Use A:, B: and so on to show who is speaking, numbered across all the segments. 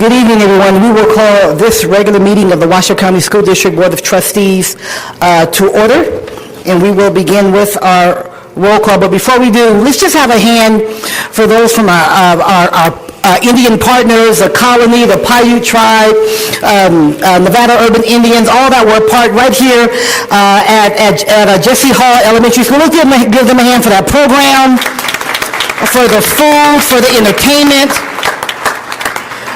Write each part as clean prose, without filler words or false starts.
A: Good evening, everyone. We will call this regular meeting of the Washoe County School District Board of Trustees to order, and we will begin with our roll call. But before we do, let's just have a hand for those from our Indian partners, the Colony, the Paiute tribe, Nevada Urban Indians, all that were part right here at Jesse Hall Elementary School. Let's give them a hand for that program, for the food, for the entertainment.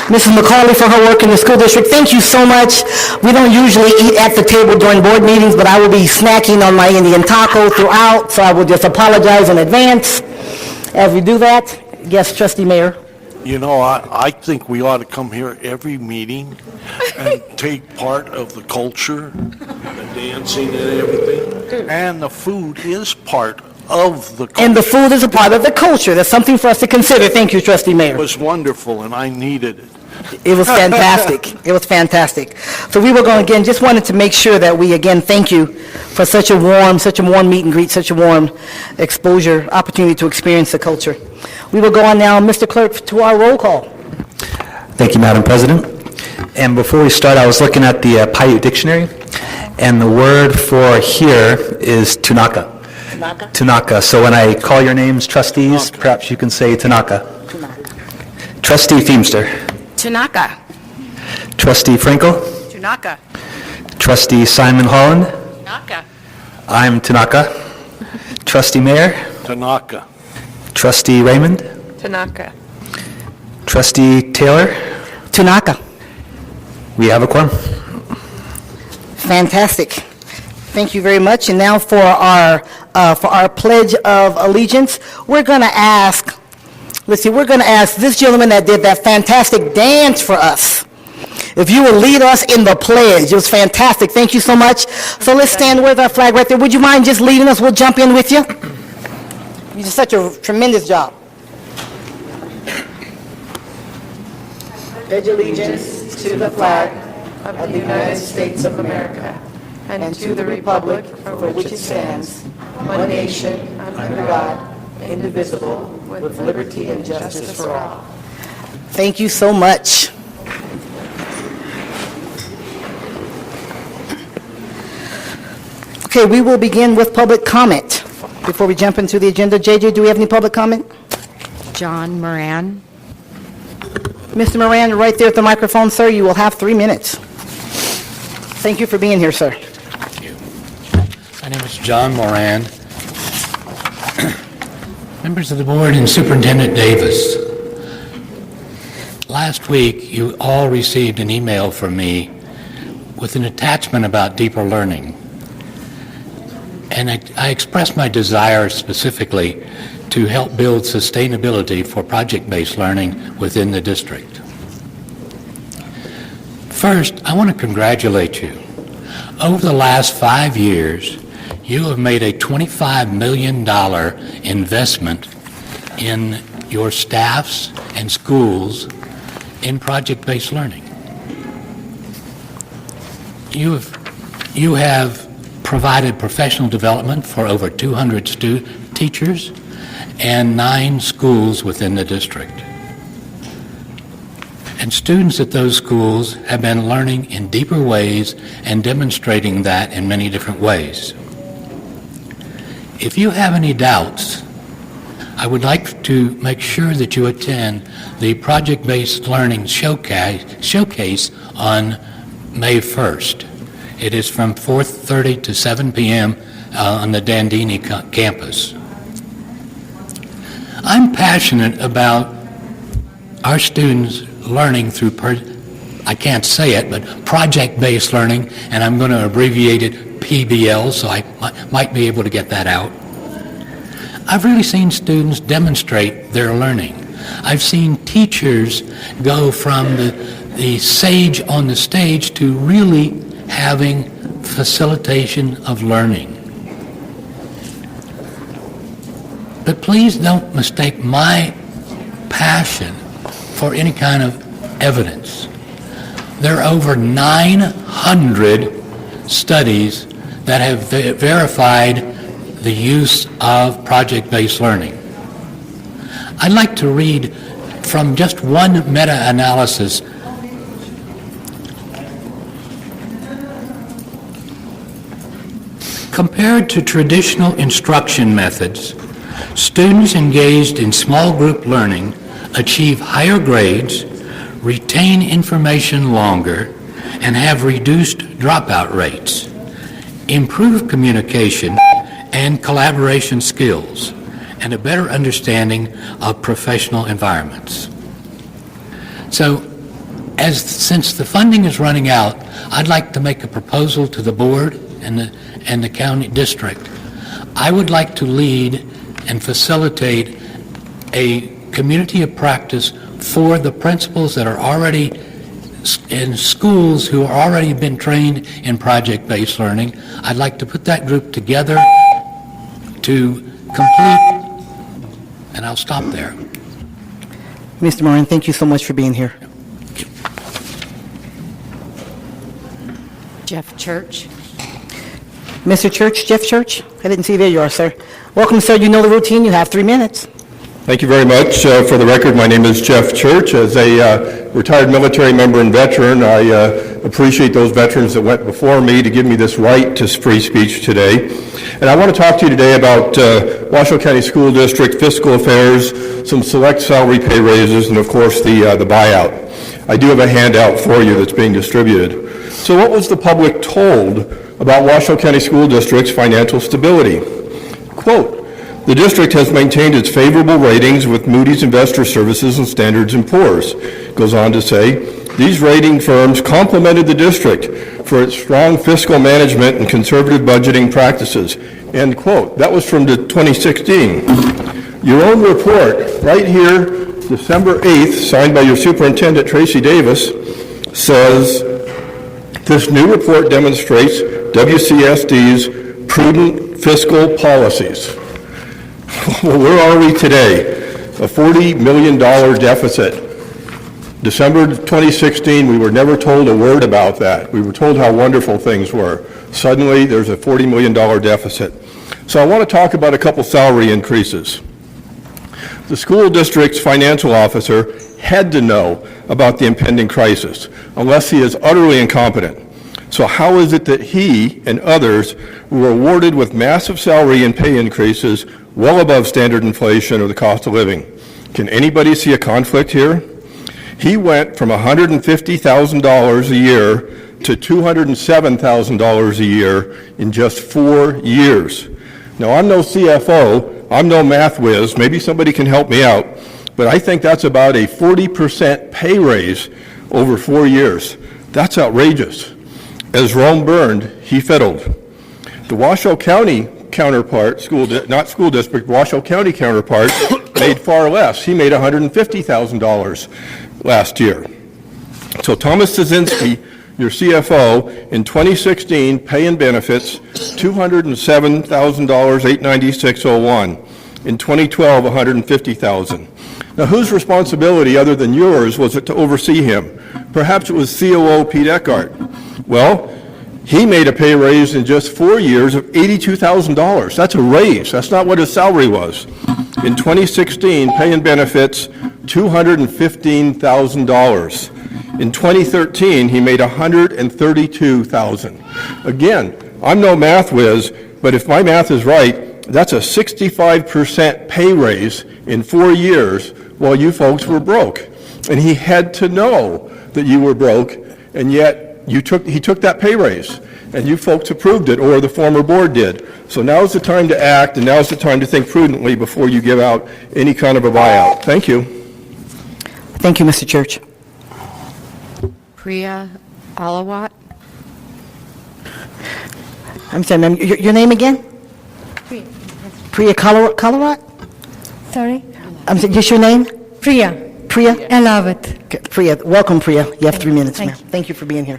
A: Mrs. McCauley for her work in the school district. Thank you so much. We don't usually eat at the table during board meetings, but I will be snacking on my Indian taco throughout, so I will just apologize in advance as we do that. Yes, Trustee Mayor.
B: You know, I think we ought to come here every meeting and take part of the culture, the dancing and everything, and the food is part of the culture.
A: And the food is a part of the culture. That's something for us to consider. Thank you, Trustee Mayor.
B: It was wonderful, and I needed it.
A: It was fantastic. It was fantastic. So we were going, again, just wanted to make sure that we, again, thank you for such a warm meet and greet, such a warm exposure, opportunity to experience the culture. We will go on now, Mr. Clerk, to our roll call.
C: Thank you, Madam President. And before we start, I was looking at the Paiute dictionary, and the word for here is tunaka.
A: Tunaka?
C: Tunaka. So when I call your names, trustees, perhaps you can say Tunaka.
A: Tunaka.
C: Trustee Feemster.
D: Tanaka.
C: Trustee Frankel.
D: Tanaka.
C: Trustee Simon Holland.
D: Tanaka.
C: I'm Tanaka. Trustee Mayor.
B: Tanaka.
C: Trustee Raymond.
D: Tanaka.
C: Trustee Taylor.
A: Tunaka.
C: We have a quorum.
A: Fantastic. Thank you very much. And now for our Pledge of Allegiance, we're going to ask, we're going to ask this gentleman that did that fantastic dance for us, if you will lead us in the pledge. It was fantastic. Thank you so much. So let's stand with our flag right there. Would you mind just leading us? We'll jump in with you. You did such a tremendous job. Pledge allegiance to the flag of the United States of America and to the republic for which it stands, one nation, under God, indivisible, with liberty and justice for all. Thank you so much. Okay, we will begin with public comment. Before we jump into the agenda, JJ, do we have any public comment?
D: John Moran.
A: Mr. Moran, right there at the microphone, sir. You will have 3 minutes. Thank you for being here, sir.
E: Thank you. My name is John Moran. Members of the board and Superintendent Davis, last week you all received an email from me with an attachment about deeper learning. And I expressed my desire specifically to help build sustainability for project-based learning within the district. First, I want to congratulate you. Over the last 5 years, you have made a $25 million investment in your staffs and schools in project-based learning. You have provided professional development for over 200 teachers and 9 schools within the district. And students at those schools have been learning in deeper ways and demonstrating that in many different ways. If you have any doubts, I would like to make sure that you attend the Project-Based Learning Showcase on May 1st. It is from 4:30 to 7 p.m. On the Dandini campus. I'm passionate about our students learning through, I can't say it, but project-based learning, and I'm going to abbreviate it PBL, so I might be able to get that out. I've really seen students demonstrate their learning. I've seen teachers go from the sage on the stage to really having facilitation of learning. But please don't mistake my passion for any kind of evidence. There are over 900 studies that have verified the use of project-based learning. I'd like to read from just one meta-analysis Compared to traditional instruction methods, students engaged in small group learning achieve higher grades, retain information longer, and have reduced dropout rates, improve communication and collaboration skills, and a better understanding of professional environments. So, since the funding is running out, I'd like to make a proposal to the board and the county district. I would like to lead and facilitate a community of practice for the principals that are already in schools who are already been trained in project-based learning. I'd like to put that group together to complete, and I'll stop there.
A: Mr. Moran, thank you so much for being here.
D: Jeff Church.
A: Mr. Church, Jeff Church? I didn't see you. There you are, sir. Welcome, sir. You know the routine. You have 3 minutes.
F: Thank you very much. For the record, my name is Jeff Church. As a retired military member and veteran, I appreciate those veterans that went before me to give me this right to free speech today. And I want to talk to you today about Washoe County School District fiscal affairs, some select salary pay raises, and of course the buyout. I do have a handout for you that's being distributed. So what was the public told about Washoe County School District's financial stability? Quote, "The district has maintained its favorable ratings with Moody's Investor Services and Standard & Poor's." Goes on to say, "These rating firms complimented the district for its strong fiscal management and conservative budgeting practices." End quote. That was from the 2016. Your own report, right here, December 8th, signed by your superintendent, Tracy Davis, says, "This new report demonstrates WCSD's prudent fiscal policies." Well, where are we today? A $40 million deficit. December 2016, we were never told a word about that. We were told how wonderful things were. Suddenly, there's a $40 million deficit. So I want to talk about a couple salary increases. The school district's financial officer had to know about the impending crisis, unless he is utterly incompetent. So how is it that he and others were awarded with massive salary and pay increases well above standard inflation or the cost of living? Can anybody see a conflict here? He went from $150,000 a year to $207,000 a year in just 4 years. Now, I'm no CFO, I'm no math whiz, maybe somebody can help me out, but I think that's about a 40% pay raise over 4 years. That's outrageous. As Rome burned, he fiddled. The Washoe County counterpart, not school district, Washoe County counterpart made far less. He made $150,000 last year. So Thomas Szynski, your CFO, in 2016, pay and benefits, $207,000, $896.01. In 2012, $150,000. Now, whose responsibility, other than yours, was it to oversee him? Perhaps it was COO Pete Eckhart. Well, he made a pay raise in just 4 years of $82,000. That's a raise. That's not what his salary was. In 2016, pay and benefits, $215,000. In 2013, he made $132,000. Again, I'm no math whiz, but if my math is right, that's a 65% pay raise in 4 years while you folks were broke. And he had to know that you were broke, and yet he took that pay raise, and you folks approved it, or the former board did. So now's the time to act, and now's the time to think prudently before you give out any kind of a buyout. Thank you.
A: Thank you, Mr. Church.
D: Priya Alawat.
A: I'm sorry, ma'am. Your name again? Priya Kalawat?
G: Sorry?
A: I'm sorry, just your name?
G: Priya.
A: Priya?
G: Alavat.
A: Okay, Priya, welcome, Priya. You have 3 minutes,
G: Thank
A: ma'am.
G: you.
A: Thank you for being here.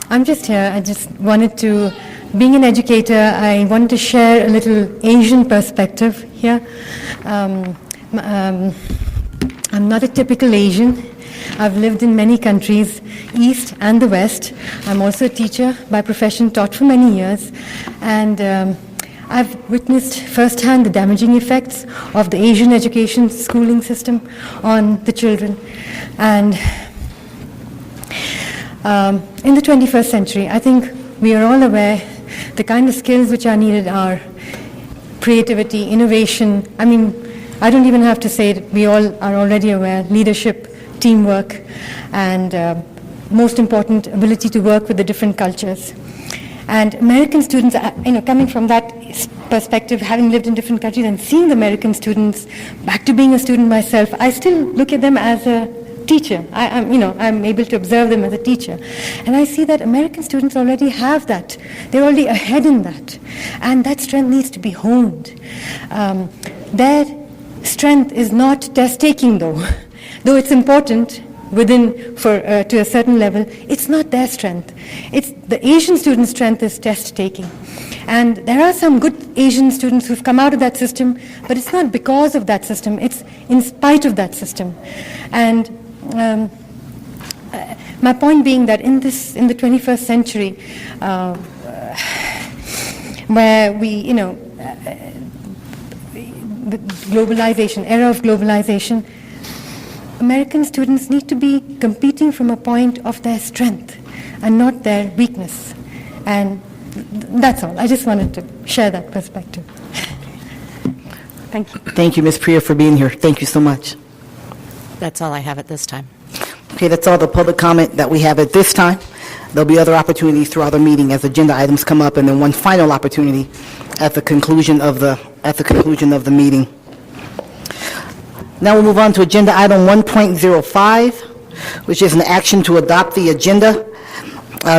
G: I'm just here. I just wanted to, being an educator, I wanted to share a little Asian perspective here. I'm not a typical Asian. I've lived in many countries, East and the West. I'm also a teacher by profession, taught for many years. And I've witnessed firsthand the damaging effects of the Asian education schooling system on the children. And in the 21st century, I think we are all aware The kind of skills which are needed are creativity, innovation. I mean, I don't even have to say it. We all are already aware. Leadership, teamwork, and most important, ability to work with the different cultures. And American students, coming from that perspective, having lived in different countries and seeing the American students, back to being a student myself, I still look at them as a teacher. I'm able to observe them as a teacher. And I see that American students already have that. They're already ahead in that. And that strength needs to be honed. Their strength is not test-taking, though it's important to a certain level. It's not their strength. It's the Asian student strength is test-taking. And there are some good Asian students who've come out of that system, but it's not because of that system. It's in spite of that system. And my point being that in the 21st century, where the globalization, era of globalization, American students need to be competing from a point of their strength and not their weakness. And that's all. I just wanted to share that perspective. Thank you.
A: Thank you, Ms. Priya, for being here. Thank you so much.
D: That's all I have at this time.
A: Okay, that's all the public comment that we have at this time. There'll be other opportunities throughout the meeting as agenda items come up, and then one final opportunity at the conclusion of the meeting. Now we'll move on to agenda item 1.05, which is an action to adopt the agenda.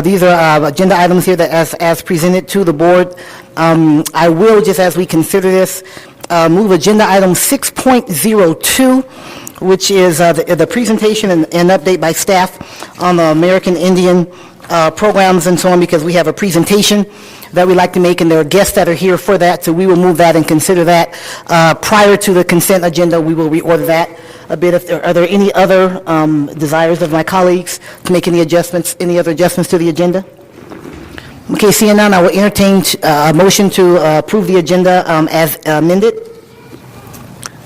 A: These are agenda items here that as presented to the board. I will, just as we consider this, move agenda item 6.02, which is the presentation and update by staff on the American Indian programs and so on, because we have a presentation that we'd like to make, and there are guests that are here for that, so we will move that and consider that. Prior to the consent agenda, we will reorder that a bit. Are there any other desires of my colleagues to make any other adjustments to the agenda? Okay, seeing none, I will entertain a motion to approve the agenda as amended.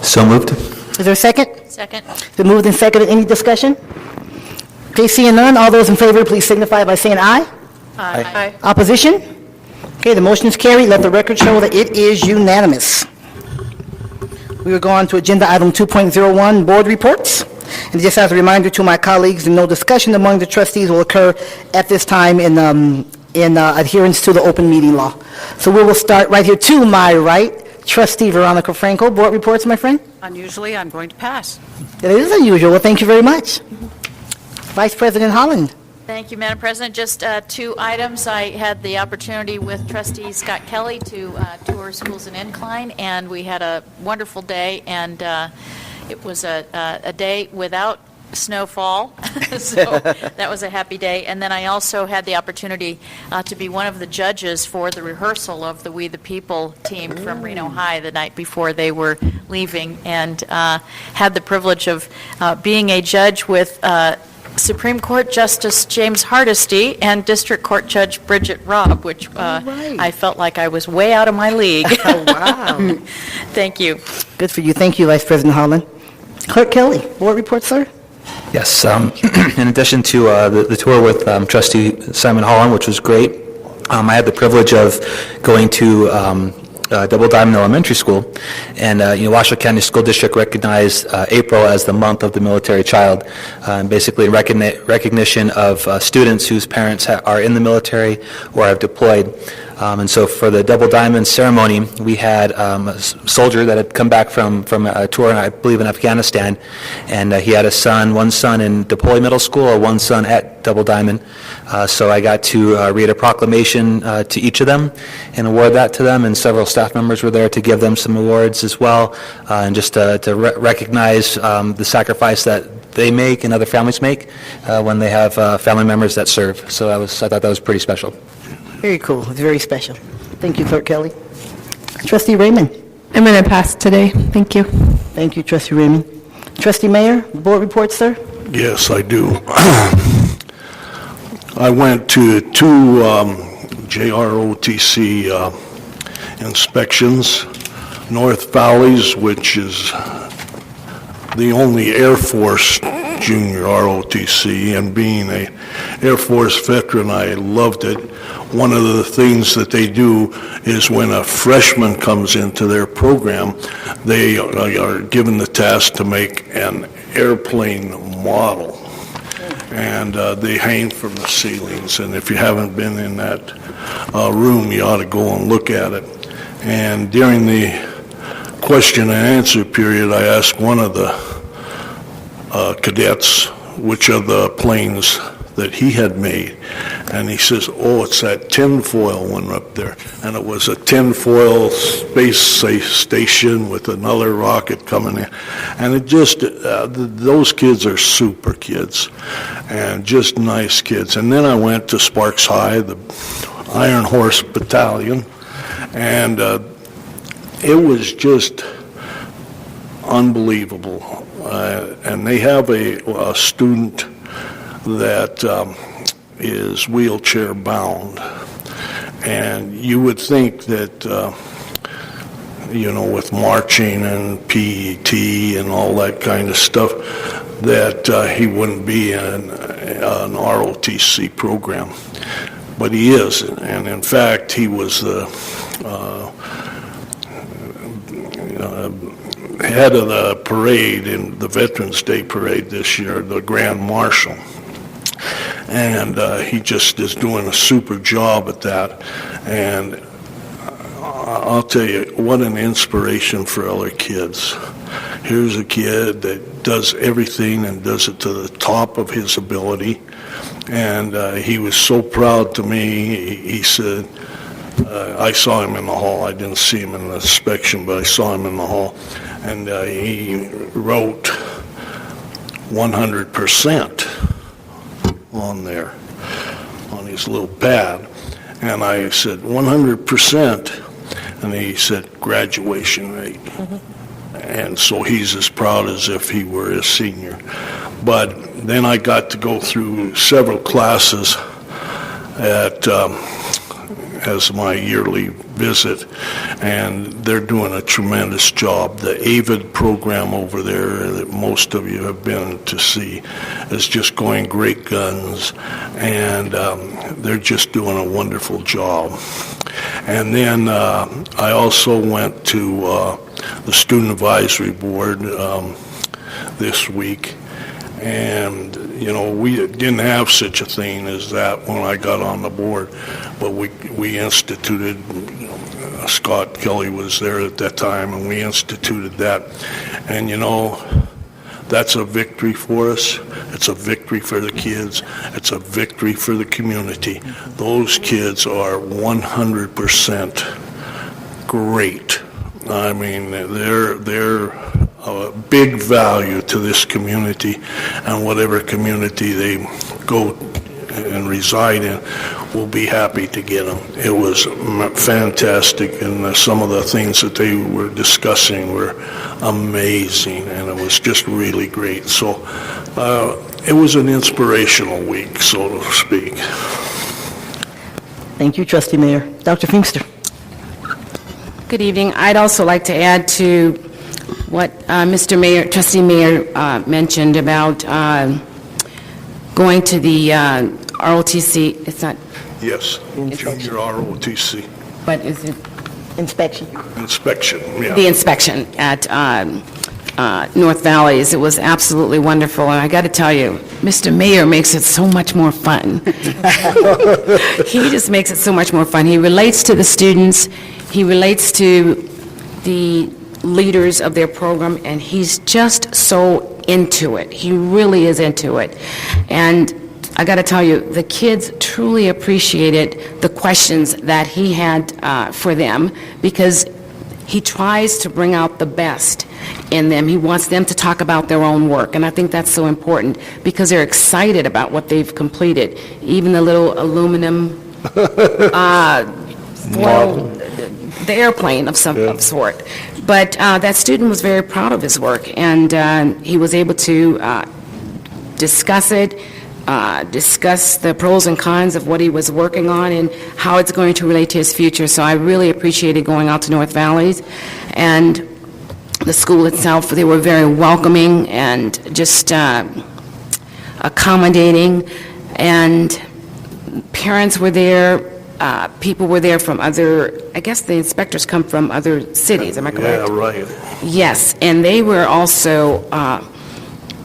C: So moved.
A: Is there a second?
D: Second.
A: Been moved and seconded. Any discussion? Okay, seeing none, all those in favor, please signify by saying aye.
D: Aye.
A: Opposition? Okay, the motion is carried. Let the record show that it is unanimous. We will go on to agenda item 2.01, board reports. And just as a reminder to my colleagues, no discussion among the trustees will occur at this time in adherence to the open meeting law. So we will start right here to my right. Trustee Veronica Franco, board reports, my friend.
H: Unusually, I'm going to pass.
A: It is unusual. Well, thank you very much. Vice President Holland.
H: Thank you, Madam President. Just two items. I had the opportunity with Trustee Scott Kelly to tour schools in Incline, and we had a wonderful day, and it was a day without snowfall, so that was a happy day. And then I also had the opportunity to be one of the judges for the rehearsal of the We the People team from Reno High the night before they were leaving, and had the privilege of being a judge with Supreme Court Justice James Hardesty and District Court Judge Bridget Robb, which I felt like I was way out of my league.
A: Oh, wow.
H: Thank you.
A: Good for you. Thank you, Vice President Holland. Clerk Kelly, board report, sir.
C: Yes, in addition to the tour with Trustee Simon Holland, which was great, I had the privilege of going to Double Diamond Elementary School, and Washoe County School District recognized April as the month of the military child, basically in recognition of students whose parents are in the military or have deployed. And so for the Double Diamond ceremony, we had a soldier that had come back from a tour, I believe, in Afghanistan, and he had one son in Deploy Middle School, one son at Double Diamond. So I got to read a proclamation to each of them and award that to them, and several staff members were there to give them some awards as well, and just to recognize the sacrifice that they make and other families make when they have family members that serve. So I thought that was pretty special.
A: Very cool. It's very special. Thank you, Clerk Kelly. Trustee Raymond.
I: I'm going to pass today. Thank you.
A: Thank you, Trustee Raymond. Trustee Mayer, board report, sir.
B: Yes, I do. I went to two JROTC inspections. North Valleys, which is the only Air Force junior ROTC, and being a Air Force veteran, I loved it. One of the things that they do is when a freshman comes into their program, they are given the task to make an airplane model. And they hang from the ceilings, and if you haven't been in that room, you ought to go and look at it. And during the question and answer period, I asked one of the cadets which of the planes that he had made, and he says, oh, it's that tinfoil one up there. And it was a tinfoil space station with another rocket coming in. And it just, those kids are super kids, and just nice kids. And then I went to Sparks High, the Iron Horse Battalion, and it was just unbelievable. And they have a student that is wheelchair bound, and you would think that with marching and PET and all that kind of stuff, that he wouldn't be in an ROTC program, but he is. And in fact, he was the head of the parade in the Veterans Day parade this year, the Grand Marshal. And he just is doing a super job at that. And I'll tell you, what an inspiration for other kids. Here's a kid that does everything and does it to the top of his ability. And he was so proud to me. He said, I saw him in the hall. I didn't see him in the inspection, but I saw him in the hall. And he wrote 100% on there, on his little pad. And I said, 100%. And he said, graduation rate. And so he's as proud as if he were a senior. But then I got to go through several classes as my yearly visit, and they're doing a tremendous job. The AVID program over there that most of you have been to see is just going great guns, and they're just doing a wonderful job. And then I also went to the Student Advisory Board this week, and we didn't have such a thing as that when I got on the board, but we instituted, Scott Kelly was there at that time, and we instituted that. And that's a victory for us. It's a victory for the kids. It's a victory for the community. Those kids are 100% great. I mean, they're a big value to this community, and whatever community they go and reside in, we'll be happy to get them. It was fantastic, and some of the things that they were discussing were amazing, and it was just really great. So it was an inspirational week, so to speak.
A: Thank you, Trustee Mayor. Dr. Feemster.
J: Good evening. I'd also like to add to what Trustee Mayor mentioned about going to the ROTC. It's not.
B: Yes, junior ROTC.
J: But is it?
A: Inspection.
B: Inspection, yeah.
J: The inspection at North Valleys. It was absolutely wonderful. And I got to tell you, Mr. Mayor makes it so much more fun. He just makes it so much more fun. He relates to the students. He relates to the leaders of their program, and he's just so into it. He really is into it. And I got to tell you, the kids truly appreciated the questions that he had for them, because he tries to bring out the best in them. He wants them to talk about their own work, and I think that's so important because they're excited about what they've completed. Even the little aluminum the airplane of some sort. But that student was very proud of his work, and he was able to discuss it, discuss the pros and cons of what he was working on and how it's going to relate to his future. So I really appreciated going out to North Valleys, and the school itself. They were very welcoming and just accommodating, and parents were there, people were there from other, I guess the inspectors come from other cities, am I correct?
B: Yeah, right.
J: Yes, and they were also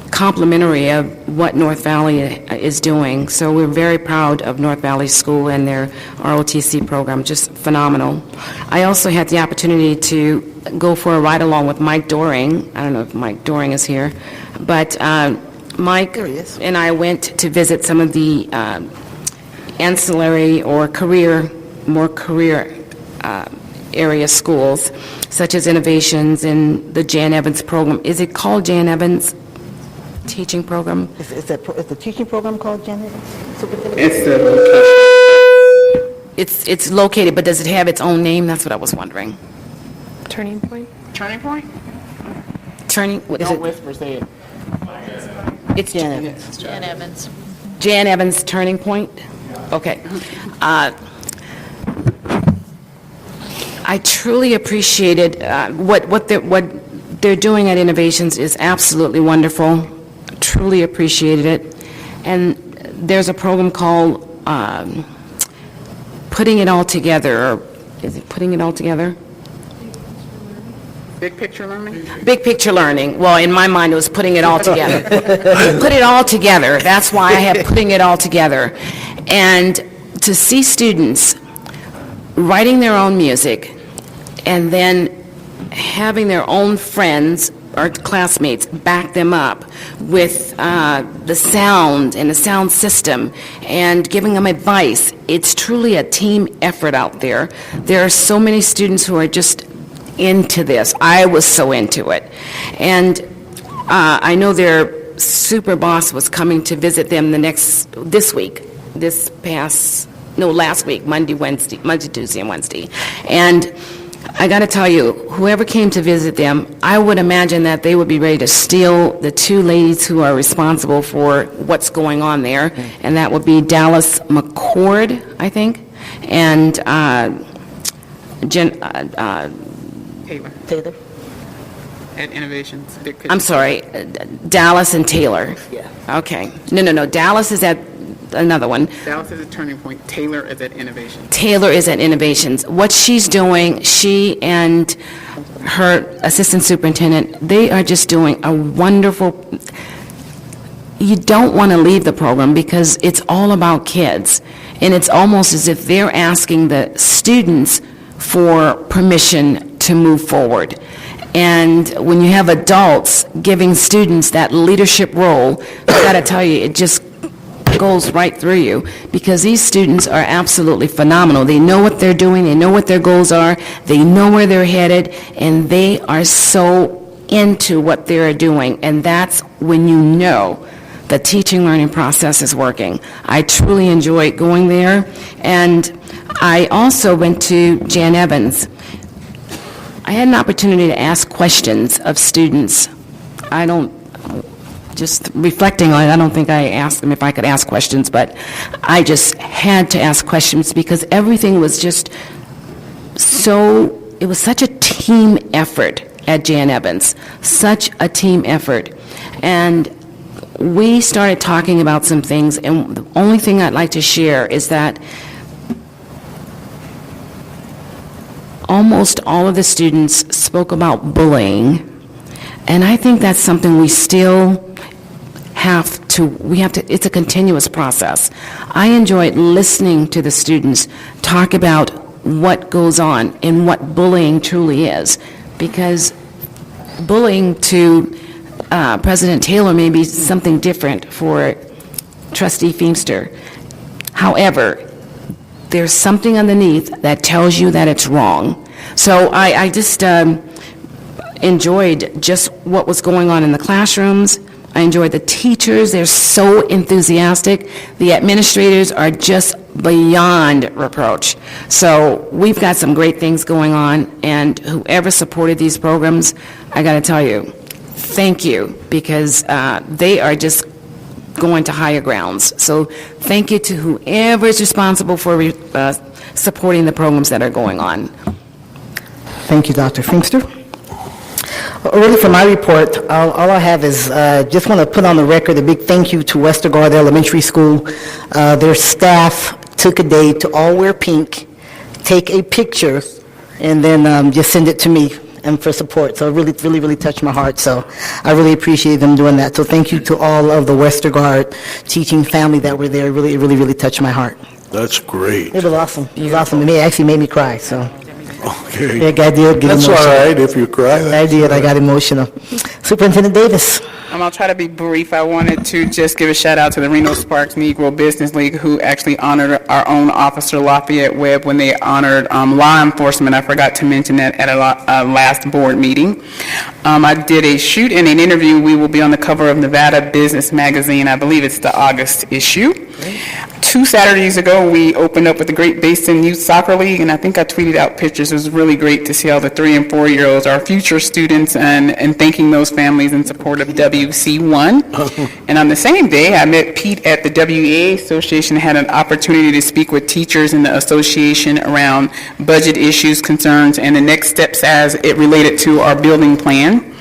J: complimentary of what North Valley is doing. So we're very proud of North Valley School and their ROTC program, just phenomenal. I also had the opportunity to go for a ride-along with Mike Doring. I don't know if Mike Doring is here, but Mike and I went to visit some of the ancillary or more career area schools, such as Innovations and the Jan Evans program. Is it called Jan Evans teaching program?
A: Is the teaching program called Janet?
J: It's It's located, but does it have its own name? That's what I was wondering.
I: Turning point?
J: Turning Point? Turning, what is it?
K: whisper, say it.
J: It's
A: Jan Evans.
H: Jan Evans.
J: Jan Evans Turning Point? Okay. I truly appreciated what they're doing at Innovations is absolutely wonderful. Truly appreciated it. And there's a program called Putting It All Together, or is it Putting It All Together?
K: Big picture learning?
J: Big picture learning. Well, in my mind, it was putting it all together. Put it all together. That's why I have putting it all together. And to see students writing their own music and then having their own friends or classmates back them up with the sound and the sound system and giving them advice. It's truly a team effort out there. There are so many students who are just into this. I was so into it. And I know their super boss was coming to visit them last week, Monday, Tuesday, and Wednesday. And I got to tell you, whoever came to visit them, I would imagine that they would be ready to steal the two ladies who are responsible for what's going on there, and that would be Dallas McCord, I think, and
K: Taylor. At Innovations. Big picture.
J: I'm sorry, Dallas and Taylor.
K: Yeah.
J: Okay. No. Dallas is at another one.
K: Dallas is at Turning Point. Taylor is at Innovations.
J: Taylor is at Innovations. What she's doing, she and her assistant superintendent, they are just doing a wonderful. You don't want to leave the program because it's all about kids. And it's almost as if they're asking the students for permission to move forward. And when you have adults giving students that leadership role, I got to tell you, it just goes right through you, because these students are absolutely phenomenal. They know what they're doing, they know what their goals are, they know where they're headed, and they are so into what they're doing, and that's when you know the teaching learning process is working. I truly enjoyed going there, and I also went to Jan Evans. I had an opportunity to ask questions of students. Just reflecting on it, I don't think I asked them if I could ask questions, but I just had to ask questions because everything was just it was such a team effort at Jan Evans, such a team effort. And we started talking about some things, and the only thing I'd like to share is that almost all of the students spoke about bullying, and I think that's something we still it's a continuous process. I enjoyed listening to the students talk about what goes on and what bullying truly is, because bullying to President Taylor may be something different for Trustee Feemster. However, there's something underneath that tells you that it's wrong. So I just enjoyed just what was going on in the classrooms. I enjoyed the teachers. They're so enthusiastic. The administrators are just beyond reproach. So we've got some great things going on, and whoever supported these programs, I got to tell you, thank you, because they are just going to higher grounds. So thank you to whoever is responsible for supporting the programs that are going on.
A: Thank you, Dr. Feemster. Really, for my report, all I have is, just want to put on the record a big thank you to Westergaard Elementary School. Their staff took a day to all wear pink, take a picture, and then just send it to me and for support. So it really, really, really touched my heart. So I really appreciate them doing that. So thank you to all of the Westergaard teaching family that were there. Really, really, really touched my heart.
B: That's great.
A: It was awesome. It was awesome. It actually made me cry. So
B: Okay.
A: yeah, I did get
B: That's all
A: emotional.
B: right if you cry.
A: I did. I got emotional. Superintendent Davis.
K: I'll try to be brief. I wanted to just give a shout out to the Reno Sparks Negro Business League, who actually honored our own officer Lafayette Webb when they honored law enforcement. I forgot to mention that at a last board meeting. I did a shoot and an interview. We will be on the cover of Nevada Business Magazine. I believe it's the August issue. 2 Saturdays ago, we opened up with the Great Basin Youth Soccer League, and I think I tweeted out pictures. It was really great to see all the 3- and 4-year-olds, our future students, and thanking those families in support of WC1. And on the same day, I met Pete at the WEA Association, had an opportunity to speak with teachers in the association around budget issues, concerns, and the next steps as it related to our building plan.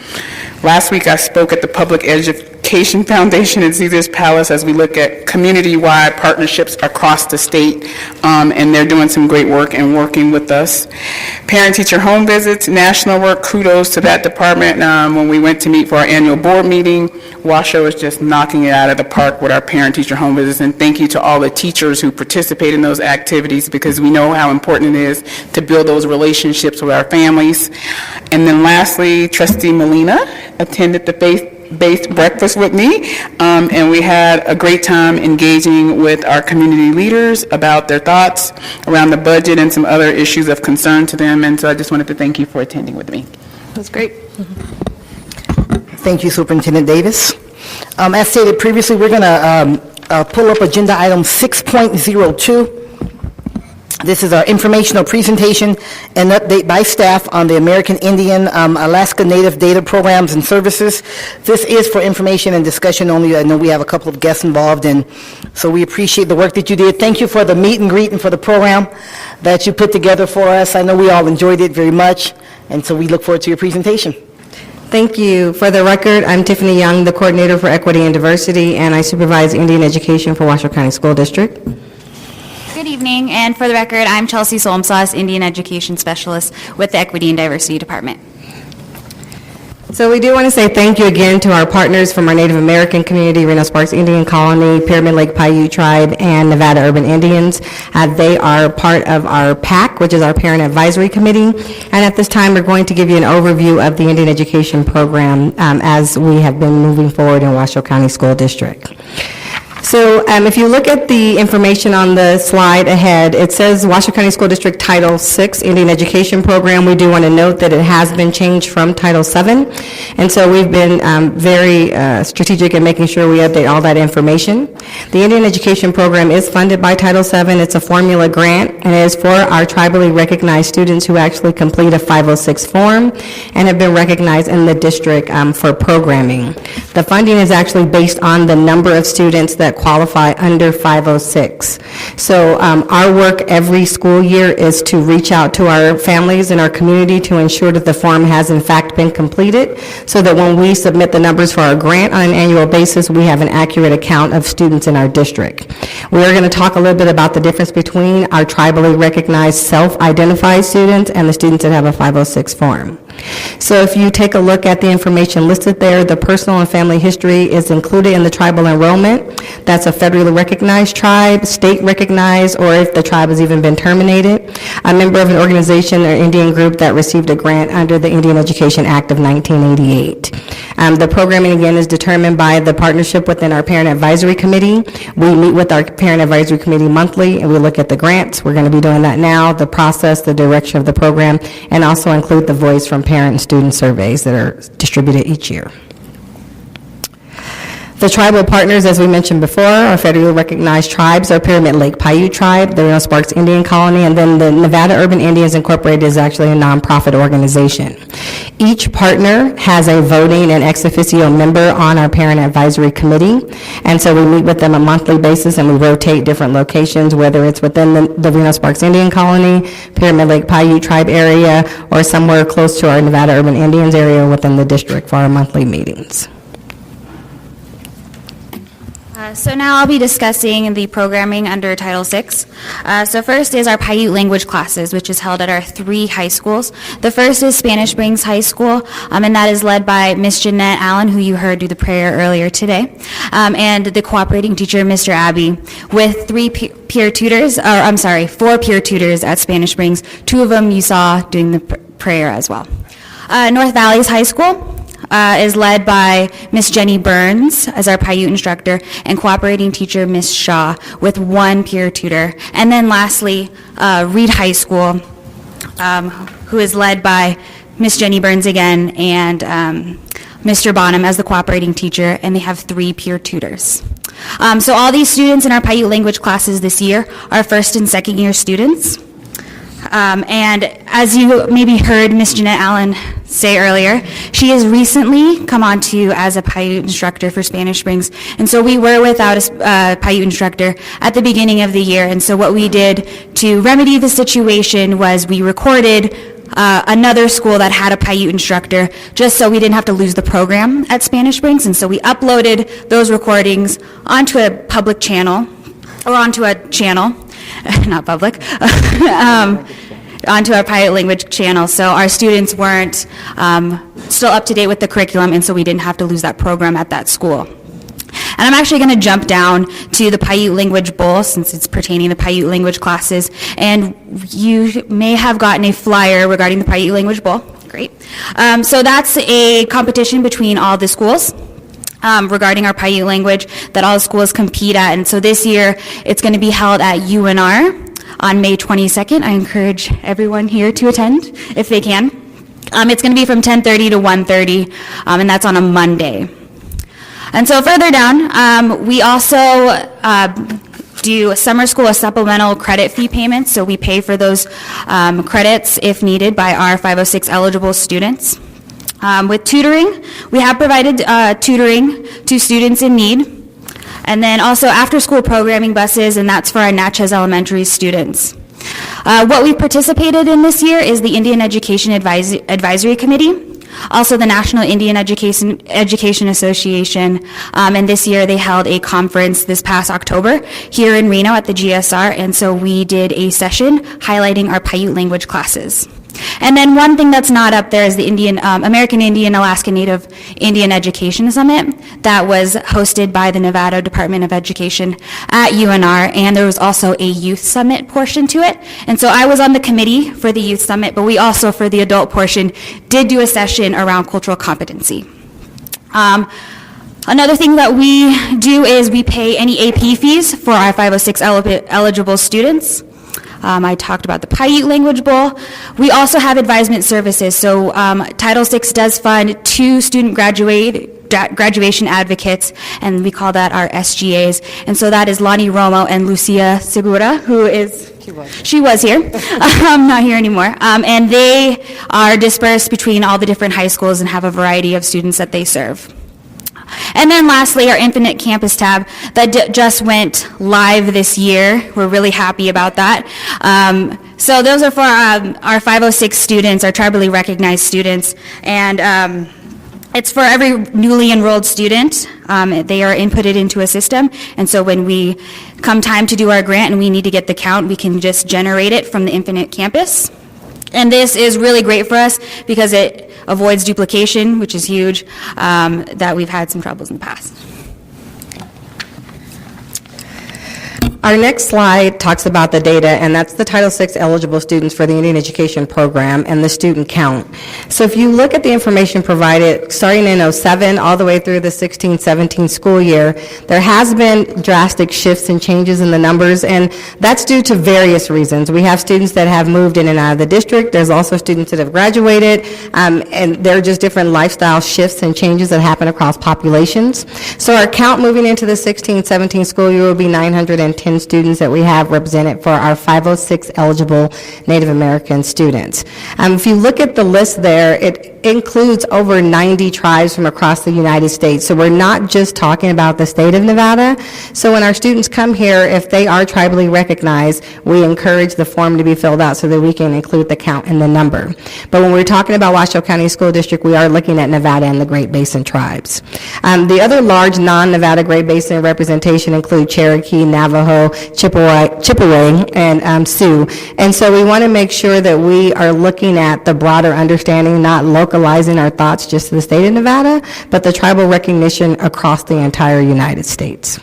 K: Last week, I spoke at the Public Education Foundation at Caesars Palace as we look at community-wide partnerships across the state, and they're doing some great work and working with us. Parent-teacher home visits, national work, kudos to that department. When we went to meet for our annual board meeting, Washoe is just knocking it out of the park with our parent-teacher home visits, and thank you to all the teachers who participate in those activities, because we know how important it is to build those relationships with our families. And then lastly, Trustee Molina attended the faith-based breakfast with me, and we had a great time engaging with our community leaders about their thoughts around the budget and some other issues of concern to them, and so I just wanted to thank you for attending with me.
I: That's great.
A: Thank you, Superintendent Davis. As stated previously, we're going to pull up agenda item 6.02. This is our informational presentation and update by staff on the American Indian Alaska Native Data Programs and Services. This is for information and discussion only. I know we have a couple of guests involved, and so we appreciate the work that you did. Thank you for the meet and greet and for the program that you put together for us. I know we all enjoyed it very much, and so we look forward to your presentation.
L: Thank you. For the record, I'm Tiffany Young, the Coordinator for Equity and Diversity, and I supervise Indian education for Washoe County School District.
M: Good evening, and for the record, I'm Chelsea Solmsauce, Indian Education Specialist with the Equity and Diversity Department.
L: So we do want to say thank you again to our partners from our Native American community, Reno Sparks Indian Colony, Pyramid Lake Paiute Tribe, and Nevada Urban Indians. They are part of our PAC, which is our Parent Advisory Committee. And at this time, we're going to give you an overview of the Indian Education Program as we have been moving forward in Washoe County School District. So if you look at the information on the slide ahead, it says Washoe County School District Title VI Indian Education Program. We do want to note that it has been changed from Title VII, and so we've been very strategic in making sure we update all that information. The Indian Education Program is funded by Title VII. It's a formula grant, and it is for our tribally recognized students who actually complete a 506 form and have been recognized in the district for programming. The funding is actually based on the number of students that qualify under 506. So our work every school year is to reach out to our families and our community to ensure that the form has in fact been completed, so that when we submit the numbers for our grant on an annual basis, we have an accurate account of students in our district. We are going to talk a little bit about the difference between our tribally recognized self-identified students and the students that have a 506 form. So if you take a look at the information listed there, the personal and family history is included in the tribal enrollment. That's a federally recognized tribe, state recognized, or if the tribe has even been terminated, a member of an organization or Indian group that received a grant under the Indian Education Act of 1988. The programming, again, is determined by the partnership within our Parent Advisory Committee. We meet with our Parent Advisory Committee monthly, and we look at the grants. We're going to be doing that now, the process, the direction of the program, and also include the voice from parent and student surveys that are distributed each year. The tribal partners, as we mentioned before, are federally recognized tribes, are Pyramid Lake Paiute Tribe, the Reno Sparks Indian Colony, and then the Nevada Urban Indians Incorporated is actually a nonprofit organization. Each partner has a voting and ex officio member on our parent advisory committee, and so we meet with them on a monthly basis, and we rotate different locations, whether it's within the Reno Sparks Indian Colony, Pyramid Lake Paiute Tribe area, or somewhere close to our Nevada Urban Indians area within the district for our monthly meetings.
M: So now I'll be discussing the programming under Title VI. So first is our Paiute language classes, which is held at our 3 high schools. The first is Spanish Springs High School, and that is led by Miss Jeanette Allen, who you heard do the prayer earlier today, and the cooperating teacher, Mr. Abbey, with 4 peer tutors at Spanish Springs. 2 of them you saw doing the prayer as well. North Valleys High School is led by Miss Jenny Burns as our Paiute instructor and cooperating teacher Miss Shaw with 1 peer tutor. And then lastly, Reed High School, who is led by Miss Jenny Burns again and Mr. Bonham as the cooperating teacher, and they have 3 peer tutors. So all these students in our Paiute language classes this year are first and second year students. And as you maybe heard Miss Jeanette Allen say earlier, she has recently come on to as a Paiute instructor for Spanish Springs. And so we were without a Paiute instructor at the beginning of the year. And so what we did to remedy the situation was we recorded another school that had a Paiute instructor, just so we didn't have to lose the program at Spanish Springs. And so we uploaded those recordings onto a public channel, or onto a channel, not public, onto our Paiute language channel, so our students weren't still up to date with the curriculum, and so we didn't have to lose that program at that school. And I'm actually going to jump down to the Paiute Language Bowl, since it's pertaining to Paiute language classes, and you may have gotten a flyer regarding the Paiute Language Bowl. Great. So that's a competition between all the schools regarding our Paiute language that all the schools compete at, and so this year it's going to be held at UNR on May 22nd. I encourage everyone here to attend if they can. It's going to be from 10:30 to 1:30, and that's on a Monday. And so further down, we also do summer school supplemental credit fee payments, so we pay for those credits if needed by our 506 eligible students. With tutoring, we have provided tutoring to students in need. And then also after-school programming buses, and that's for our Natchez Elementary students. What we've participated in this year is the Indian Education Advisory Committee, also the National Indian Education Association, and this year they held a conference this past October here in Reno at the GSR, and so we did a session highlighting our Paiute language classes. And then one thing that's not up there is the American Indian Alaska Native Indian Education Summit that was hosted by the Nevada Department of Education at UNR, and there was also a youth summit portion to it. And so I was on the committee for the youth summit, but we also, for the adult portion, did do a session around cultural competency. Another thing that we do is we pay any AP fees for our 506 eligible students. I talked about the Paiute Language Bowl. We also have Advisement Services. So Title VI does fund 2 student graduation advocates, and we call that our SGAs. And so that is Lonnie Romo and Lucia Segura, who is... She was here, not here anymore. And they are dispersed between all the different high schools and have a variety of students that they serve. And then lastly, our Infinite Campus tab that just went live this year. We're really happy about that. So those are for our 506 students, our tribally recognized students, and it's for every newly enrolled student. They are inputted into a system, and so when we come time to do our grant and we need to get the count, we can just generate it from the Infinite Campus. And this is really great for us because it avoids duplication, which is huge, that we've had some troubles in the past.
L: Our next slide talks about the data, and that's the Title VI eligible students for the Indian Education Program and the student count. So if you look at the information provided, starting in '07 all the way through the 16-17 school year, there has been drastic shifts and changes in the numbers, and that's due to various reasons. We have students that have moved in and out of the district. There's also students that have graduated, and there are just different lifestyle shifts and changes that happen across populations. So our count moving into the 16-17 school year will be 910 students that we have represented for our 506 eligible Native American students. If you look at the list there, it includes over 90 tribes from across the United States. So we're not just talking about the state of Nevada. So when our students come here, if they are tribally recognized, we encourage the form to be filled out so that we can include the count in the number. But when we're talking about Washoe County School District, we are looking at Nevada and the Great Basin tribes. The other large non-Nevada Great Basin representation include Cherokee, Navajo, Chippewa, and Sioux. And so we want to make sure that we are looking at the broader understanding, not localizing our thoughts just to the state of Nevada, but the tribal recognition across the entire United States.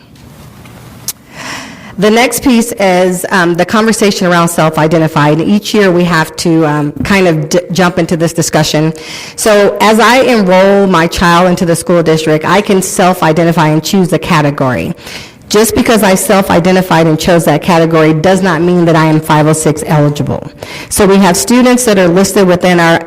L: The next piece is the conversation around self-identified. Each year we have to kind of jump into this discussion. So as I enroll my child into the school district, I can self-identify and choose a category. Just because I self-identified and chose that category does not mean that I am 506 eligible. So we have students that are listed within our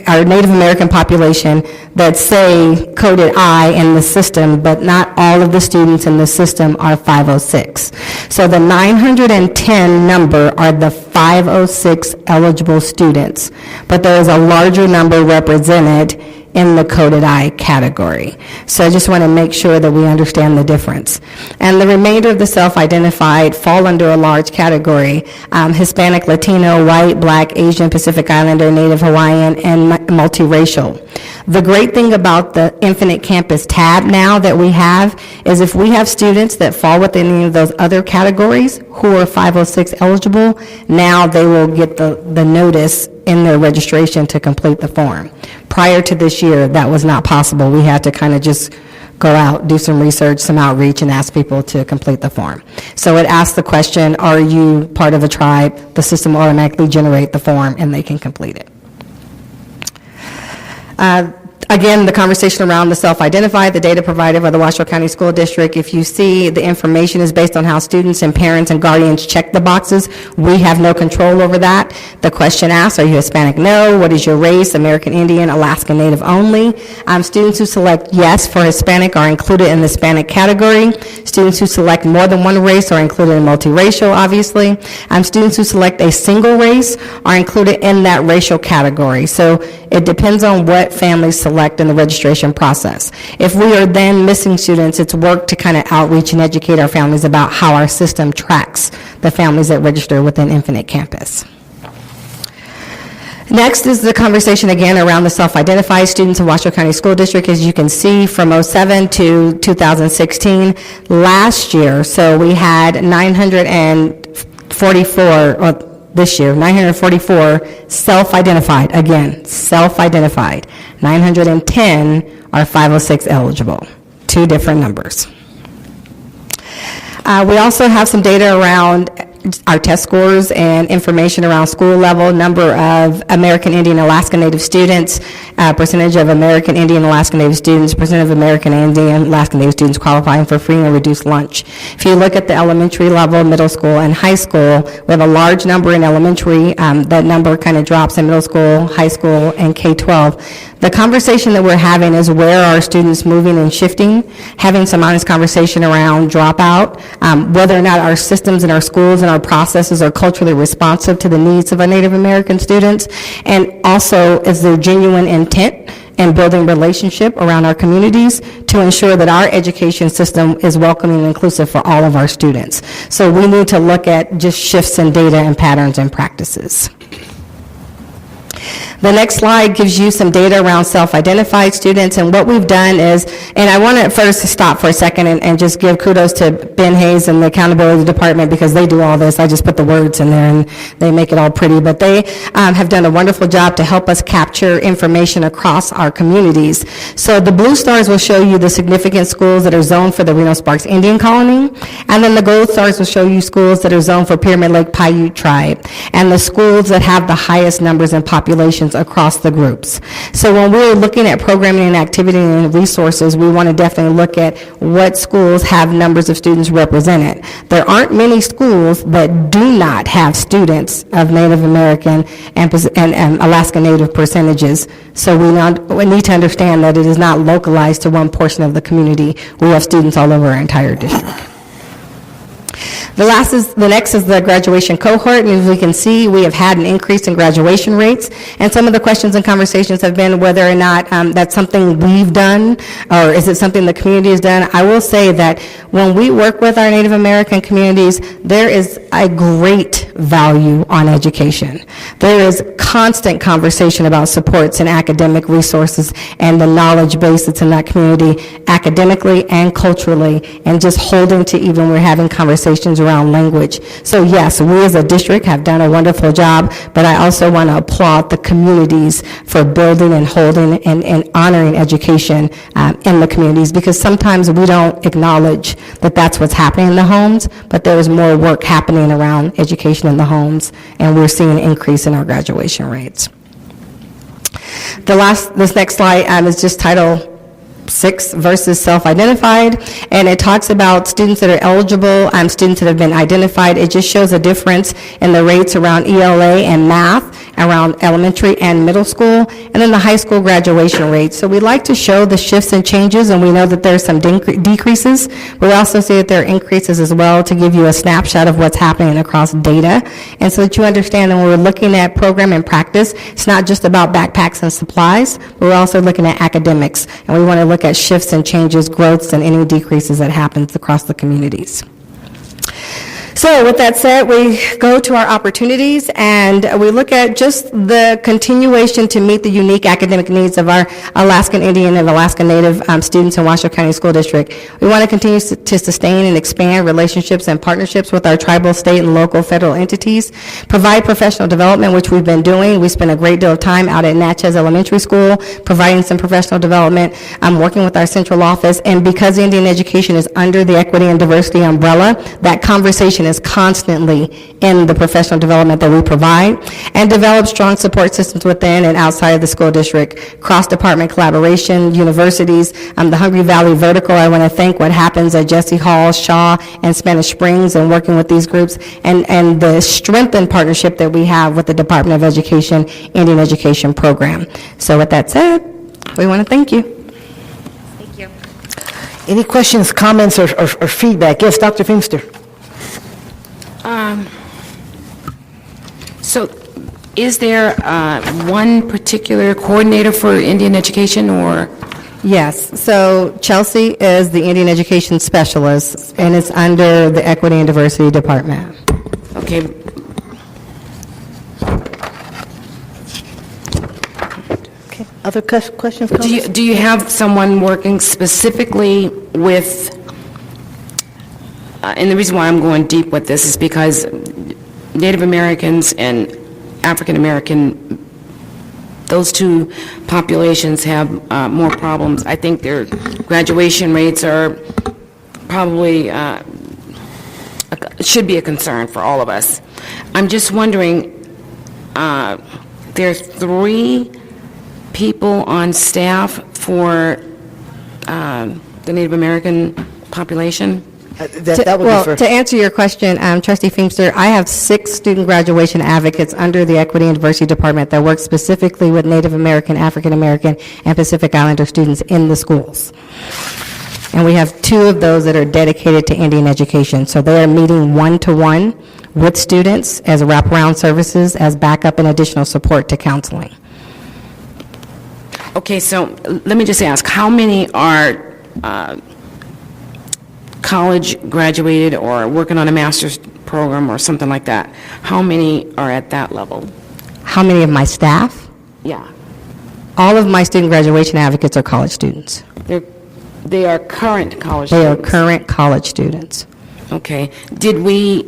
L: our Native American population that say coded I in the system, but not all of the students in the system are 506. So the 910 number are the 506 eligible students, but there is a larger number represented in the coded I category. So I just want to make sure that we understand the difference. And the remainder of the self-identified fall under a large category: Hispanic, Latino, White, Black, Asian, Pacific Islander, Native Hawaiian, and multiracial. The great thing about the Infinite Campus tab now that we have is if we have students that fall within any of those other categories who are 506 eligible, now they will get the notice in their registration to complete the form. Prior to this year, that was not possible. We had to kind of just go out, do some research, some outreach, and ask people to complete the form. So it asks the question, are you part of a tribe? The system will automatically generate the form, and they can complete it. Again, the conversation around the self-identified, the data provided by the Washoe County School District. If you see, the information is based on how students and parents and guardians check the boxes. We have no control over that. The question asks, are you Hispanic? No. What is your race? American Indian, Alaska Native only. Students who select yes for Hispanic are included in the Hispanic category. Students who select more than one race are included in multiracial, obviously. Students who select a single race are included in that racial category. So it depends on what families select in the registration process. If we are then missing students, it's work to kind of outreach and educate our families about how our system tracks the families that register within Infinite Campus. Next is the conversation again around the self-identified students in Washoe County School District. As you can see, from '07 to 2016, last year, so we had 944, or this year, 944 self-identified. Again, self-identified. 910 are 506 eligible. Two different numbers. We also have some data around our test scores and information around school level, number of American Indian Alaska Native students, percentage of American Indian Alaska Native students, percent of American Indian Alaska Native students qualifying for free and reduced lunch. If you look at the elementary level, middle school, and high school, we have a large number in elementary. That number kind of drops in middle school, high school, and K-12. The conversation that we're having is where are students moving and shifting, having some honest conversation around dropout, whether or not our systems and our schools and our processes are culturally responsive to the needs of our Native American students, and also is there genuine intent in building relationship around our communities to ensure that our education system is welcoming and inclusive for all of our students. So we need to look at just shifts in data and patterns and practices. The next slide gives you some data around self-identified students, and what we've done is, and I want to first stop for a second and just give kudos to Ben Hayes and the Accountability Department, because they do all this. I just put the words in there and they make it all pretty, but they have done a wonderful job to help us capture information across our communities. So the blue stars will show you the significant schools that are zoned for the Reno Sparks Indian Colony, and then the gold stars will show you schools that are zoned for Pyramid Lake Paiute Tribe, and the schools that have the highest numbers and populations across the groups. So when we're looking at programming and activity and resources, we want to definitely look at what schools have numbers of students represented. There aren't many schools that do not have students of Native American and Alaska Native percentages. So we need to understand that it is not localized to one portion of the community. We have students all over our entire district. The next is the graduation cohort, and as we can see, we have had an increase in graduation rates, and some of the questions and conversations have been whether or not that's something we've done, or is it something the community has done. I will say that when we work with our Native American communities, there is a great value on education. There is constant conversation about supports and academic resources and the knowledge base that's in that community, academically and culturally, and just holding to even we're having conversations around language. So yes, we as a district have done a wonderful job, but I also want to applaud the communities for building and holding and honoring education in the communities, because sometimes we don't acknowledge that that's what's happening in the homes, but there is more work happening around education in the homes, and we're seeing an increase in our graduation rates. This next slide is just titled 6 versus self-identified, and it talks about students that are eligible, students that have been identified. It just shows a difference in the rates around ELA and math, around elementary and middle school, and then the high school graduation rates. So we like to show the shifts and changes, and we know that there's some decreases. We also see that there are increases as well, to give you a snapshot of what's happening across data, and so that you understand that when we're looking at program and practice, it's not just about backpacks and supplies, but we're also looking at academics, and we want to look at shifts and changes, growths, and any decreases that happens across the communities. So with that said, we go to our opportunities, and we look at just the continuation to meet the unique academic needs of our Alaskan Indian and Alaska Native students in Washoe County School District. We want to continue to sustain and expand relationships and partnerships with our tribal, state, and local federal entities, provide professional development, which we've been doing. We spend a great deal of time out at Natchez Elementary School providing some professional development. I'm working with our central office, and because Indian education is under the equity and diversity umbrella, that conversation is constantly in the professional development that we provide, and develop strong support systems within and outside of the school district, cross-department collaboration, universities, the Hungry Valley Vertical. I want to thank what happens at Jesse Hall, Shaw, and Spanish Springs, and working with these groups, and the strengthened partnership that we have with the Department of Education Indian Education Program. So with that said, we want to thank you.
M: Thank you.
A: Any questions, comments, or feedback? Yes, Dr. Feimster.
J: So is there one particular coordinator for Indian education, or?
L: Yes, so Chelsea is the Indian Education Specialist, and it's under the Equity and Diversity Department.
J: Okay.
A: Other questions, comments?
J: Do you have someone working specifically with, and the reason why I'm going deep with this is because Native Americans and African American, those two populations have more problems. I think their graduation rates are probably, should be a concern for all of us. I'm just wondering, there are 3 people on staff for the Native American population?
L: To answer your question, Trustee Feimster, I have 6 student graduation advocates under the Equity and Diversity Department that work specifically with Native American, African American, and Pacific Islander students in the schools. And we have 2 of those that are dedicated to Indian education. So they are meeting one-to-one with students as wraparound services, as backup and additional support to counseling.
J: Okay, so let me just ask, how many are college graduated or working on a master's program or something like that? How many are at that level?
L: How many of my staff?
J: Yeah,
L: All of my student graduation advocates are college students.
J: they are current college
L: They are
J: students.
L: current college students.
J: Okay. Did we,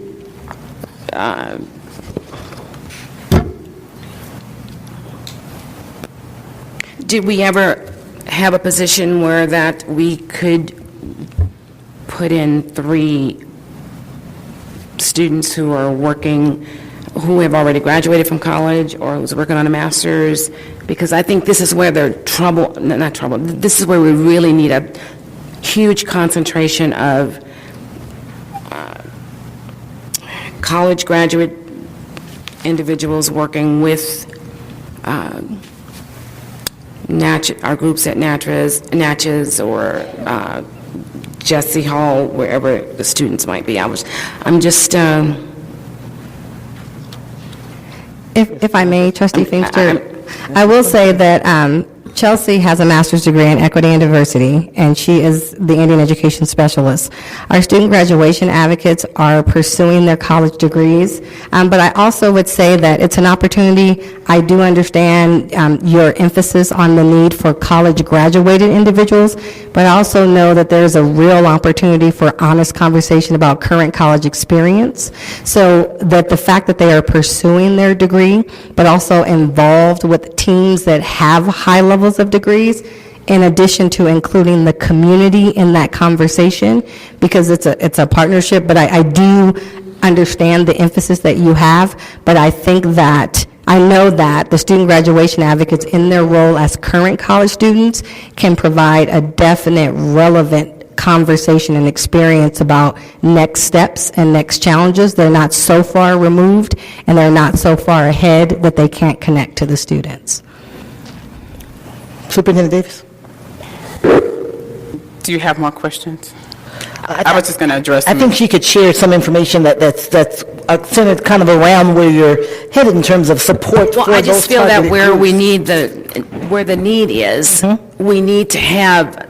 J: ever have a position where that we could put in 3 students who are working, who have already graduated from college or who's working on a master's? Because I think this is where this is where we really need a huge concentration of college graduate individuals working with our groups at Natchez or Jesse Hall, wherever the students might be. I'm just...
L: If I may, Trustee Feenster, I will say that Chelsea has a master's degree in equity and diversity, and she is the Indian education specialist. Our student graduation advocates are pursuing their college degrees, but I also would say that it's an opportunity. I do understand your emphasis on the need for college graduated individuals, but I also know that there's a real opportunity for honest conversation about current college experience, so that the fact that they are pursuing their degree, but also involved with teams that have high levels of degrees, in addition to including the community in that conversation, because it's a partnership. But I do understand the emphasis that you have, but I know that the student graduation advocates in their role as current college students can provide a definite relevant conversation and experience about next steps and next challenges. They're not so far removed and they're not so far ahead that they can't connect to the students.
A: Superintendent Davis?
K: Do you have more questions? I was just going to address
A: I
K: them.
A: think she could share some information that's centered kind of around where you're headed in terms of support for those
J: Well, I just feel that
A: targeted
J: where we
A: groups.
J: need where the need is, we need to have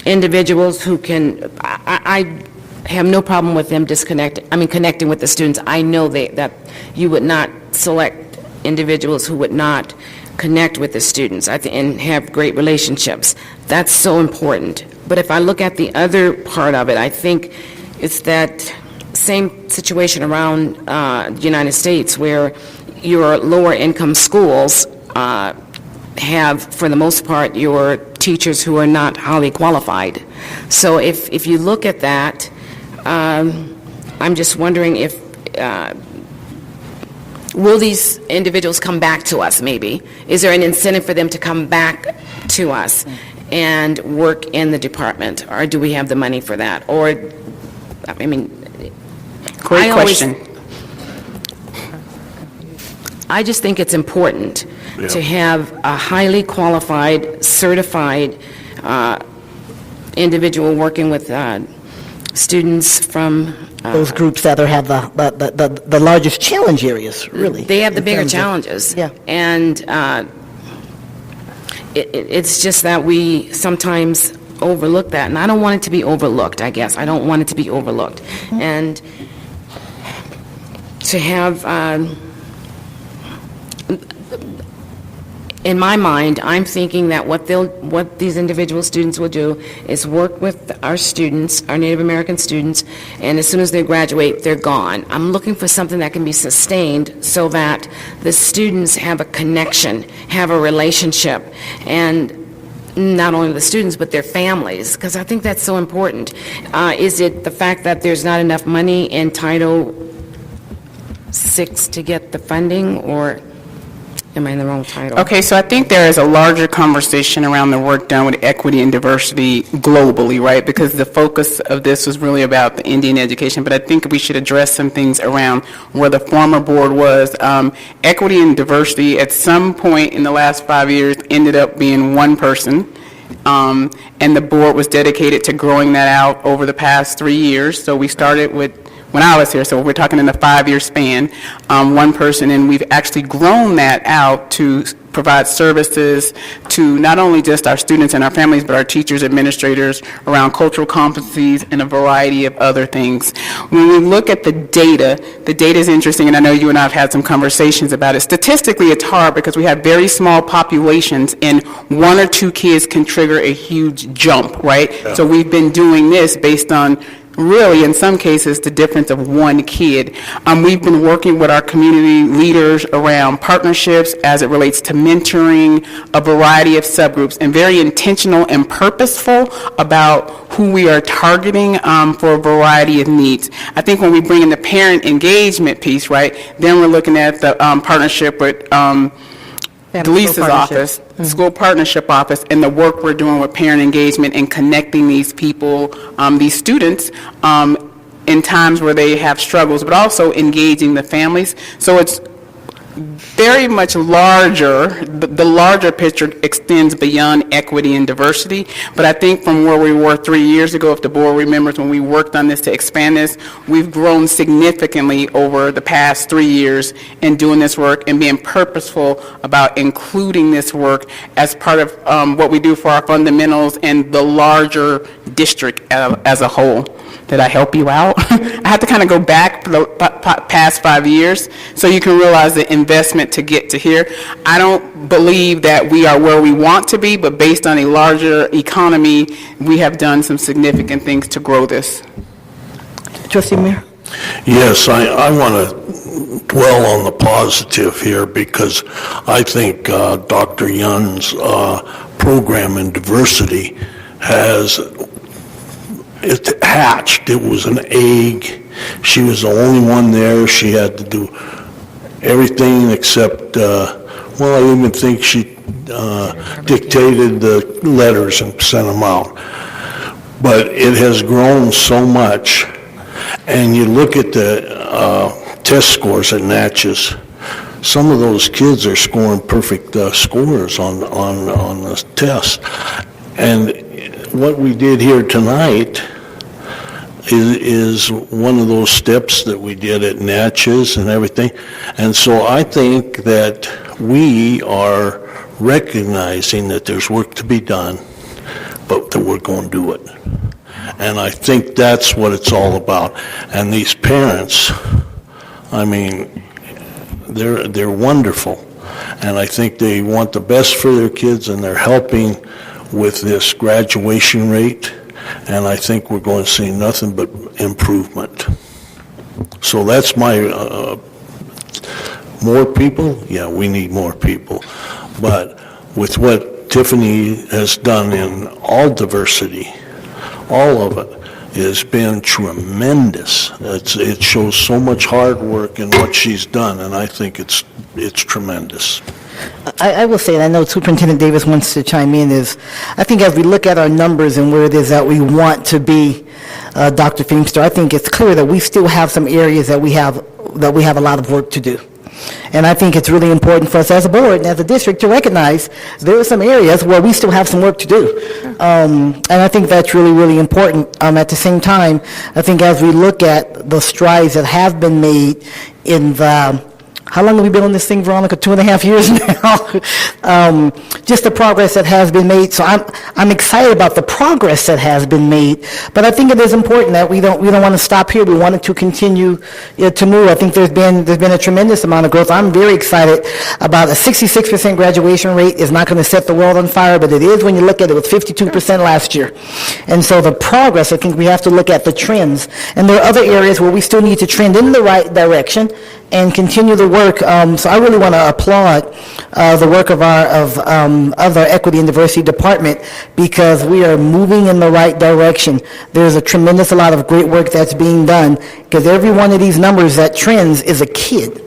J: individuals who can, I have no problem with them connecting with the students. I know that you would not select individuals who would not connect with the students and have great relationships. That's so important. But if I look at the other part of it, I think it's that same situation around the United States where your lower income schools have, for the most part, your teachers who are not highly qualified. So if you look at that, I'm just wondering if will these individuals come back to us, maybe? Is there an incentive for them to come back to us and work in the department? Or do we have the money for that? Or, I mean...
K: Great question.
J: I just think it's important to have a highly qualified, certified individual working with students from...
A: those groups that have the largest challenge areas, really.
J: They have the bigger challenges.
A: Yeah.
J: And it's just that we sometimes overlook that, and I don't want it to be overlooked, I guess. I don't want it to be overlooked. And to have, in my mind, I'm thinking that what these individual students will do is work with our students, our Native American students, and as soon as they graduate, they're gone. I'm looking for something that can be sustained so that the students have a connection, have a relationship, and not only the students, but their families, because I think that's so important. Is it the fact that there's not enough money in Title VI to get the funding, or... Am I in the wrong title?
K: Okay, so I think there is a larger conversation around the work done with equity and diversity globally, right? Because the focus of this was really about the Indian education, but I think we should address some things around where the former board was. Equity and diversity, at some point in the last 5 years, ended up being one person, and the board was dedicated to growing that out over the past 3 years. So we started with when I was here, so we're talking in the 5-year span, one person, and we've actually grown that out to provide services to not only just our students and our families, but our teachers, administrators, around cultural competencies and a variety of other things. When we look at the data is interesting, and I know you and I have had some conversations about it. Statistically, it's hard because we have very small populations, and one or two kids can trigger a huge jump, right?
B: Yeah.
K: So we've been doing this based on really, in some cases, the difference of one kid. We've been working with our community leaders around partnerships as it relates to mentoring, a variety of subgroups, and very intentional and purposeful about who we are targeting for a variety of needs. I think when we bring in the parent engagement piece, right, then we're looking at the partnership with Delisa's office, School Partnership Office, and the work we're doing with parent engagement and connecting these people, these students, in times where they have struggles, but also engaging the families. So it's very much larger. The larger picture extends beyond equity and diversity, but I think from where we were 3 years ago, if the board remembers when we worked on this to expand this, we've grown significantly over the past 3 years in doing this work and being purposeful about including this work as part of what we do for our fundamentals and the larger district as a whole. Did I help you out? I have to kind of go back the past 5 years so you can realize the investment to get to here. I don't believe that we are where we want to be, but based on a larger economy, we have done some significant things to grow this.
A: Trustee Mayor?
B: Yes, I want to dwell on the positive here because I think Dr. Young's program in diversity has hatched. It was an egg. She was the only one there. She had to do everything except, I even think she dictated the letters and sent them out. But it has grown so much. And you look at the test scores at Natchez, some of those kids are scoring perfect scores on the test. And what we did here tonight is one of those steps that we did at Natchez and everything. And so I think that we are recognizing that there's work to be done, but that we're going to do it. And I think that's what it's all about. And these parents, I mean, they're wonderful. And I think they want the best for their kids, and they're helping with this graduation rate, and I think we're going to see nothing but improvement. So that's my, more people? Yeah, we need more people. But with what Tiffany has done in all diversity, all of it has been tremendous. It shows so much hard work in what she's done, and I think it's tremendous.
A: I will say, and I know Superintendent Davis wants to chime in, is I think as we look at our numbers and where it is that we want to be, Dr. Feimster, I think it's clear that we still have some areas that we have a lot of work to do. And I think it's really important for us as a board and as a district to recognize there are some areas where we still have some work to do. And I think that's really, really important. At the same time, I think as we look at the strides that have been made in the how long have we been on this thing, Veronica? 2.5 years now. Just the progress that has been made. So I'm excited about the progress that has been made. But I think it is important that we don't want to stop here. We want it to continue to move. I think there's been a tremendous amount of growth. I'm very excited about a 66% graduation rate. Is not going to set the world on fire, but it is when you look at it with 52% last year. And so the progress, I think we have to look at the trends. And there are other areas where we still need to trend in the right direction and continue the work. So I really want to applaud the work of our Equity and Diversity Department, because we are moving in the right direction. There's a tremendous amount of great work that's being done, because every one of these numbers that trends is a kid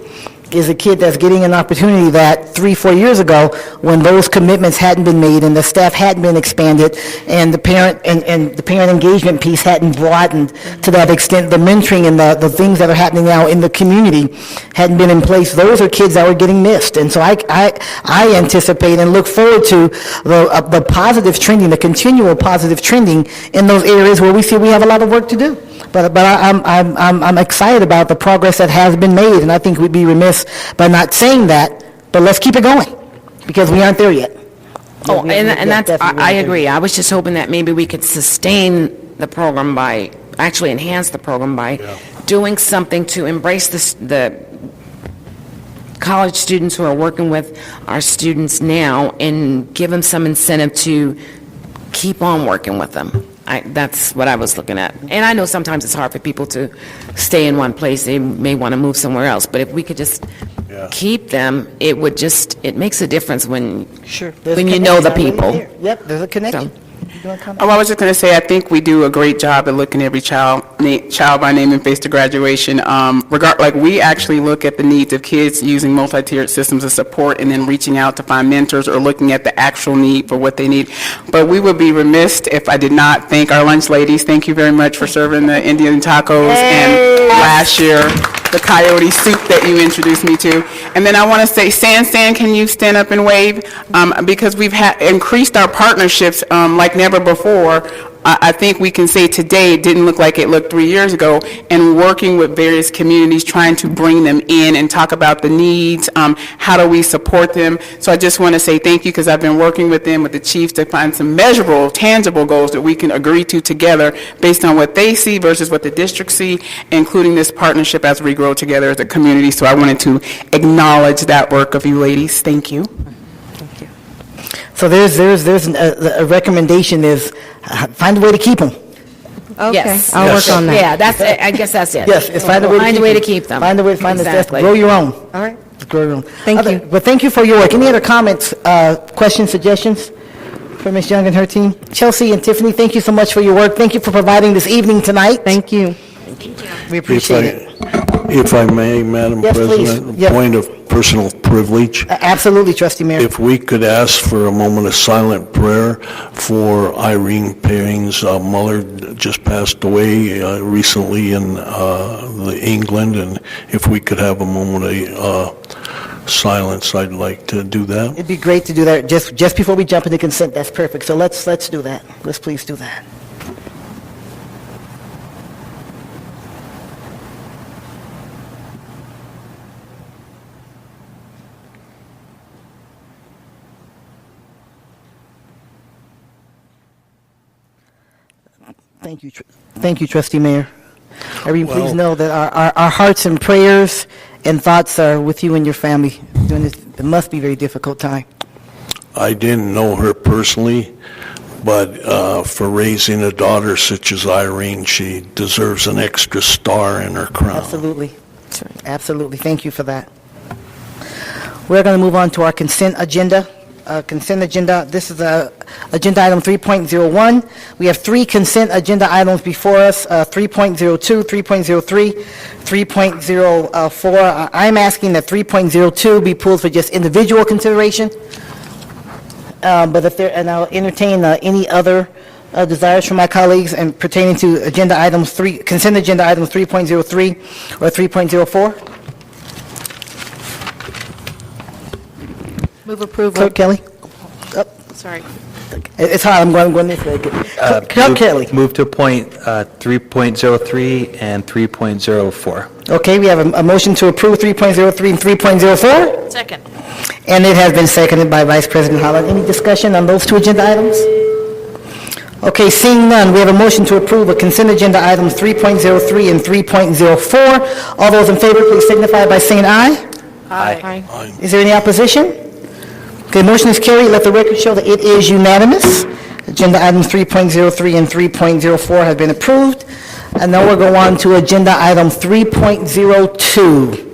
A: that's getting an opportunity that 3-4 years ago, when those commitments hadn't been made and the staff hadn't been expanded and the parent and the parent engagement piece hadn't broadened to that extent, the mentoring and the things that are happening now in the community hadn't been in place. Those are kids that were getting missed. And so I anticipate and look forward to the positive trending, the continual positive trending in those areas where we see we have a lot of work to do. But I'm excited about the progress that has been made, and I think we'd be remiss by not saying that, but let's keep it going. because we aren't there yet.
J: Oh, and that's,
A: Definitely
J: I
A: not there.
J: agree. I was just hoping that maybe we could sustain the program by, actually enhance the program by doing something to embrace the college students who are working with our students now and give them some incentive to keep on working with them. That's what I was looking at. And I know sometimes it's hard for people to stay in one place. They may want to move somewhere else. But if we could just keep them, it makes a difference when you know the people.
A: Yep, there's a connection.
K: Oh, I was just going to say, I think we do a great job at looking at every child by name and face to graduation. We actually look at the needs of kids using multi-tiered systems of support and then reaching out to find mentors or looking at the actual need for what they need. But we would be remiss if I did not thank our lunch ladies. Thank you very much for serving the Indian tacos and last year the coyote soup that you introduced me to. And then I want to say, San, can you stand up and wave? Because we've increased our partnerships like never before. I think we can say today it didn't look like it looked 3 years ago, and working with various communities, trying to bring them in and talk about the needs, how do we support them. So I just want to say thank you, because I've been working with them, with the chiefs, to find some measurable, tangible goals that we can agree to together based on what they see versus what the districts see, including this partnership as we grow together as a community. So I wanted to acknowledge that work of you ladies. Thank you.
A: So there's a recommendation is find a way to keep them.
L: Okay,
J: Yes.
L: I'll work on that.
J: Yeah, that's it. I guess that's it.
A: Yes, it's find a way to
J: keep them.
A: Find a way to find
J: Exactly.
A: grow your own.
L: All right.
A: Grow your own.
L: Thank you.
A: But thank you for your work. Any other comments, questions, suggestions for Ms. Young and her team? Chelsea and Tiffany, thank you so much for your work. Thank you for providing this evening tonight.
L: Thank you.
A: We appreciate it.
B: If I may, Madam
A: Yes, please.
B: President,
A: Yep.
B: point of personal privilege.
A: Absolutely, Trustee Mayor.
B: If we could ask for a moment of silent prayer for Irene Perring's mother, just passed away recently in England, and if we could have a moment of silence, I'd like to do that.
A: It'd be great to do that just before we jump into consent. That's perfect. So let's do that. Let's please do that. Thank you, Trustee Mayor. Irene, please know that our hearts and prayers and thoughts are with you and your family during this. It must be a very difficult time.
B: I didn't know her personally, but for raising a daughter such as Irene, she deserves an extra star in her crown.
A: Absolutely. Absolutely. Thank you for that. We're going to move on to our consent agenda. Consent agenda, this is agenda item 3.01. We have three consent agenda items before us, 3.02, 3.03, 3.04. I'm asking that 3.02 be pulled for just individual consideration. But if there, and I'll entertain any other desires from my colleagues and pertaining to agenda items consent agenda items 3.03 or 3.04.
D: Move approval.
A: Clerk Kelly?
D: Sorry.
A: It's hard, I'm going this way. Clerk Kelly?
C: Move to appoint 3.03 and 3.04.
A: Okay, we have a motion to approve 3.03 and 3.04,
H: Second.
A: and it has been seconded by Vice President Holland. Any discussion on those two agenda items? Okay, seeing none, we have a motion to approve a consent agenda items 3.03 and 3.04. All those in favor, please signify by saying aye.
D: Aye.
A: Is there any opposition? Okay, motion is carried. Let the record show that it is unanimous. Agenda items 3.03 and 3.04 have been approved. And now we'll go on to agenda item 3.02.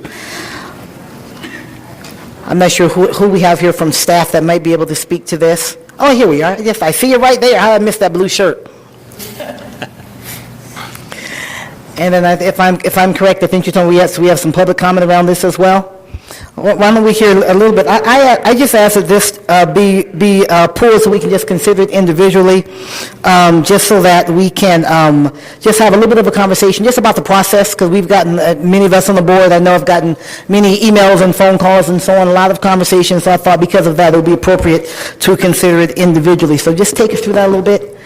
A: I'm not sure who we have here from staff that might be able to speak to this. Oh, here we are. Yes, I see you right there. How did I miss that blue shirt? And then if I'm correct, I think you told me we have some public comment around this as well. Why don't we hear a little bit? I just ask that this be pulled so we can just consider it individually, just so that we can just have a little bit of a conversation just about the process, because we've gotten, many of us on the board, I know I've gotten many emails and phone calls and so on, a lot of conversations, so I thought because of that it would be appropriate to consider it individually. So just take us through that a little bit.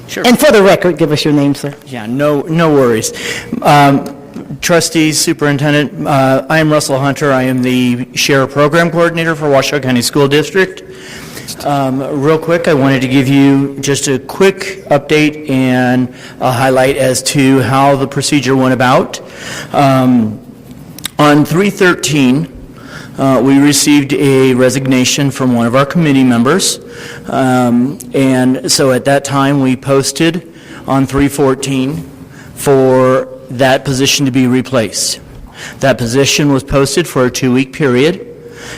N: Sure.
A: And for the record, give us your name, sir.
N: Yeah, no worries. Trustees, Superintendent, I am Russell Hunter. I am the Share Program Coordinator for Washoe County School District. Real quick, I wanted to give you just a quick update and a highlight as to how the procedure went about. On 3/13, we received a resignation from one of our committee members, and so at that time we posted on 3/14 for that position to be replaced. That position was posted for a 2-week period,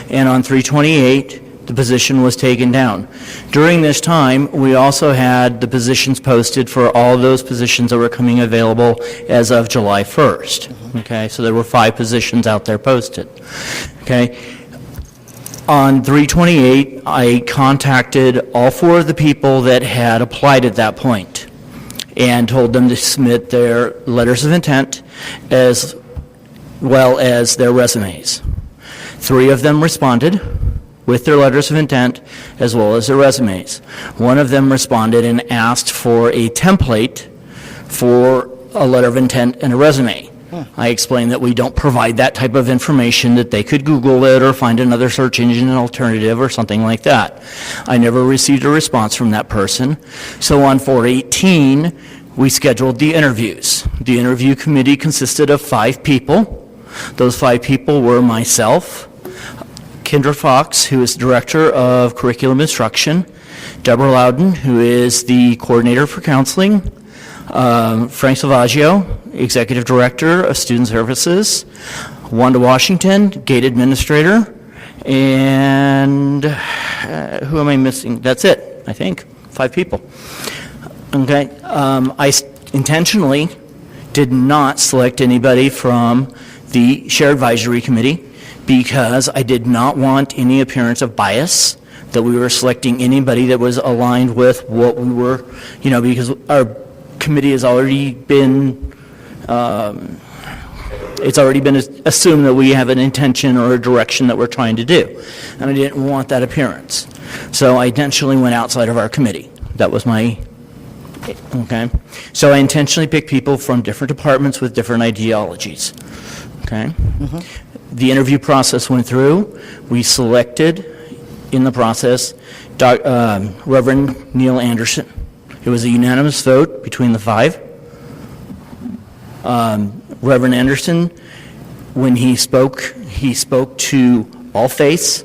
N: and on 3/28 the position was taken down. During this time, we also had the positions posted for all those positions that were coming available as of July 1st. Okay, so there were 5 positions out there posted. Okay. On 3/28, I contacted all 4 of the people that had applied at that point and told them to submit their letters of intent as well as their resumes. 3 of them responded with their letters of intent as well as their resumes. One of them responded and asked for a template for a letter of intent and a resume. I explained that we don't provide that type of information, that they could Google it or find another search engine alternative or something like that. I never received a response from that person. So on 4/18, we scheduled the interviews. The interview committee consisted of 5 people. Those 5 people were myself, Kendra Fox, who is Director of Curriculum Instruction, Deborah Loudon, who is the Coordinator for Counseling, Frank Salvaggio, Executive Director of Student Services, Wanda Washington, Gate Administrator, and who am I missing? That's it, I think, 5 people. Okay, I intentionally did not select anybody from the Share Advisory Committee because I did not want any appearance of bias, that we were selecting anybody that was aligned with what we were, because our committee has already been, it's already been assumed that we have an intention or a direction that we're trying to do. And I didn't want that appearance. So I intentionally went outside of our committee. That was my, okay? So I intentionally picked people from different departments with different ideologies, okay? The interview process went through. We selected, in the process, Reverend Neil Anderson. It was a unanimous vote between the 5. Reverend Anderson, when he spoke to all faiths,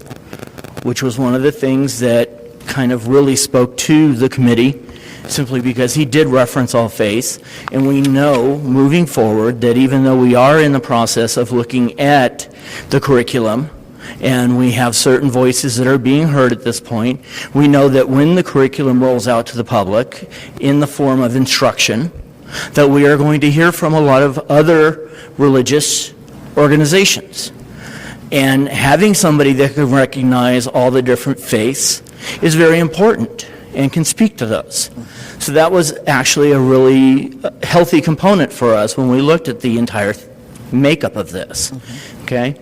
N: which was one of the things that kind of really spoke to the committee, simply because he did reference all faiths, and we know moving forward that even though we are in the process of looking at the curriculum, and we have certain voices that are being heard at this point, we know that when the curriculum rolls out to the public in the form of instruction, that we are going to hear from a lot of other religious organizations. And having somebody that can recognize all the different faiths is very important and can speak to those. So that was actually a really healthy component for us when we looked at the entire makeup of this, okay?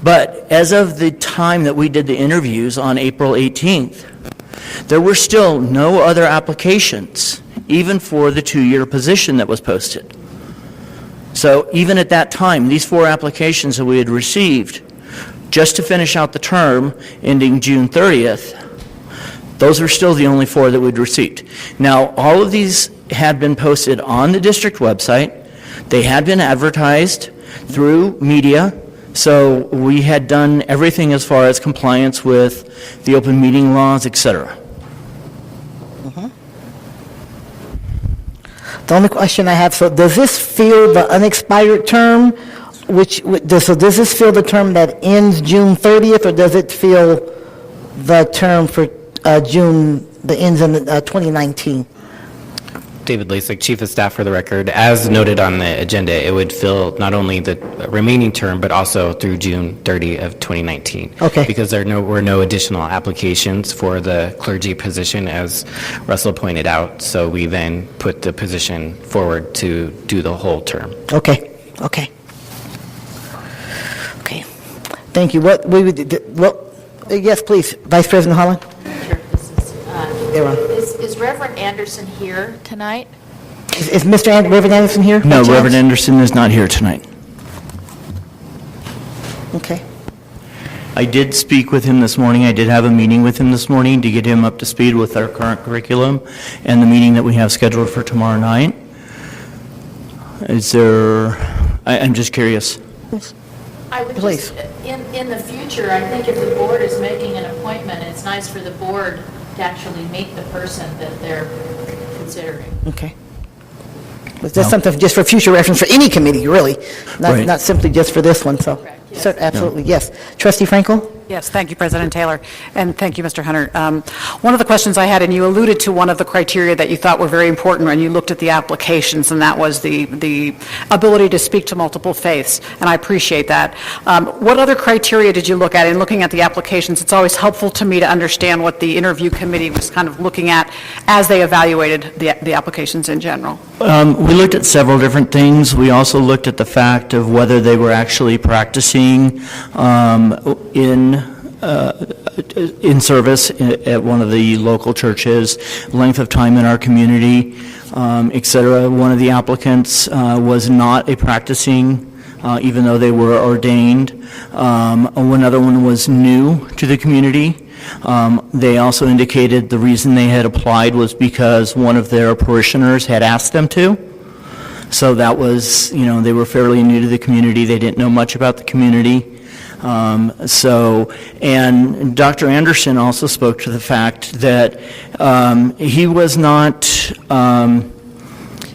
N: But as of the time that we did the interviews on April 18th, there were still no other applications, even for the 2-year position that was posted. So even at that time, these 4 applications that we had received, just to finish out the term ending June 30th, those are still the only 4 that we'd received. Now, all of these had been posted on the district website. They had been advertised through media, so we had done everything as far as compliance with the open meeting laws, etc.
A: The only question I have, so does this fill the unexpired term, so does this fill the term that ends June 30th, or does it fill the term for June, that ends in 2019?
O: David Lasik, Chief of Staff for the record. As noted on the agenda, it would fill not only the remaining term, but also through June 30 of 2019.
A: Okay.
O: Because there were no additional applications for the clergy position, as Russell pointed out. So we then put the position forward to do the whole term.
A: Okay. Thank you. Yes, please. Vice President Holland?
H: Is Reverend Anderson here tonight?
A: Is Reverend Anderson here?
C: No, Reverend Anderson is not here tonight.
A: Okay.
N: I did speak with him this morning. I did have a meeting with him this morning to get him up to speed with our current curriculum and the meeting that we have scheduled for tomorrow night. Is there, I'm just curious.
H: I would
A: Please.
H: just, in the future, I think if the board is making an appointment, it's nice for the board to actually meet the person that they're considering.
A: Okay. Was that something just for future reference for any committee, really?
N: Right.
A: Not simply just for this one, so.
H: Correct, yes.
A: So, absolutely, yes. Trustee Frankel?
P: Yes, thank you, President Taylor, and thank you, Mr. Hunter. One of the questions I had, and you alluded to one of the criteria that you thought were very important when you looked at the applications, and that was the ability to speak to multiple faiths, and I appreciate that. What other criteria did you look at in looking at the applications? It's always helpful to me to understand what the interview committee was kind of looking at as they evaluated the applications in general.
N: We looked at several different things. We also looked at the fact of whether they were actually practicing in service at one of the local churches, length of time in our community, et cetera. One of the applicants was not a practicing, even though they were ordained. Another one was new to the community. They also indicated the reason they had applied was because one of their parishioners had asked them to. So that was, they were fairly new to the community. They didn't know much about the community. And Dr. Anderson also spoke to the fact that he was not,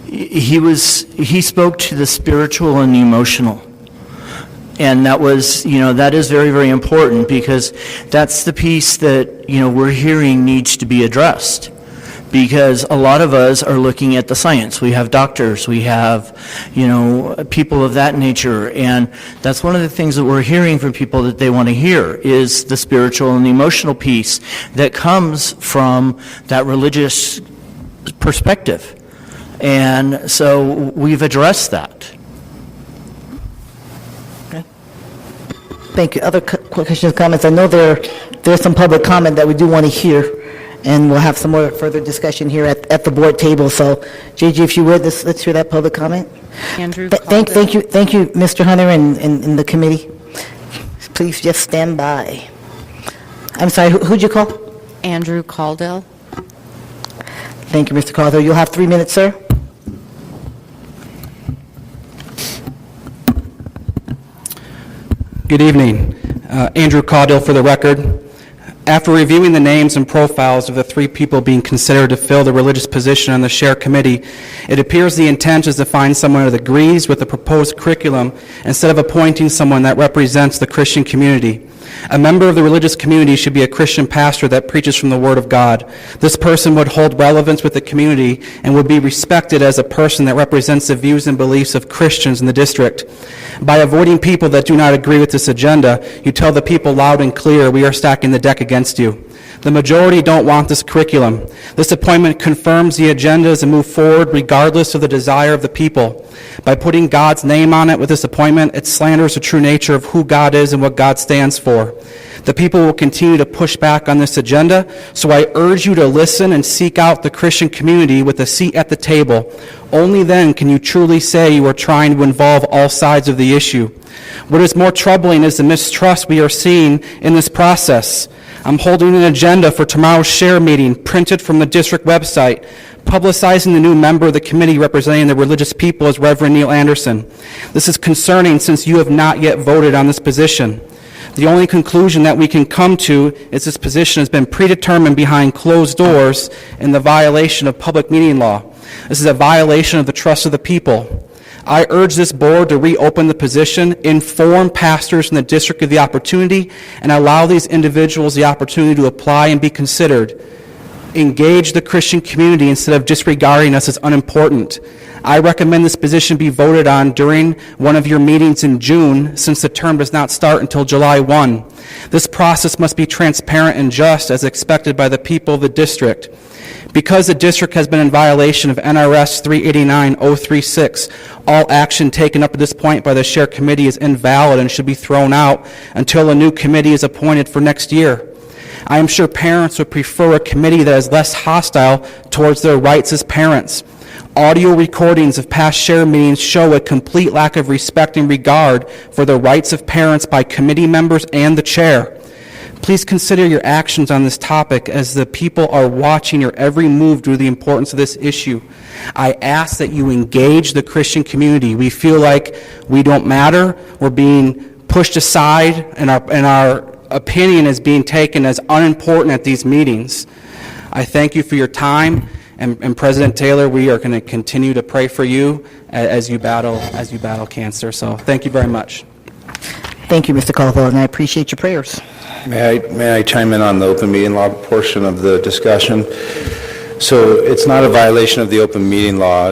N: he spoke to the spiritual and the emotional. And that was, that is very, very important because that's the piece that, we're hearing needs to be addressed. Because a lot of us are looking at the science. We have doctors, we have, people of that nature, and that's one of the things that we're hearing from people that they want to hear is the spiritual and the emotional piece that comes from that religious perspective. And so we've addressed that.
A: Okay. Thank you. Other questions, comments? I know there's some public comment that we do want to hear. And we'll have some more further discussion here at the board table. So, JG, if you would, let's hear that public comment.
P: Andrew
A: Thank you, Mr. Hunter and the committee. Please just stand by. I'm sorry, who'd you call?
I: Andrew Caldwell.
A: Thank you, Mr. Caldwell. You'll have 3 minutes, sir.
Q: Good evening. Andrew Caudill for the record. After reviewing the names and profiles of the 3 people being considered to fill the religious position on the Share Committee, it appears the intent is to find someone that agrees with the proposed curriculum instead of appointing someone that represents the Christian community. A member of the religious community should be a Christian pastor that preaches from the Word of God. This person would hold relevance with the community and would be respected as a person that represents the views and beliefs of Christians in the district. By avoiding people that do not agree with this agenda, you tell the people loud and clear, we are stacking the deck against you. The majority don't want this curriculum. This appointment confirms the agendas and move forward regardless of the desire of the people. By putting God's name on it with this appointment, it slanders the true nature of who God is and what God stands for. The people will continue to push back on this agenda, so I urge you to listen and seek out the Christian community with a seat at the table. Only then can you truly say you are trying to involve all sides of the issue. What is more troubling is the mistrust we are seeing in this process. I'm holding an agenda for tomorrow's share meeting, printed from the district website, publicizing the new member of the committee representing the religious people as Reverend Neil Anderson. This is concerning since you have not yet voted on this position. The only conclusion that we can come to is this position has been predetermined behind closed doors in the violation of public meeting law. This is a violation of the trust of the people. I urge this board to reopen the position, inform pastors in the district of the opportunity, and allow these individuals the opportunity to apply and be considered. Engage the Christian community instead of disregarding us as unimportant. I recommend this position be voted on during one of your meetings in June, since the term does not start until July 1. This process must be transparent and just as expected by the people of the district. Because the district has been in violation of NRS 389-036, all action taken up to this point by the Share Committee is invalid and should be thrown out until a new committee is appointed for next year. I am sure parents would prefer a committee that is less hostile towards their rights as parents. Audio recordings of past share meetings show a complete lack of respect and regard for the rights of parents by committee members and the chair. Please consider your actions on this topic as the people are watching your every move due to the importance of this issue. I ask that you engage the Christian community. We feel like we don't matter. We're being pushed aside, and our opinion is being taken as unimportant at these meetings. I thank you for your time, and President Taylor, we are going to continue to pray for you as you battle cancer. So thank you very much.
A: Thank you, Mr. Caldwell, and I appreciate your prayers.
R: May I chime in on the open meeting law portion of the discussion? So it's not a violation of the open meeting law.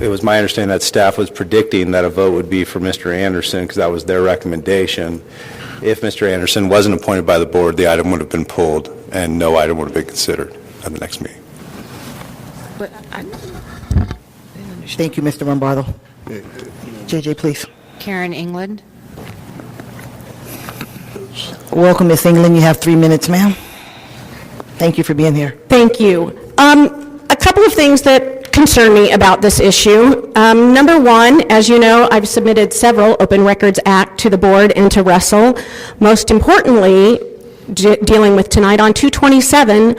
R: It was my understanding that staff was predicting that a vote would be for Mr. Anderson because that was their recommendation. If Mr. Anderson wasn't appointed by the board, the item would have been pulled and no item would have been considered at the next meeting.
A: Thank you, Mr. Rombardo. JJ, please.
D: Karen England.
A: Welcome, Ms. England. You have 3 minutes, ma'am. Thank you for being here.
S: Thank you. A couple of things that concern me about this issue. Number one, as you know, I've submitted several Open Records Act to the board and to Russell. Most importantly, dealing with tonight on 227,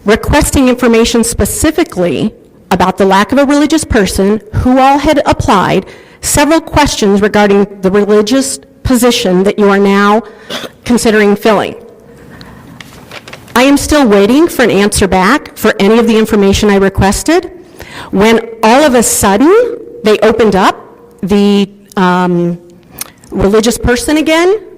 S: requesting information specifically about the lack of a religious person who all had applied, several questions regarding the religious position that you are now considering filling. I am still waiting for an answer back for any of the information I requested. When all of a sudden they opened up the religious person again,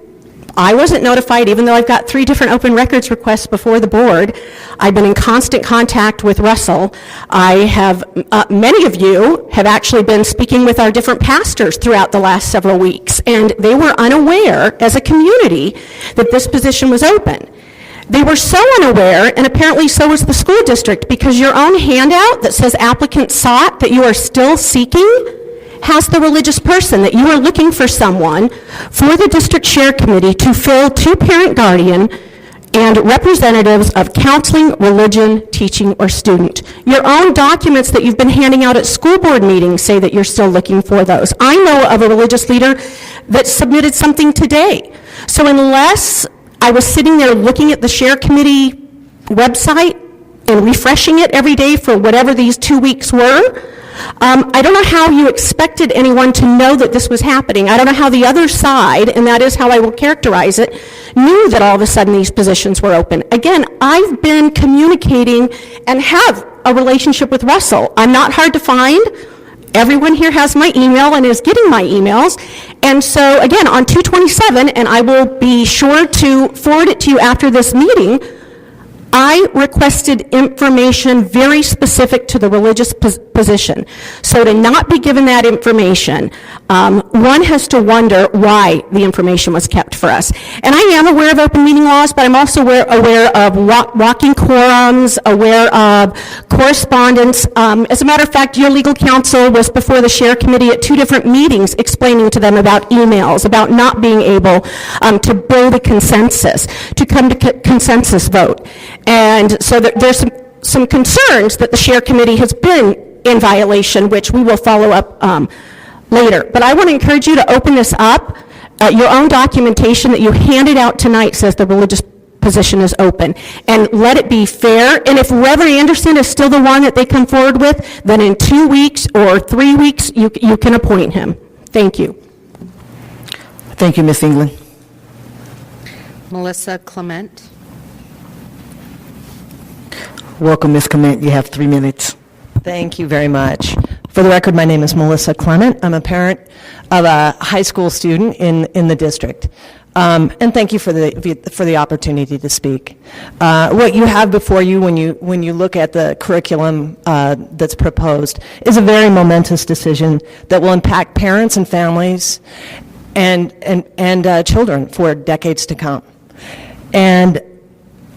S: I wasn't notified, even though I've got 3 different open records requests before the board. I've been in constant contact with Russell. I have, many of you have actually been speaking with our different pastors throughout the last several weeks, and they were unaware as a community that this position was open. They were so unaware, and apparently so was the school district, because your own handout that says applicant sought that you are still seeking has the religious person, that you are looking for someone for the district share committee to fill 2 parent guardian and representatives of counseling, religion, teaching, or student. Your own documents that you've been handing out at school board meetings say that you're still looking for those. I know of a religious leader that submitted something today. So unless I was sitting there looking at the share committee website and refreshing it every day for whatever these 2 weeks were, I don't know how you expected anyone to know that this was happening. I don't know how the other side, and that is how I will characterize it, knew that all of a sudden these positions were open. Again, I've been communicating and have a relationship with Russell. I'm not hard to find. Everyone here has my email and is getting my emails. And so, again, on 227, and I will be sure to forward it to you after this meeting, I requested information very specific to the religious position. So to not be given that information, one has to wonder why the information was kept for us. And I am aware of open meeting laws, but I'm also aware of walking quorums, aware of correspondence. As a matter of fact, your legal counsel was before the share committee at 2 different meetings explaining to them about emails, about not being able to build a consensus, to come to consensus vote. And so there's some concerns that the share committee has been in violation, which we will follow up later. But I want to encourage you to open this up. Your own documentation that you handed out tonight says the religious position is open. And let it be fair. And if Reverend Anderson is still the one that they come forward with, then in 2 weeks or 3 weeks, you can appoint him. Thank you.
A: Thank you, Ms. England.
D: Melissa Clement.
A: Welcome, Ms. Clement. You have 3 minutes.
T: Thank you very much. For the record, my name is Melissa Clement. I'm a parent of a high school student in the district. And thank you for the opportunity to speak. What you have before you when you look at the curriculum that's proposed is a very momentous decision that will impact parents and families and children for decades to come. And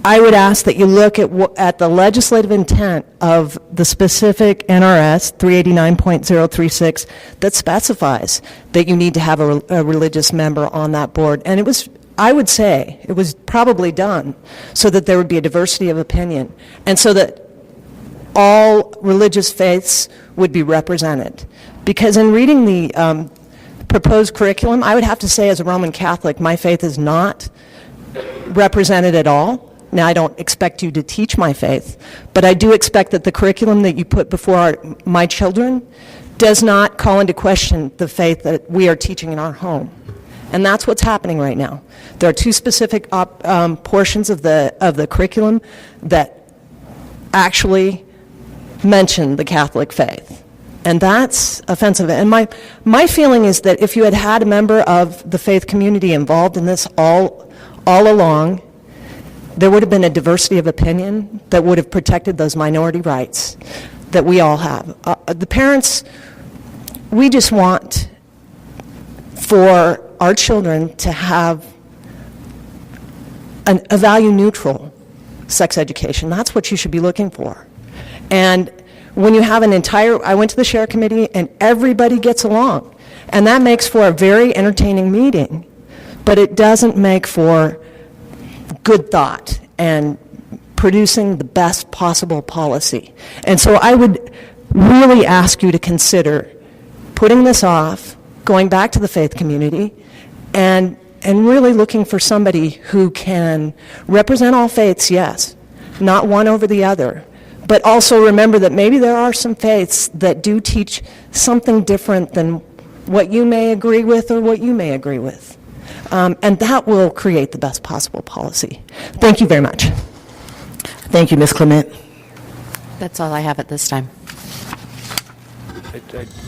T: I would ask that you look at the legislative intent of the specific NRS 389.036 that specifies that you need to have a religious member on that board. And I would say, it was probably done so that there would be a diversity of opinion and so that all religious faiths would be represented. Because in reading the proposed curriculum, I would have to say as a Roman Catholic, my faith is not represented at all. Now, I don't expect you to teach my faith, but I do expect that the curriculum that you put before my children does not call into question the faith that we are teaching in our home. And that's what's happening right now. There are two specific portions of the curriculum that actually mention the Catholic faith. And that's offensive. And my feeling is that if you had had a member of the faith community involved in this all along, there would have been a diversity of opinion that would have protected those minority rights that we all have. The parents, we just want for our children to have a value-neutral sex education. That's what you should be looking for. And when you have I went to the share committee and everybody gets along. And that makes for a very entertaining meeting, but it doesn't make for good thought and producing the best possible policy. And so I would really ask you to consider putting this off, going back to the faith community, and really looking for somebody who can represent all faiths, yes, not one over the other, but also remember that maybe there are some faiths that do teach something different than what you may agree with or what you may agree with. And that will create the best possible policy. Thank you very much.
A: Thank you, Ms. Clement.
D: That's all I have at this time.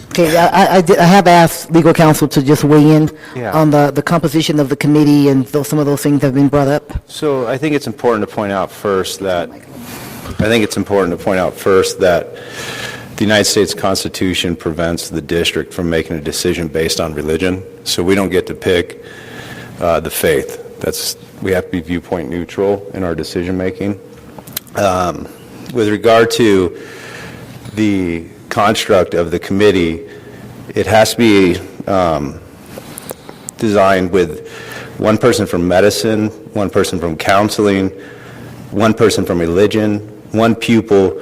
A: Okay, I have asked legal counsel to just weigh in
R: Yeah.
A: on the composition of the committee, and some of those things have been brought up.
R: So I think it's important to point out first that the United States Constitution prevents the district from making a decision based on religion. So we don't get to pick the faith. We have to be viewpoint neutral in our decision making. With regard to the construct of the committee, it has to be designed with one person from medicine, one person from counseling, one person from religion, one pupil,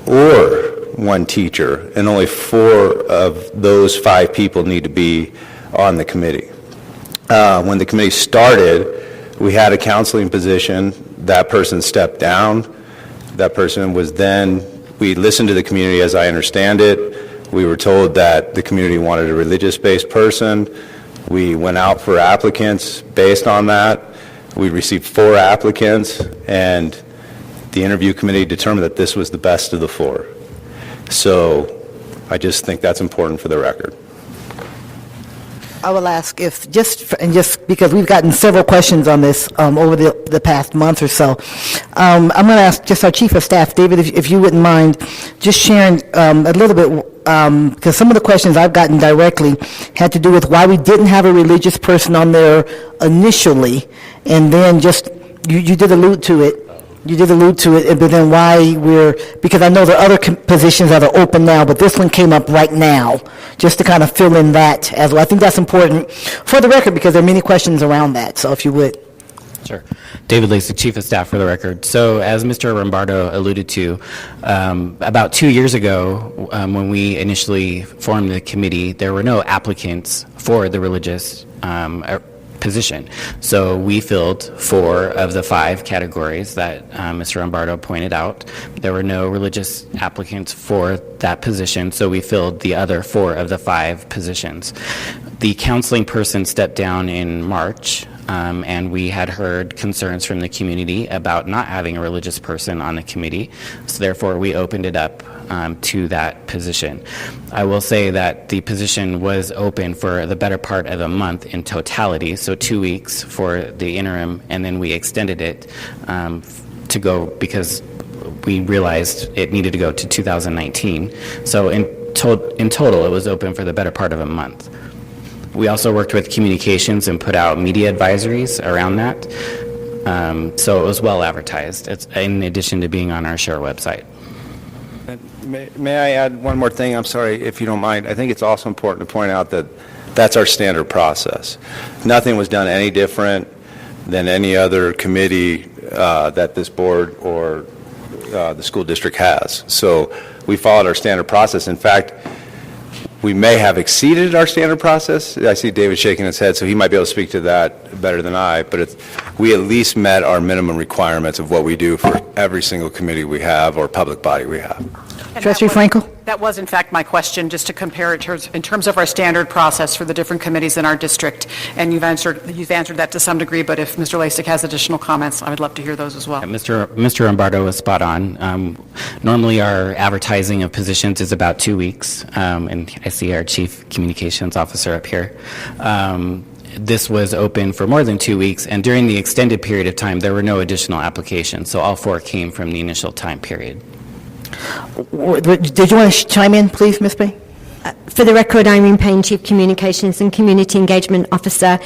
R: or one teacher, and only 4 of those 5 people need to be on the committee. When the committee started, we had a counseling position. That person stepped down. That person was then, we listened to the community as I understand it. We were told that the community wanted a religious-based person. We went out for applicants based on that. We received 4 applicants, and the interview committee determined that this was the best of the 4. So I just think that's important for the record.
A: I will ask if, just because we've gotten several questions on this over the past month or so, I'm going to ask just our Chief of Staff, David, if you wouldn't mind just sharing a little bit, because some of the questions I've gotten directly had to do with why we didn't have a religious person on there initially, and then just, you did allude to it. You did allude to it, but then why because I know there are other positions that are open now, but this one came up right now, just to kind of fill in that as well. I think that's important for the record because there are many questions around that, so if you would.
O: Sure. David Lacey, Chief of Staff for the record. So as Mr. Rombardo alluded to, about 2 years ago, when we initially formed the committee, there were no applicants for the religious position. So we filled 4 of the 5 categories that Mr. Rombardo pointed out. There were no religious applicants for that position, so we filled the other 4 of the 5 positions. The counseling person stepped down in March, and we had heard concerns from the community about not having a religious person on the committee, so therefore we opened it up to that position. I will say that the position was open for the better part of a month in totality, so 2 weeks for the interim, and then we extended it to go because we realized it needed to go to 2019. So in total, it was open for the better part of a month. We also worked with communications and put out media advisories around that, so it was well advertised. It's in addition to being on our SHARE website.
R: May I add one more thing? I'm sorry, if you don't mind. I think it's also important to point out that that's our standard process. Nothing was done any different than any other committee that this board or the school district has. So we followed our standard process. In fact, we may have exceeded our standard process. I see David shaking his head, so he might be able to speak to that better than I, but we at least met our minimum requirements of what we do for every single committee we have or public body we have.
A: Trustee Frankel?
P: That was, in fact, my question, just to compare it in terms of our standard process for the different committees in our district. And you've answered that to some degree, but if Mr. Lasik has additional comments, I would love to hear those as well.
O: Mr. Lombardo was spot on. Normally, our advertising of positions is about 2 weeks, and I see our Chief Communications Officer up here. This was open for more than 2 weeks, and during the extended period of time, there were no additional applications, so all 4 came from the initial time period.
A: Did you want to chime in, please, Ms. Payne?
S: For the record, Irene Payne, Chief Communications and Community Engagement Officer.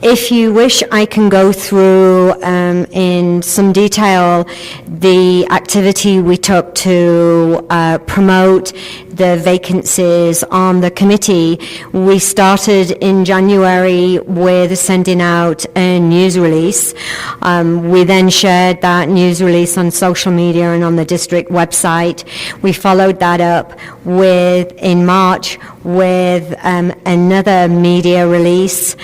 S: If you wish, I can go through in some detail the activity we took to promote the vacancies on the committee. We started in January with sending out a news release. We then shared that news release on social media and on the district website. We followed that up in March with another media release.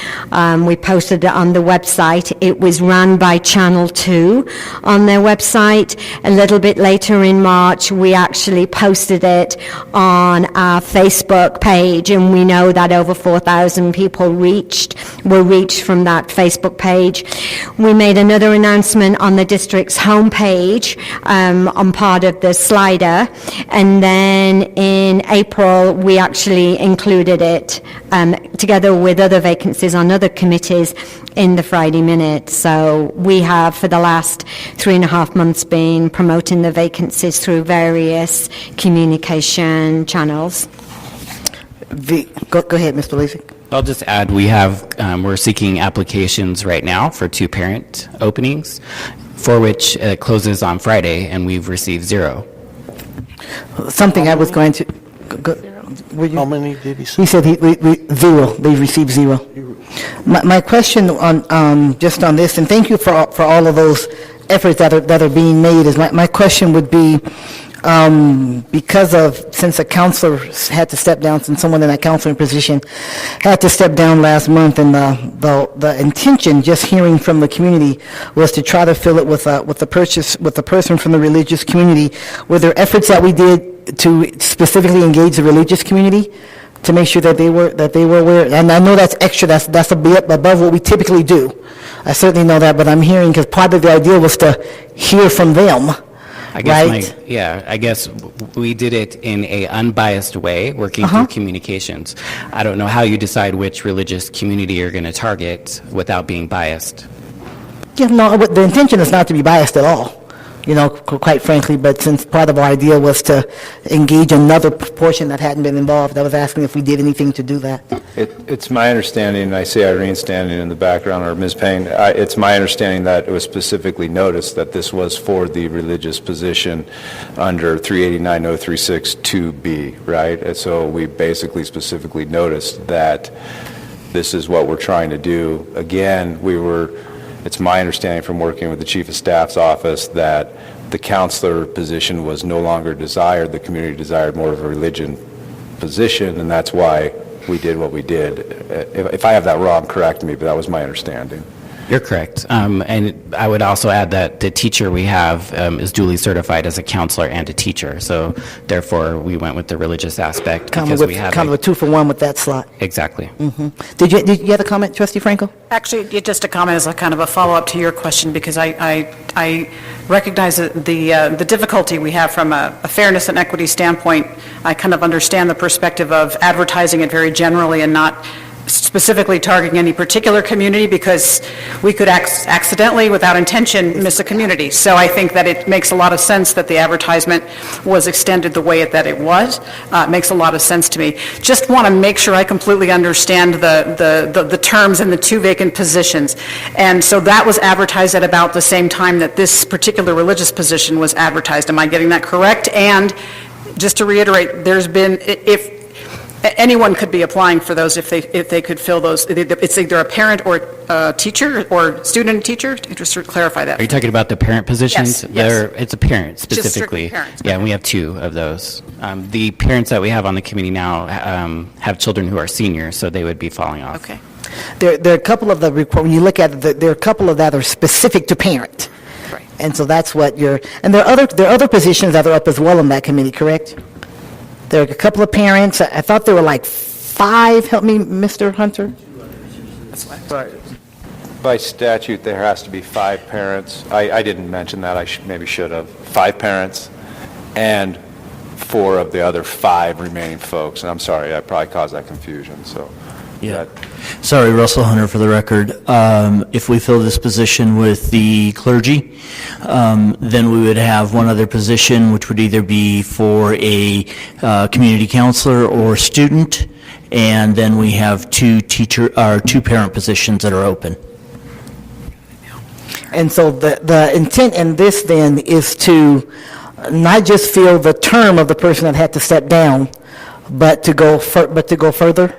S: We posted it on the website. It was run by Channel 2 on their website. A little bit later in March, we actually posted it on our Facebook page, and we know that over 4,000 people were reached from that Facebook page. We made another announcement on the district's homepage on part of the slider, and then in April, we actually included it together with other vacancies on other committees in the Friday Minute. So we have, for the last 3.5 months, been promoting the vacancies through various communication channels.
A: Go ahead, Mr. Lasik.
O: I'll just add, we're seeking applications right now for 2 parent openings, for which it closes on Friday, and we've received 0.
A: Something I was going to...
B: How many did he say?
A: He said 0. They received 0. My question on just on this, and thank you for all of those efforts that are being made, is my question would be, since a counselor had to step down, since someone in that counseling position had to step down last month, and the intention, just hearing from the community, was to try to fill it with a person from the religious community. Were there efforts that we did to specifically engage the religious community to make sure that they were aware? And I know that's extra. That's a bit above what we typically do. I certainly know that, but I'm hearing, because part of the idea was to hear from them.
O: I guess we did it in a unbiased way, working through communications. I don't know how you decide which religious community you're going to target without being biased.
A: Yeah, no, the intention is not to be biased at all, quite frankly, but since part of our idea was to engage another portion that hadn't been involved, I was asking if we did anything to do that.
R: It's my understanding, and I see Irene standing in the background, or Ms. Payne, it's my understanding that it was specifically noticed that this was for the religious position under 389.036-2B, right? And so we basically specifically noticed that this is what we're trying to do. Again, it's my understanding from working with the Chief of Staff's office that the counselor position was no longer desired. The community desired more of a religion position, and that's why we did what we did. If I have that wrong, correct me, but that was my understanding.
O: You're correct. And I would also add that the teacher we have is duly certified as a counselor and a teacher. So therefore, we went with the religious aspect.
A: Kind of a 2-for-1 with that slot.
O: Exactly.
A: Mm-hmm. Did you have a comment, Trustee Frankel?
P: Actually, just a comment as a kind of a follow-up to your question, because I recognize the difficulty we have from a fairness and equity standpoint. I kind of understand the perspective of advertising it very generally and not specifically targeting any particular community, because we could accidentally, without intention, miss a community. So I think that it makes a lot of sense that the advertisement was extended the way that it was. It makes a lot of sense to me. Just want to make sure I completely understand the terms and the 2 vacant positions. And so that was advertised at about the same time that this particular religious position was advertised. Am I getting that correct? And just to reiterate, there's been, Anyone could be applying for those if they could fill those. It's either a parent or a teacher or student and teacher. Just to clarify that.
O: Are you talking about the parent positions?
P: Yes.
O: It's a parent
P: Just strictly
O: specifically.
P: parents.
O: Yeah, and we have 2 of those. The parents that we have on the committee now have children who are seniors, so they would be falling off.
P: Okay.
A: There are a couple of the report, when you look at it, there are a couple of that are specific to parent.
P: Right.
A: And so that's what and there are other positions that are up as well on that committee, correct? There are a couple of parents. I thought there were like 5. Help me, Mr. Hunter.
R: By statute, there has to be 5 parents. I didn't mention that. I maybe should have. 5 parents and 4 of the other 5 remaining folks. And I'm sorry, I probably caused that confusion. So,
N: Yeah. Sorry, Russell Hunter for the record. If we fill this position with the clergy, then we would have one other position, which would either be for a community counselor or student, and then we have 2 parent positions that are open.
A: And so the intent in this then is to not just fill the term of the person that had to step down, but to go further.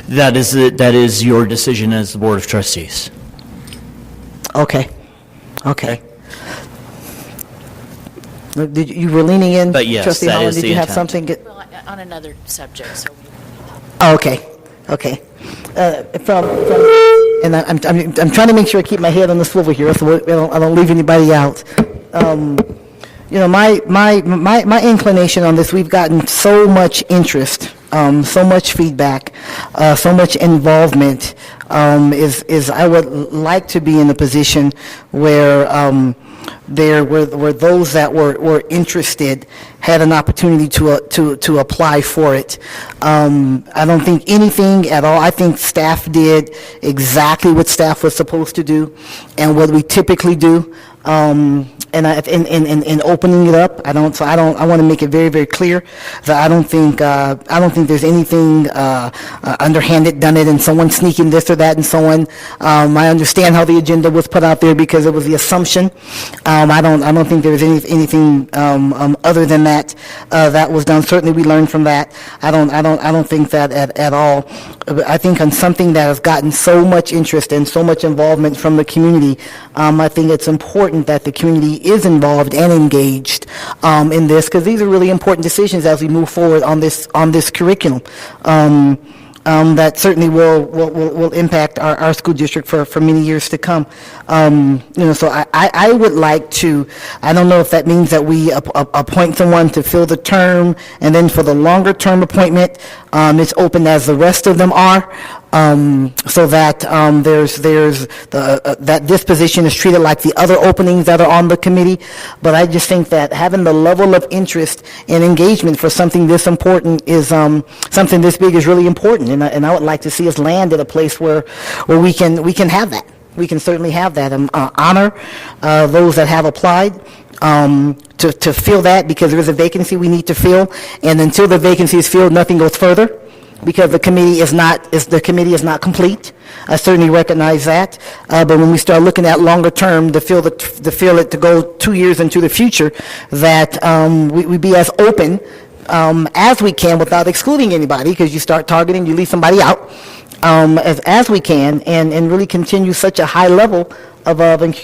N: That is your decision as the Board of Trustees.
A: Okay. You were leaning in,
N: But yes,
A: Trustee
N: that
A: Holland,
N: is
A: did
N: the
A: you have
N: intent.
A: something?
H: Well, on another subject, so.
A: Oh, okay. And I'm trying to make sure I keep my head on the swivel here, so I don't leave anybody out. My inclination on this, we've gotten so much interest, so much feedback, so much involvement, is I would like to be in a position where there were those that were interested had an opportunity to apply for it. I don't think anything at all. I think staff did exactly what staff was supposed to do and what we typically do. In opening it up, I want to make it very, very clear that I don't think there's anything underhanded done it and someone sneaking this or that and so on. I understand how the agenda was put out there because it was the assumption. I don't think there was anything other than that that was done. Certainly, we learned from that. I don't think that at all. I think on something that has gotten so much interest and so much involvement from the community, I think it's important that the community is involved and engaged in this, because these are really important decisions as we move forward on this curriculum. That certainly will impact our school district for many years to come. So I would like to, I don't know if that means that we appoint someone to fill the term, and then for the longer term appointment, it's open as the rest of them are, so that that this position is treated like the other openings that are on the committee. But I just think that having the level of interest and engagement for something this important is something this big is really important, and I would like to see us land at a place where we can have that. We can certainly have that and honor those that have applied. To fill that, because there is a vacancy we need to fill, and until the vacancy is filled, nothing goes further, because the committee is not complete. I certainly recognize that, but when we start looking at longer term to fill it to go 2 years into the future, that we be as open as we can without excluding anybody, because you start targeting, you leave somebody out, as we can, and really continue such a high level of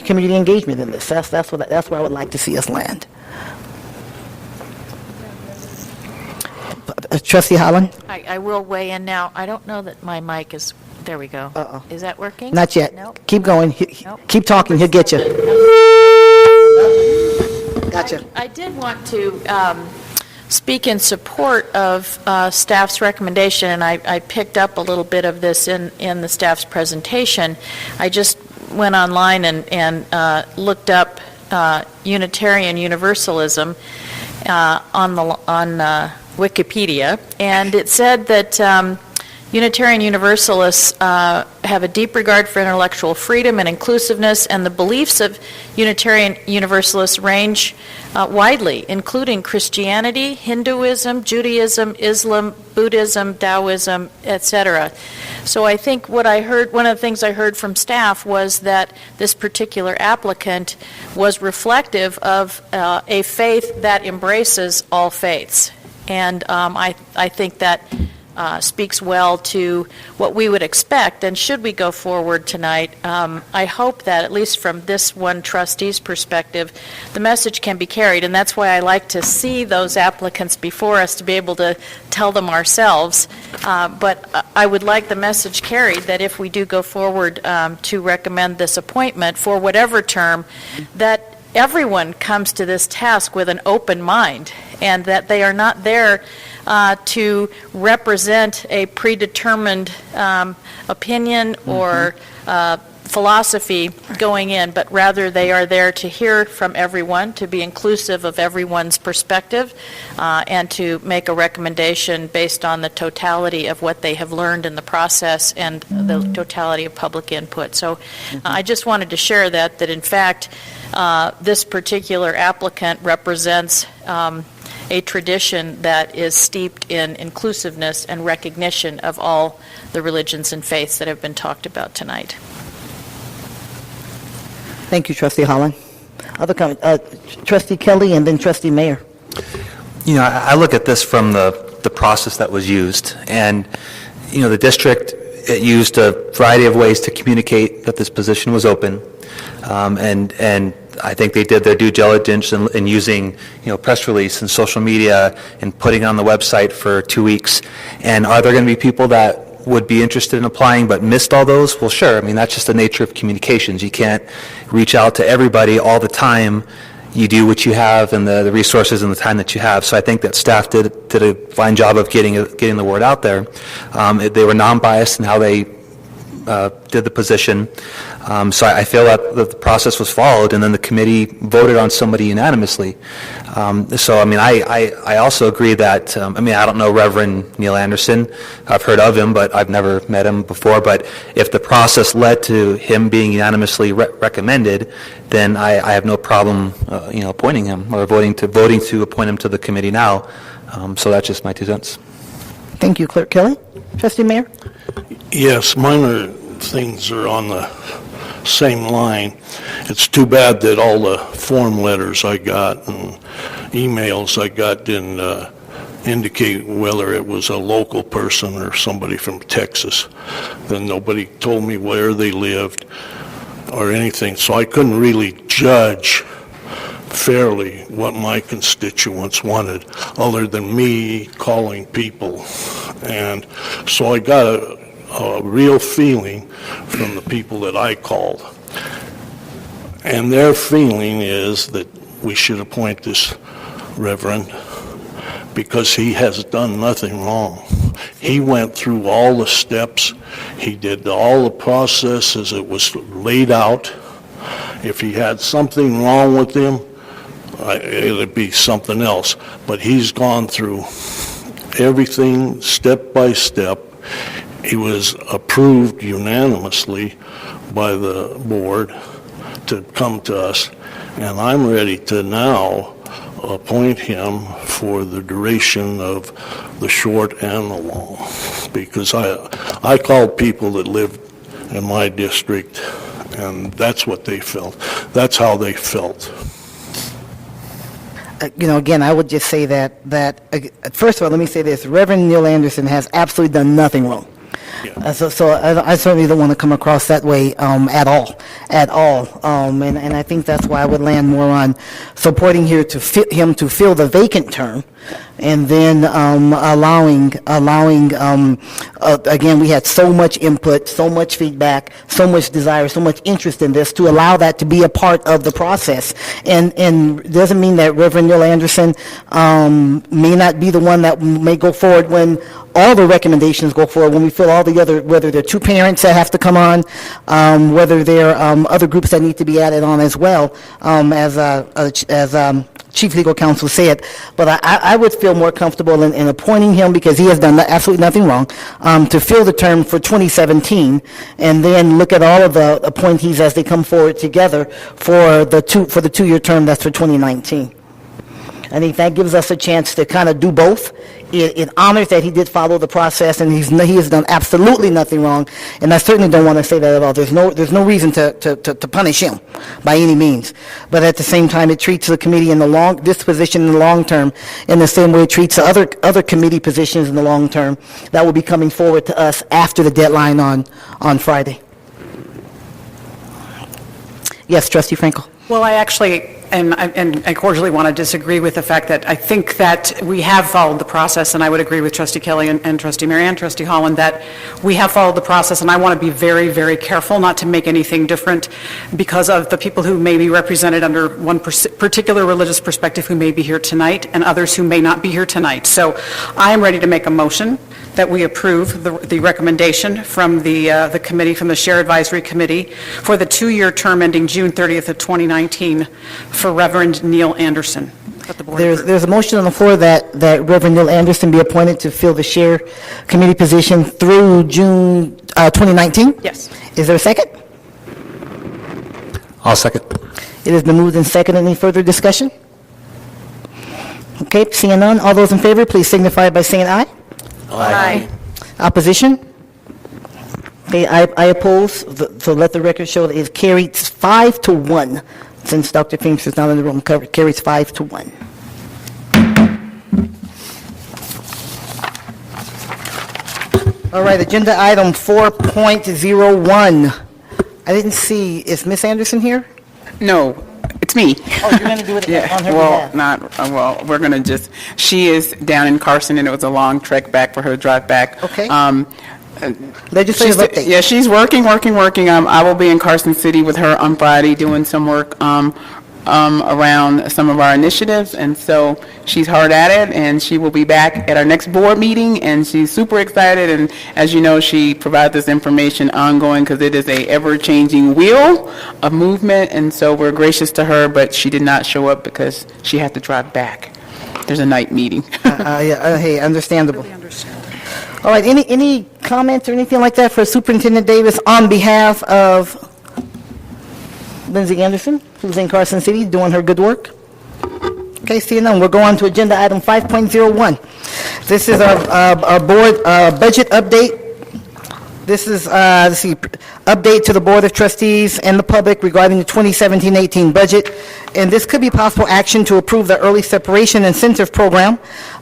A: community engagement in this. That's where I would like to see us land. Trustee Holland?
H: I will weigh in now. I don't know that my mic is, there we go. Is that working?
A: Not yet.
H: Nope.
A: Keep going.
H: Nope.
A: Keep talking. He'll get you. Gotcha.
H: I did want to speak in support of staff's recommendation, and I picked up a little bit of this in the staff's presentation. I just went online and looked up Unitarian Universalism on Wikipedia, and it said that Unitarian Universalists have a deep regard for intellectual freedom and inclusiveness, and the beliefs of Unitarian Universalists range widely, including Christianity, Hinduism, Judaism, Islam, Buddhism, Taoism, etc. So I think what I heard, one of the things I heard from staff was that this particular applicant was reflective of a faith that embraces all faiths. And I think that speaks well to what we would expect. And should we go forward tonight, I hope that, at least from this one trustee's perspective, the message can be carried. And that's why I like to see those applicants before us to be able to tell them ourselves. But I would like the message carried that if we do go forward to recommend this appointment for whatever term, that everyone comes to this task with an open mind, and that they are not there to represent a predetermined opinion or philosophy going in, but rather they are there to hear from everyone, to be inclusive of everyone's perspective, and to make a recommendation based on the totality of what they have learned in the process and the totality of public input. So I just wanted to share that in fact, this particular applicant represents a tradition that is steeped in inclusiveness and recognition of all the religions and faiths that have been talked about tonight.
A: Thank you, Trustee Holland. Other comment, Trustee Kelly and then Trustee Mayer.
C: You know, I look at this from the process that was used, and, you know, the district, it used a variety of ways to communicate that this position was open, and I think they did their due diligence in using, you know, press release and social media and putting it on the website for 2 weeks. And are there going to be people that would be interested in applying but missed all those? Well, sure. I mean, that's just the nature of communications. You can't reach out to everybody all the time. You do what you have and the resources and the time that you have. So I think that staff did a fine job of getting the word out there. They were non-biased in how they did the position. So I feel that the process was followed, and then the committee voted on somebody unanimously. So, I mean, I also agree that, I mean, I don't know Reverend Neil Anderson. I've heard of him, but I've never met him before. But if the process led to him being unanimously recommended, then I have no problem, you know, appointing him or voting to appoint him to the committee now. So that's just my 2 cents.
A: Thank you, Clerk Kelly. Trustee Mayer?
B: Yes, minor things are on the same line. It's too bad that all the form letters I got and emails I got didn't indicate whether it was a local person or somebody from Texas. Then nobody told me where they lived or anything, so I couldn't really judge fairly what my constituents wanted other than me calling people. And so I got a real feeling from the people that I called. And their feeling is that we should appoint this reverend because he has done nothing wrong. He went through all the steps. He did all the process as it was laid out. If he had something wrong with him, it'd be something else. But he's gone through everything step by step. He was approved unanimously by the board to come to us, and I'm ready to now appoint him for the duration of the short and the long, because I called people that lived in my district, and that's what they felt. That's how they felt.
A: You know, again, I would just say that first of all, let me say this. Reverend Neil Anderson has absolutely done nothing wrong. So I certainly don't want to come across that way at all. And I think that's why I would land more on supporting him to fill the vacant term, and then allowing again, we had so much input, so much feedback, so much desire, so much interest in this, to allow that to be a part of the process. And doesn't mean that Reverend Neil Anderson may not be the one that may go forward when all the recommendations go forward, when we fill all the other, whether there are 2 parents that have to come on, whether there are other groups that need to be added on as well, as Chief Legal Counsel said. But I would feel more comfortable in appointing him, because he has done absolutely nothing wrong, to fill the term for 2017, and then look at all of the appointees as they come forward together for the 2-year term that's for 2019. I think that gives us a chance to kind of do both. It honors that he did follow the process, and he has done absolutely nothing wrong, and I certainly don't want to say that at all. There's no reason to punish him by any means. But at the same time, it treats the committee this position in the long term in the same way it treats the other committee positions in the long term that will be coming forward to us after the deadline on Friday. Yes, Trustee Frankel.
P: Well, I actually, and I cordially want to disagree with the fact that I think that we have followed the process, and I would agree with Trustee Kelly and Trustee Marianne, Trustee Holland, that we have followed the process, and I want to be very, very careful not to make anything different because of the people who may be represented under one particular religious perspective who may be here tonight, and others who may not be here tonight. So I am ready to make a motion that we approve the recommendation from the committee, from the Share Advisory Committee, for the 2-year term ending June 30th of 2019 for Reverend Neil Anderson.
A: There's a motion on the floor that Reverend Neil Anderson be appointed to fill the Share Committee position through June 2019?
P: Yes.
A: Is there a second?
C: I'll second.
A: It has been moved and seconded. Any further discussion? Okay, seeing none, all those in favor, please signify by saying aye.
P: Aye.
A: Opposition? Okay, I oppose, so let the record show that it carries 5-1. Since Dr. Finks is not in the room, carries 5-1. All right, agenda item 4.01. I didn't see, is Miss Anderson here?
K: No, it's me.
A: Oh, you're going to do it on her behalf?
K: We're going to just, she is down in Carson, and it was a long trek back for her to drive back.
A: Okay. Legislative update.
K: Yeah, she's working. I will be in Carson City with her on Friday doing some work around some of our initiatives, and so she's hard at it, and she will be back at our next board meeting, and she's super excited, and as you know, she provides this information ongoing because it is a ever-changing wheel of movement, and so we're gracious to her, but she did not show up because she had to drive back. There's a night meeting.
A: Hey, understandable. All right, any comments or anything like that for Superintendent Davis on behalf of Lindsay Anderson, who's in Carson City doing her good work? Okay, seeing none, we'll go on to agenda item 5.01. This is our board budget update. This is, update to the Board of Trustees and the public regarding the 2017-18 budget. And this could be possible action to approve the early separation incentive program,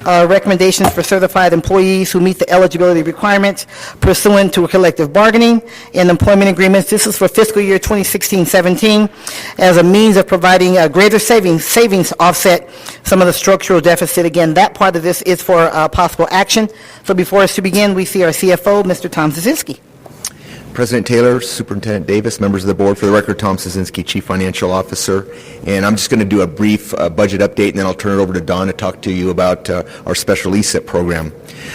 A: recommendations for certified employees who meet the eligibility requirements pursuant to collective bargaining and employment agreements. This is for fiscal year 2016-17 as a means of providing a greater savings to offset some of the structural deficit. Again, that part of this is for possible action. So before us to begin, we see our CFO, Mr. Tom Zazinski.
U: President Taylor, Superintendent Davis, members of the board, for the record, Tom Szynski, Chief Financial Officer. And I'm just going to do a brief budget update, and then I'll turn it over to Don to talk to you about our special ESIP program.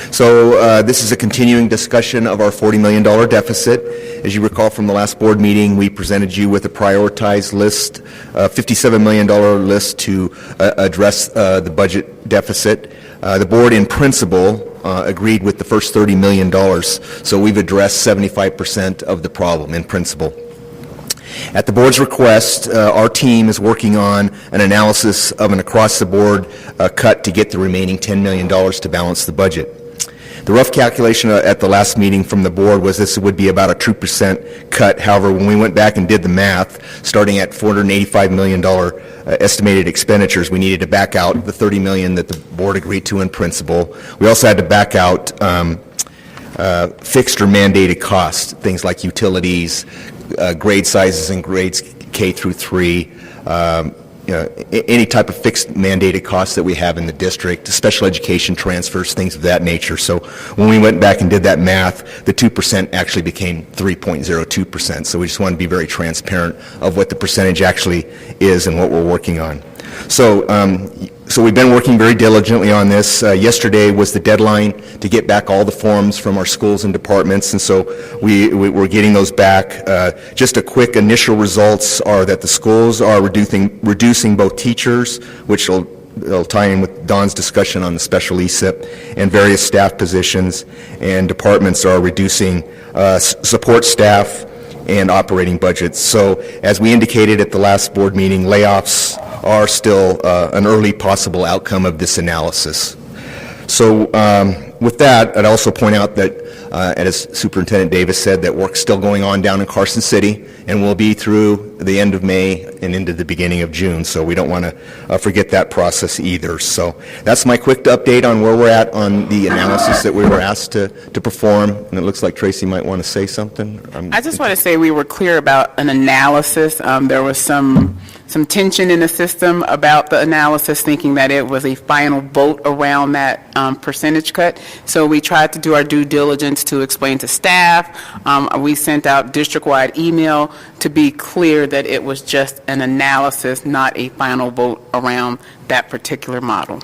U: So this is a continuing discussion of our $40 million deficit. As you recall from the last board meeting, we presented you with a prioritized list, $57 million list to address the budget deficit. The board in principle agreed with the first $30 million, so we've addressed 75% of the problem in principle. At the board's request, our team is working on an analysis of an across-the-board cut to get the remaining $10 million to balance the budget. The rough calculation at the last meeting from the board was this would be about a 2% cut. However, when we went back and did the math, starting at $485 million estimated expenditures, we needed to back out the $30 million that the board agreed to in principle. We also had to back out fixed or mandated costs, things like utilities, grade sizes and grades K through 3, any type of fixed mandated costs that we have in the district, special education transfers, things of that nature. So when we went back and did that math, the 2% actually became 3.02%. So we just want to be very transparent of what the percentage actually is and what we're working on. So we've been working very diligently on this. Yesterday was the deadline to get back all the forms from our schools and departments, and so we're getting those back. Just a quick initial results are that the schools are reducing both teachers, which will tie in with Don's discussion on the special ESIP, and various staff positions, and departments are reducing support staff and operating budgets. So as we indicated at the last board meeting, layoffs are still an early possible outcome of this analysis. So with that, I'd also point out that, as Superintendent Davis said, that work's still going on down in Carson City and will be through the end of May and into the beginning of June. So we don't want to forget that process either. So that's my quick update on where we're at on the analysis that we were asked to perform. And it looks like Tracy might want to say something.
K: I just want to say we were clear about an analysis. There was some tension in the system about the analysis, thinking that it was a final vote around that percentage cut. So we tried to do our due diligence to explain to staff. We sent out district-wide email to be clear that it was just an analysis, not a final vote around that particular model.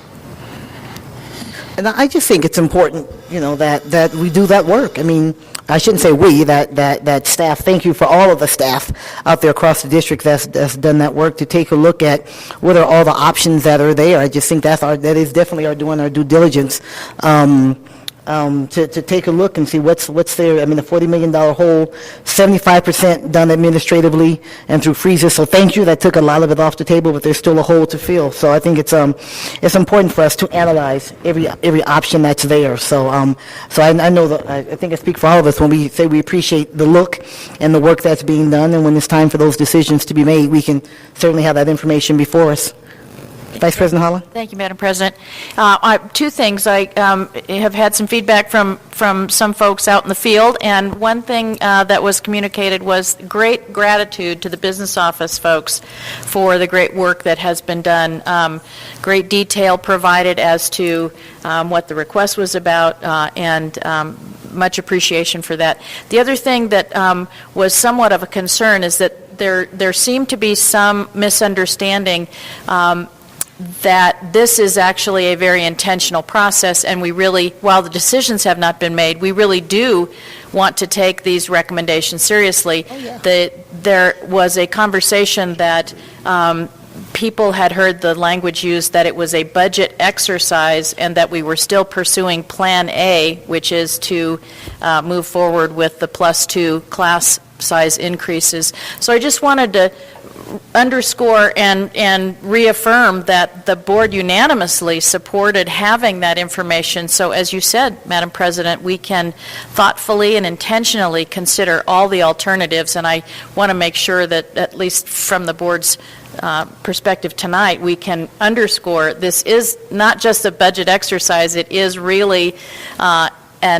A: And I just think it's important, that we do that work. I mean, I shouldn't say we, that staff. Thank you for all of the staff out there across the district that's done that work to take a look at what are all the options that are there. I just think that is definitely doing our due diligence to take a look and see what's there. I mean, the $40 million hole, 75% done administratively and through freezes. So thank you. That took a lot of it off the table, but there's still a hole to fill. So I think it's important for us to analyze every option that's there. So I know that I think I speak for all of us when we say we appreciate the look and the work that's being done, and when it's time for those decisions to be made, we can certainly have that information before us. Vice President Holland?
H: Thank you, Madam President. Two things. I have had some feedback from some folks out in the field, and one thing that was communicated was great gratitude to the business office folks for the great work that has been done. Great detail provided as to what the request was about, and much appreciation for that. The other thing that was somewhat of a concern is that there seemed to be some misunderstanding that this is actually a very intentional process, and we really, while the decisions have not been made, we really do want to take these recommendations seriously. Oh, yeah. There was a conversation that people had heard the language used that it was a budget exercise and that we were still pursuing Plan A, which is to move forward with the +2 class size increases. So I just wanted to underscore and reaffirm that the board unanimously supported having that information. So as you said, Madam President, we can thoughtfully and intentionally consider all the alternatives, and I want to make sure that at least from the board's perspective tonight, we can underscore this is not just a budget exercise, it is really an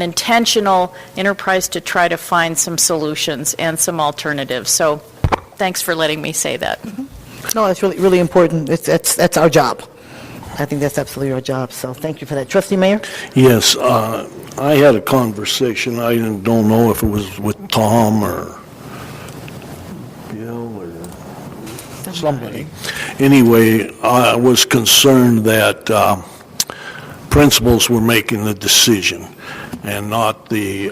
H: intentional enterprise to try to find some solutions and some alternatives. So thanks for letting me say that.
A: No, that's really, really important. That's our job. I think that's absolutely our job. So thank you for that. Trustee Mayor?
B: Yes, I had a conversation. I don't know if it was with Tom or Bill or somebody. Anyway, I was concerned that principals were making the decision and not the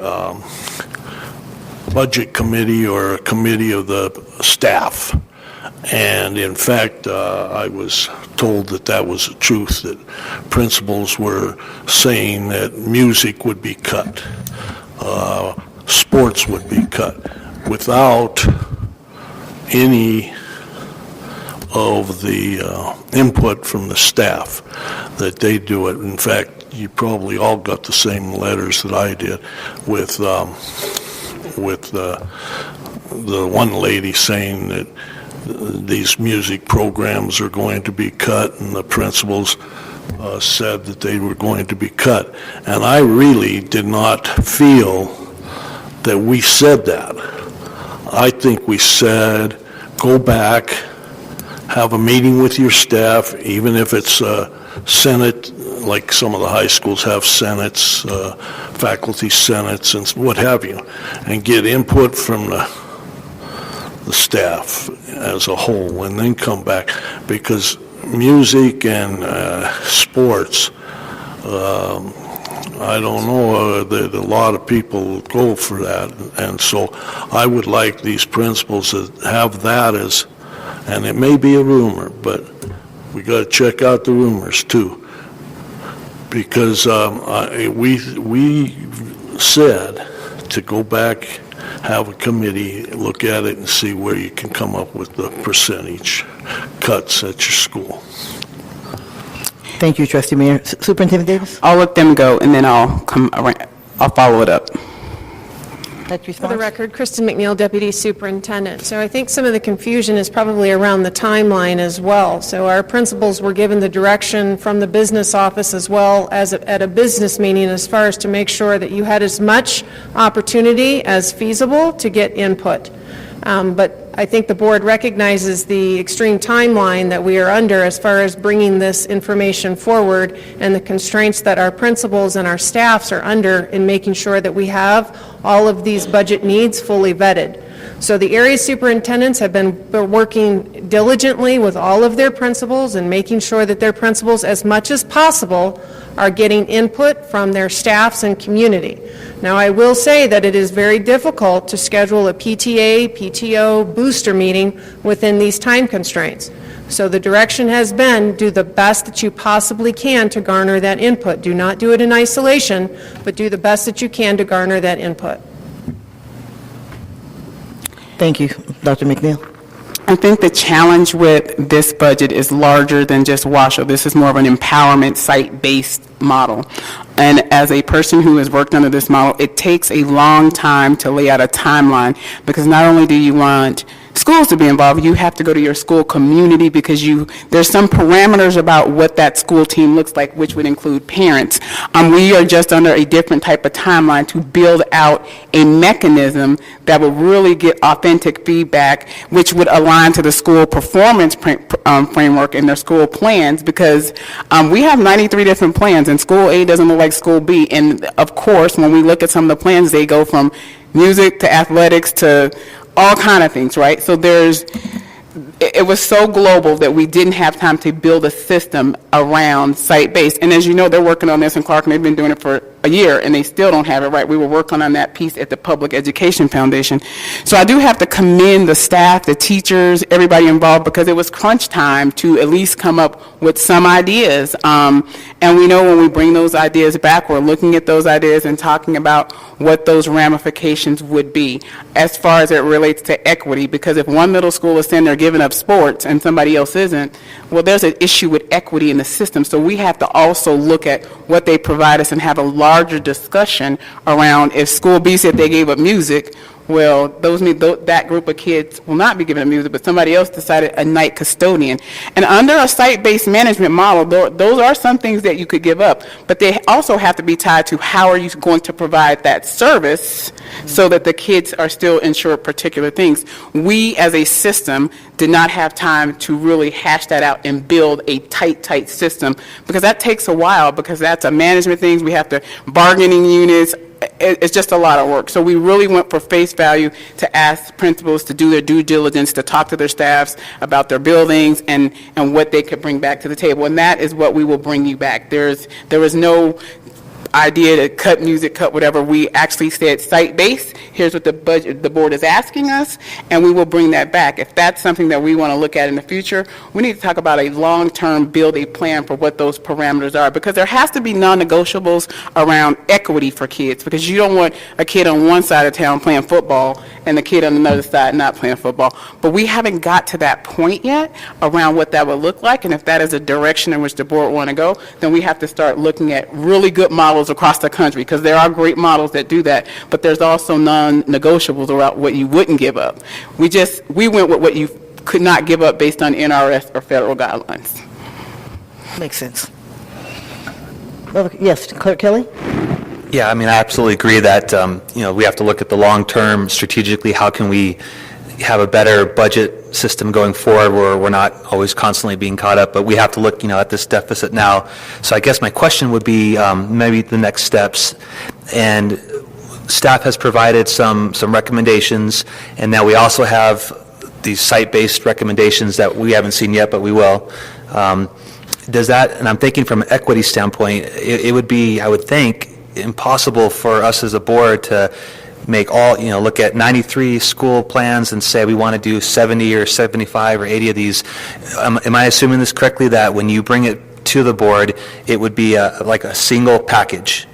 B: budget committee or a committee of the staff. And in fact, I was told that was the truth, that principals were saying that music would be cut, sports would be cut, without any of the input from the staff, that they do it. In fact, you probably all got the same letters that I did with the one lady saying that these music programs are going to be cut, and the principals said that they were going to be cut. And I really did not feel that we said that. I think we said, go back, have a meeting with your staff, even if it's Senate, like some of the high schools have senates, faculty senates, and what have you, and get input from the staff as a whole, and then come back, because music and sports, I don't know that a lot of people go for that, and so I would like these principals to have that as, and it may be a rumor, but we got to check out the rumors too, because we said to go back have a committee look at it and see where you can come up with the percentage cuts at your school.
A: Thank you, Trustee Mayor. Superintendent Davis?
K: I'll let them go, and then I'll come around, I'll follow it up.
I: For the record, Kristen McNeil, Deputy Superintendent. So I think some of the confusion is probably around the timeline as well. So our principals were given the direction from the business office as well as at a business meeting as far as to make sure that you had as much opportunity as feasible to get input. But I think the board recognizes the extreme timeline that we are under as far as bringing this information forward and the constraints that our principals and our staffs are under in making sure that we have all of these budget needs fully vetted. So the area superintendents have been working diligently with all of their principals and making sure that their principals, as much as possible, are getting input from their staffs and community. Now, I will say that it is very difficult to schedule a PTA, PTO booster meeting within these time constraints. So the direction has been, do the best that you possibly can to garner that input. Do not do it in isolation, but do the best that you can to garner that input.
A: Thank you, Dr. McNeil.
K: I think the challenge with this budget is larger than just Washoe. This is more of an empowerment site-based model. And as a person who has worked under this model, it takes a long time to lay out a timeline, because not only do you want schools to be involved, you have to go to your school community, because there's some parameters about what that school team looks like, which would include parents. We are just under a different type of timeline to build out a mechanism that will really get authentic feedback, which would align to the school performance framework and their school plans, because we have 93 different plans, and School A doesn't look like School B. And of course, when we look at some of the plans, they go from music to athletics to all kind of things, right? So it was so global that we didn't have time to build a system around site-based. And as you know, they're working on this in Clark, and they've been doing it for a year, and they still don't have it right. We were working on that piece at the Public Education Foundation. So I do have to commend the staff, the teachers, everybody involved, because it was crunch time to at least come up with some ideas. And we know when we bring those ideas back, we're looking at those ideas and talking about what those ramifications would be as far as it relates to equity, because if one middle school is saying they're giving up sports and somebody else isn't, well, there's an issue with equity in the system. So we have to also look at what they provide us and have a larger discussion around, if School B said they gave up music, well, that group of kids will not be given up music, but somebody else decided a night custodian. And under a site-based management model, those are some things that you could give up, but they also have to be tied to how are you going to provide that service so that the kids are still ensured particular things. We, as a system, did not have time to really hash that out and build a tight system, because that takes a while, because that's a management thing. We have to bargaining units. It's just a lot of work. So we really went for face value to ask principals to do their due diligence, to talk to their staffs about their buildings and what they could bring back to the table. And that is what we will bring you back. There was no idea to cut music, cut whatever. We actually said site-based. Here's what the budget, the board is asking us, and we will bring that back. If that's something that we want to look at in the future, we need to talk about a long-term, build a plan for what those parameters are, because there has to be non-negotiables around equity for kids, because you don't want a kid on one side of town playing football and the kid on another side not playing football. But we haven't got to that point yet around what that would look like, and if that is a direction in which the board want to go, then we have to start looking at really good models across the country, because there are great models that do that, but there's also non-negotiables around what you wouldn't give up. We went with what you could not give up based on NRS or federal guidelines.
A: Makes sense. Yes, Clerk Kelly?
C: Yeah, I mean, I absolutely agree that, we have to look at the long term strategically. How can we have a better budget system going forward where we're not always constantly being caught up, but we have to look, at this deficit now. So I guess my question would be maybe the next steps. And staff has provided some recommendations, and now we also have these site-based recommendations that we haven't seen yet, but we will. Does that, and I'm thinking from an equity standpoint, it would be, I would think, impossible for us as a board to make look at 93 school plans and say we want to do 70 or 75 or 80 of these. Am I assuming this correctly, that when you bring it to the board, it would be like a single package?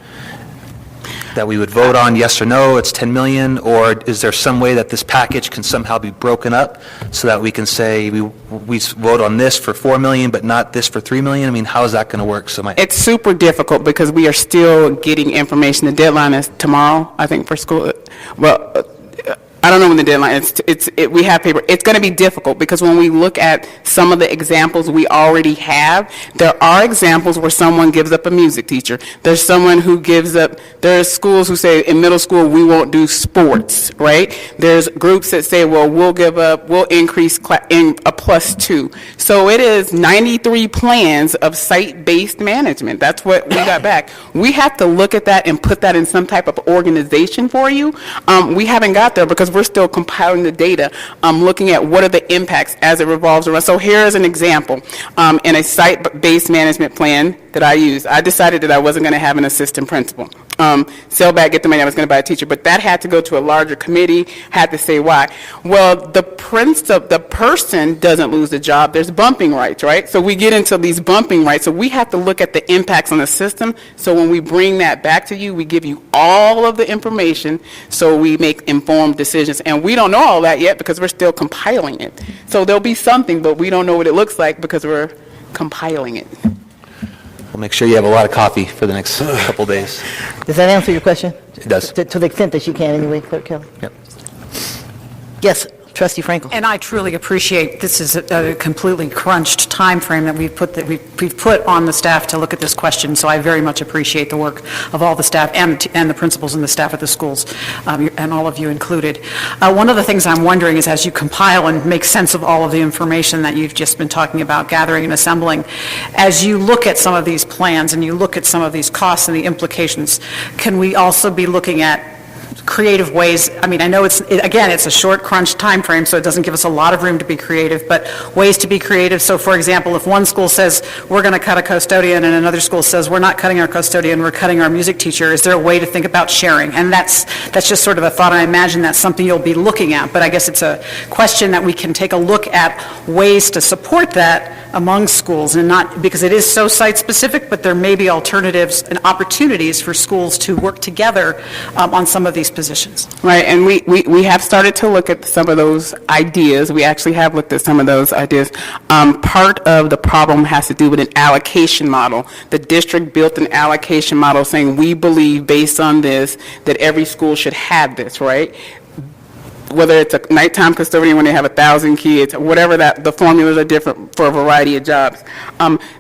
C: that we would vote on, yes or no, it's 10 million, or is there some way that this package can somehow be broken up so that we can say we vote on this for 4 million but not this for 3 million? I mean, how is that going to work?
K: It's super difficult because we are still getting information. The deadline is tomorrow, I think, for school. Well, I don't know when the deadline is. We have paper. It's going to be difficult because when we look at some of the examples we already have, there are examples where someone gives up a music teacher. There's someone who gives up, there's schools who say in middle school we won't do sports, right? There's groups that say, well, we'll increase in a +2. So it is 93 plans of site-based management. That's what we got back. We have to look at that and put that in some type of organization for you. We haven't got there because we're still compiling the data, looking at what are the impacts as it revolves around. So here is an example. In a site-based management plan that I used, I decided that I wasn't going to have an assistant principal. Sell back, get the money, I was going to buy a teacher, but that had to go to a larger committee, had to say why. Well, the person doesn't lose the job, there's bumping rights, right? So we get into these bumping rights, so we have to look at the impacts on the system, so when we bring that back to you, we give you all of the information, so we make informed decisions, and we don't know all that yet because we're still compiling it. So there'll be something, but we don't know what it looks like because we're compiling it.
C: We'll make sure you have a lot of coffee for the next couple days.
A: Does that answer your question?
C: It does.
A: To the extent that you can anyway, Clerk Kelly?
C: Yep.
A: Yes, Trustee Frankel.
P: And I truly appreciate, this is a completely crunched time frame that we've put on the staff to look at this question, so I very much appreciate the work of all the staff and the principals and the staff at the schools, and all of you included. One of the things I'm wondering is, as you compile and make sense of all of the information that you've just been talking about, gathering and assembling, as you look at some of these plans and you look at some of these costs and the implications, can we also be looking at creative ways? I mean, I know it's a short crunch time frame, so it doesn't give us a lot of room to be creative, but ways to be creative. So for example, if one school says we're going to cut a custodian and another school says we're not cutting our custodian, we're cutting our music teacher, is there a way to think about sharing? And that's just sort of a thought, and I imagine that's something you'll be looking at, but I guess it's a question that we can take a look at ways to support that among schools, and not because it is so site specific, but there may be alternatives and opportunities for schools to work together on some of these positions.
K: Right, and we have started to look at some of those ideas. We actually have looked at some of those ideas. Part of the problem has to do with an allocation model. The district built an allocation model saying we believe based on this that every school should have this, right? Whether it's a nighttime custodian when they have 1,000 kids, whatever the formulas are different for a variety of jobs.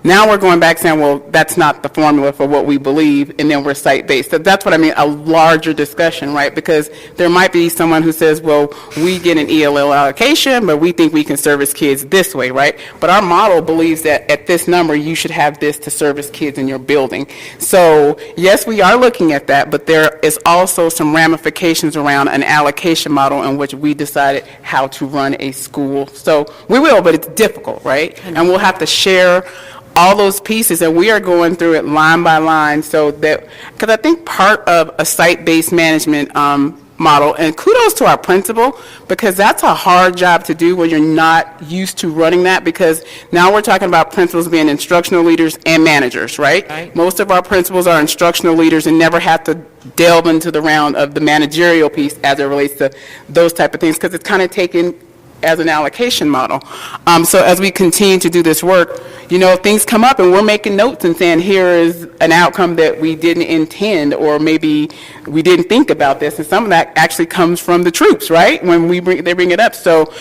K: Now we're going back saying, well, that's not the formula for what we believe, and then we're site-based. So that's what I mean, a larger discussion, right? Because there might be someone who says, well, we get an ELL allocation, but we think we can service kids this way, right? But our model believes that at this number, you should have this to service kids in your building. So yes, we are looking at that, but there is also some ramifications around an allocation model in which we decided how to run a school. So we will, but it's difficult, right? And we'll have to share all those pieces, and we are going through it line by line, so that, because I think part of a site-based management model, and kudos to our principal, because that's a hard job to do when you're not used to running that, because now we're talking about principals being instructional leaders and managers, right? Most of our principals are instructional leaders and never have to delve into the round of the managerial piece as it relates to those type of things, because it's kind of taken as an allocation model. So as we continue to do this work, you know, things come up and we're making notes and saying, here is an outcome that we didn't intend, or maybe we didn't think about this, and some of that actually comes from the troops, right, when they bring it up. So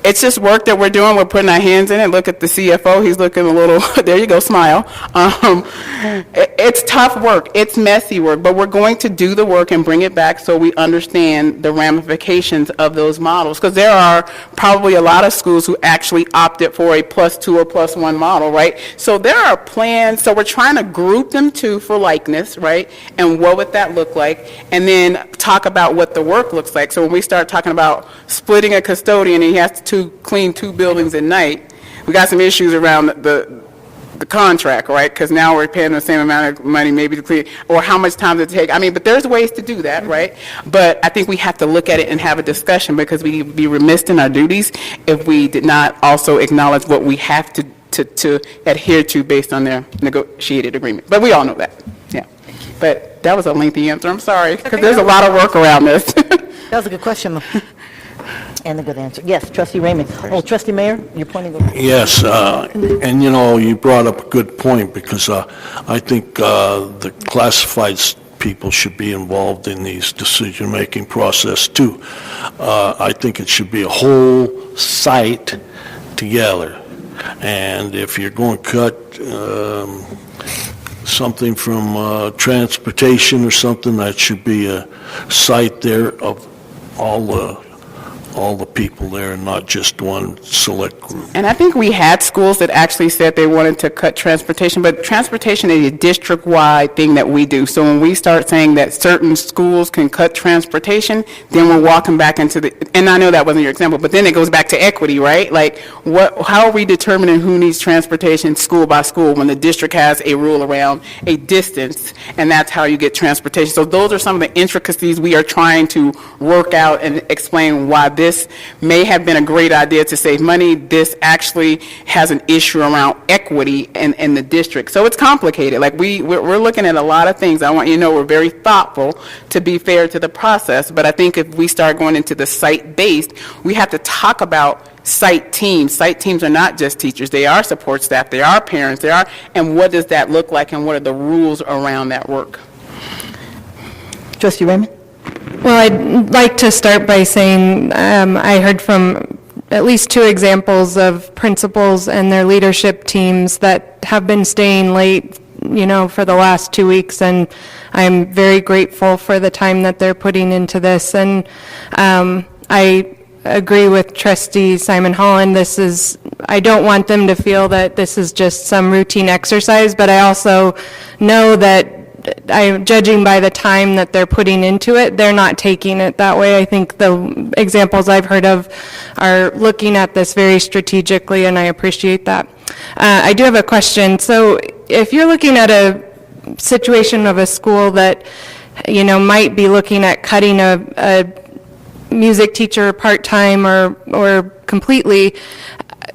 K: it's just work that we're doing. We're putting our hands in it. Look at the CFO. He's looking a little, there you go, smile. It's tough work. It's messy work, but we're going to do the work and bring it back so we understand the ramifications of those models, because there are probably a lot of schools who actually opted for a +2 or +1 model, right? So there are plans. So we're trying to group them too for likeness, right? And what would that look like? And then talk about what the work looks like. So when we start talking about splitting a custodian and he has to clean 2 buildings at night, we got some issues around the contract, right? Because now we're paying the same amount of money maybe to clean, or how much time does it take? I mean, but there's ways to do that, right? But I think we have to look at it and have a discussion, because we'd be remiss in our duties if we did not also acknowledge what we have to adhere to based on their negotiated agreement. But we all know that. Yeah. But that was a lengthy answer, I'm sorry, because there's a lot of work around this.
A: That was a good question, though. And a good answer. Yes, Trustee Raymond. Oh, Trustee Mayor, you're pointing over.
B: Yes, and you brought up a good point, because I think the classified people should be involved in these decision-making process too. I think it should be a whole site together. And if you're going to cut something from transportation or something, that should be a site there of all the people there, and not just one select group.
K: And I think we had schools that actually said they wanted to cut transportation, but transportation is a district-wide thing that we do. So when we start saying that certain schools can cut transportation, then we're walking back into and I know that wasn't your example, but then it goes back to equity, right? Like, how are we determining who needs transportation school by school when the district has a rule around a distance, and that's how you get transportation? So those are some of the intricacies we are trying to work out and explain why this may have been a great idea to save money. This actually has an issue around equity in the district. So it's complicated. Like we're looking at a lot of things. I want you to know we're very thoughtful to be fair to the process, but I think if we start going into the site-based, we have to talk about site teams. Site teams are not just teachers. They are support staff. They are parents. And what does that look like, and what are the rules around that work?
A: Trustee Raymond?
E: Well, I'd like to start by saying I heard from at least 2 examples of principals and their leadership teams that have been staying late, for the last 2 weeks, and I'm very grateful for the time that they're putting into this. And I agree with Trustee Simon Holland. I don't want them to feel that this is just some routine exercise, but I also know that judging by the time that they're putting into it, they're not taking it that way. I think the examples I've heard of are looking at this very strategically, and I appreciate that. I do have a question. So if you're looking at a situation of a school that, might be looking at cutting a music teacher part-time or completely,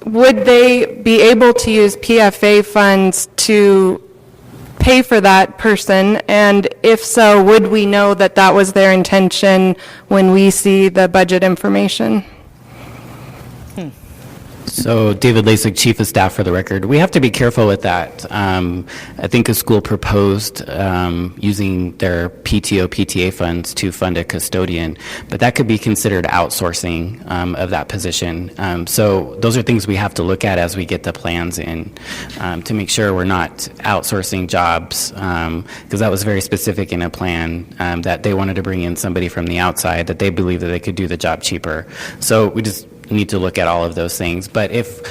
E: would they be able to use PFA funds to pay for that person? And if so, would we know that that was their intention when we see the budget information?
O: So David Lasik, Chief of Staff for the record. We have to be careful with that. I think a school proposed using their PTA funds to fund a custodian, but that could be considered outsourcing of that position. So those are things we have to look at as we get the plans in to make sure we're not outsourcing jobs, because that was very specific in a plan that they wanted to bring in somebody from the outside that they believe that they could do the job cheaper. So we just need to look at all of those things. But if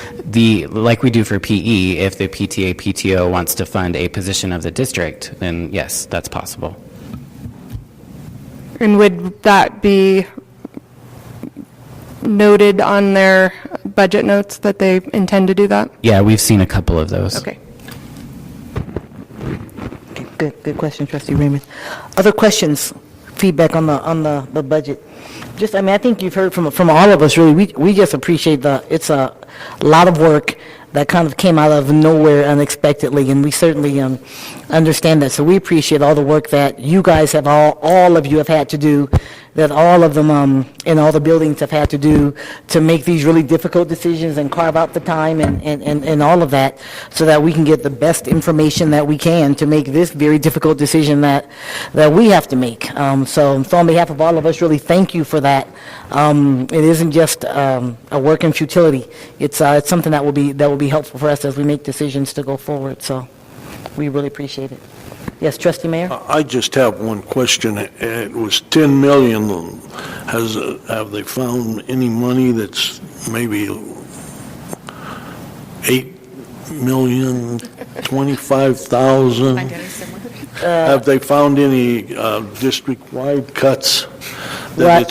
O: like we do for PE, if the PTA, PTO wants to fund a position of the district, then yes, that's possible.
E: And would that be noted on their budget notes that they intend to do that?
O: Yeah, we've seen a couple of those.
E: Okay.
A: Good question, Trustee Raymond. Other questions, feedback on the budget? I think you've heard from all of us, really. We just appreciate it's a lot of work that kind of came out of nowhere unexpectedly, and we certainly understand that. So we appreciate all the work that you guys have, all of you have had to do, that all of them in all the buildings have had to do to make these really difficult decisions and carve out the time and all of that, so that we can get the best information that we can to make this very difficult decision that we have to make. So on behalf of all of us, really thank you for that. It isn't just a work in futility. It's something that will be helpful for us as we make decisions to go forward. So we really appreciate it. Yes, Trustee Mayor?
B: I just have one question. It was 10 million. Have they found any money that's maybe 8,025,000? Have they found any district-wide cuts?
A: I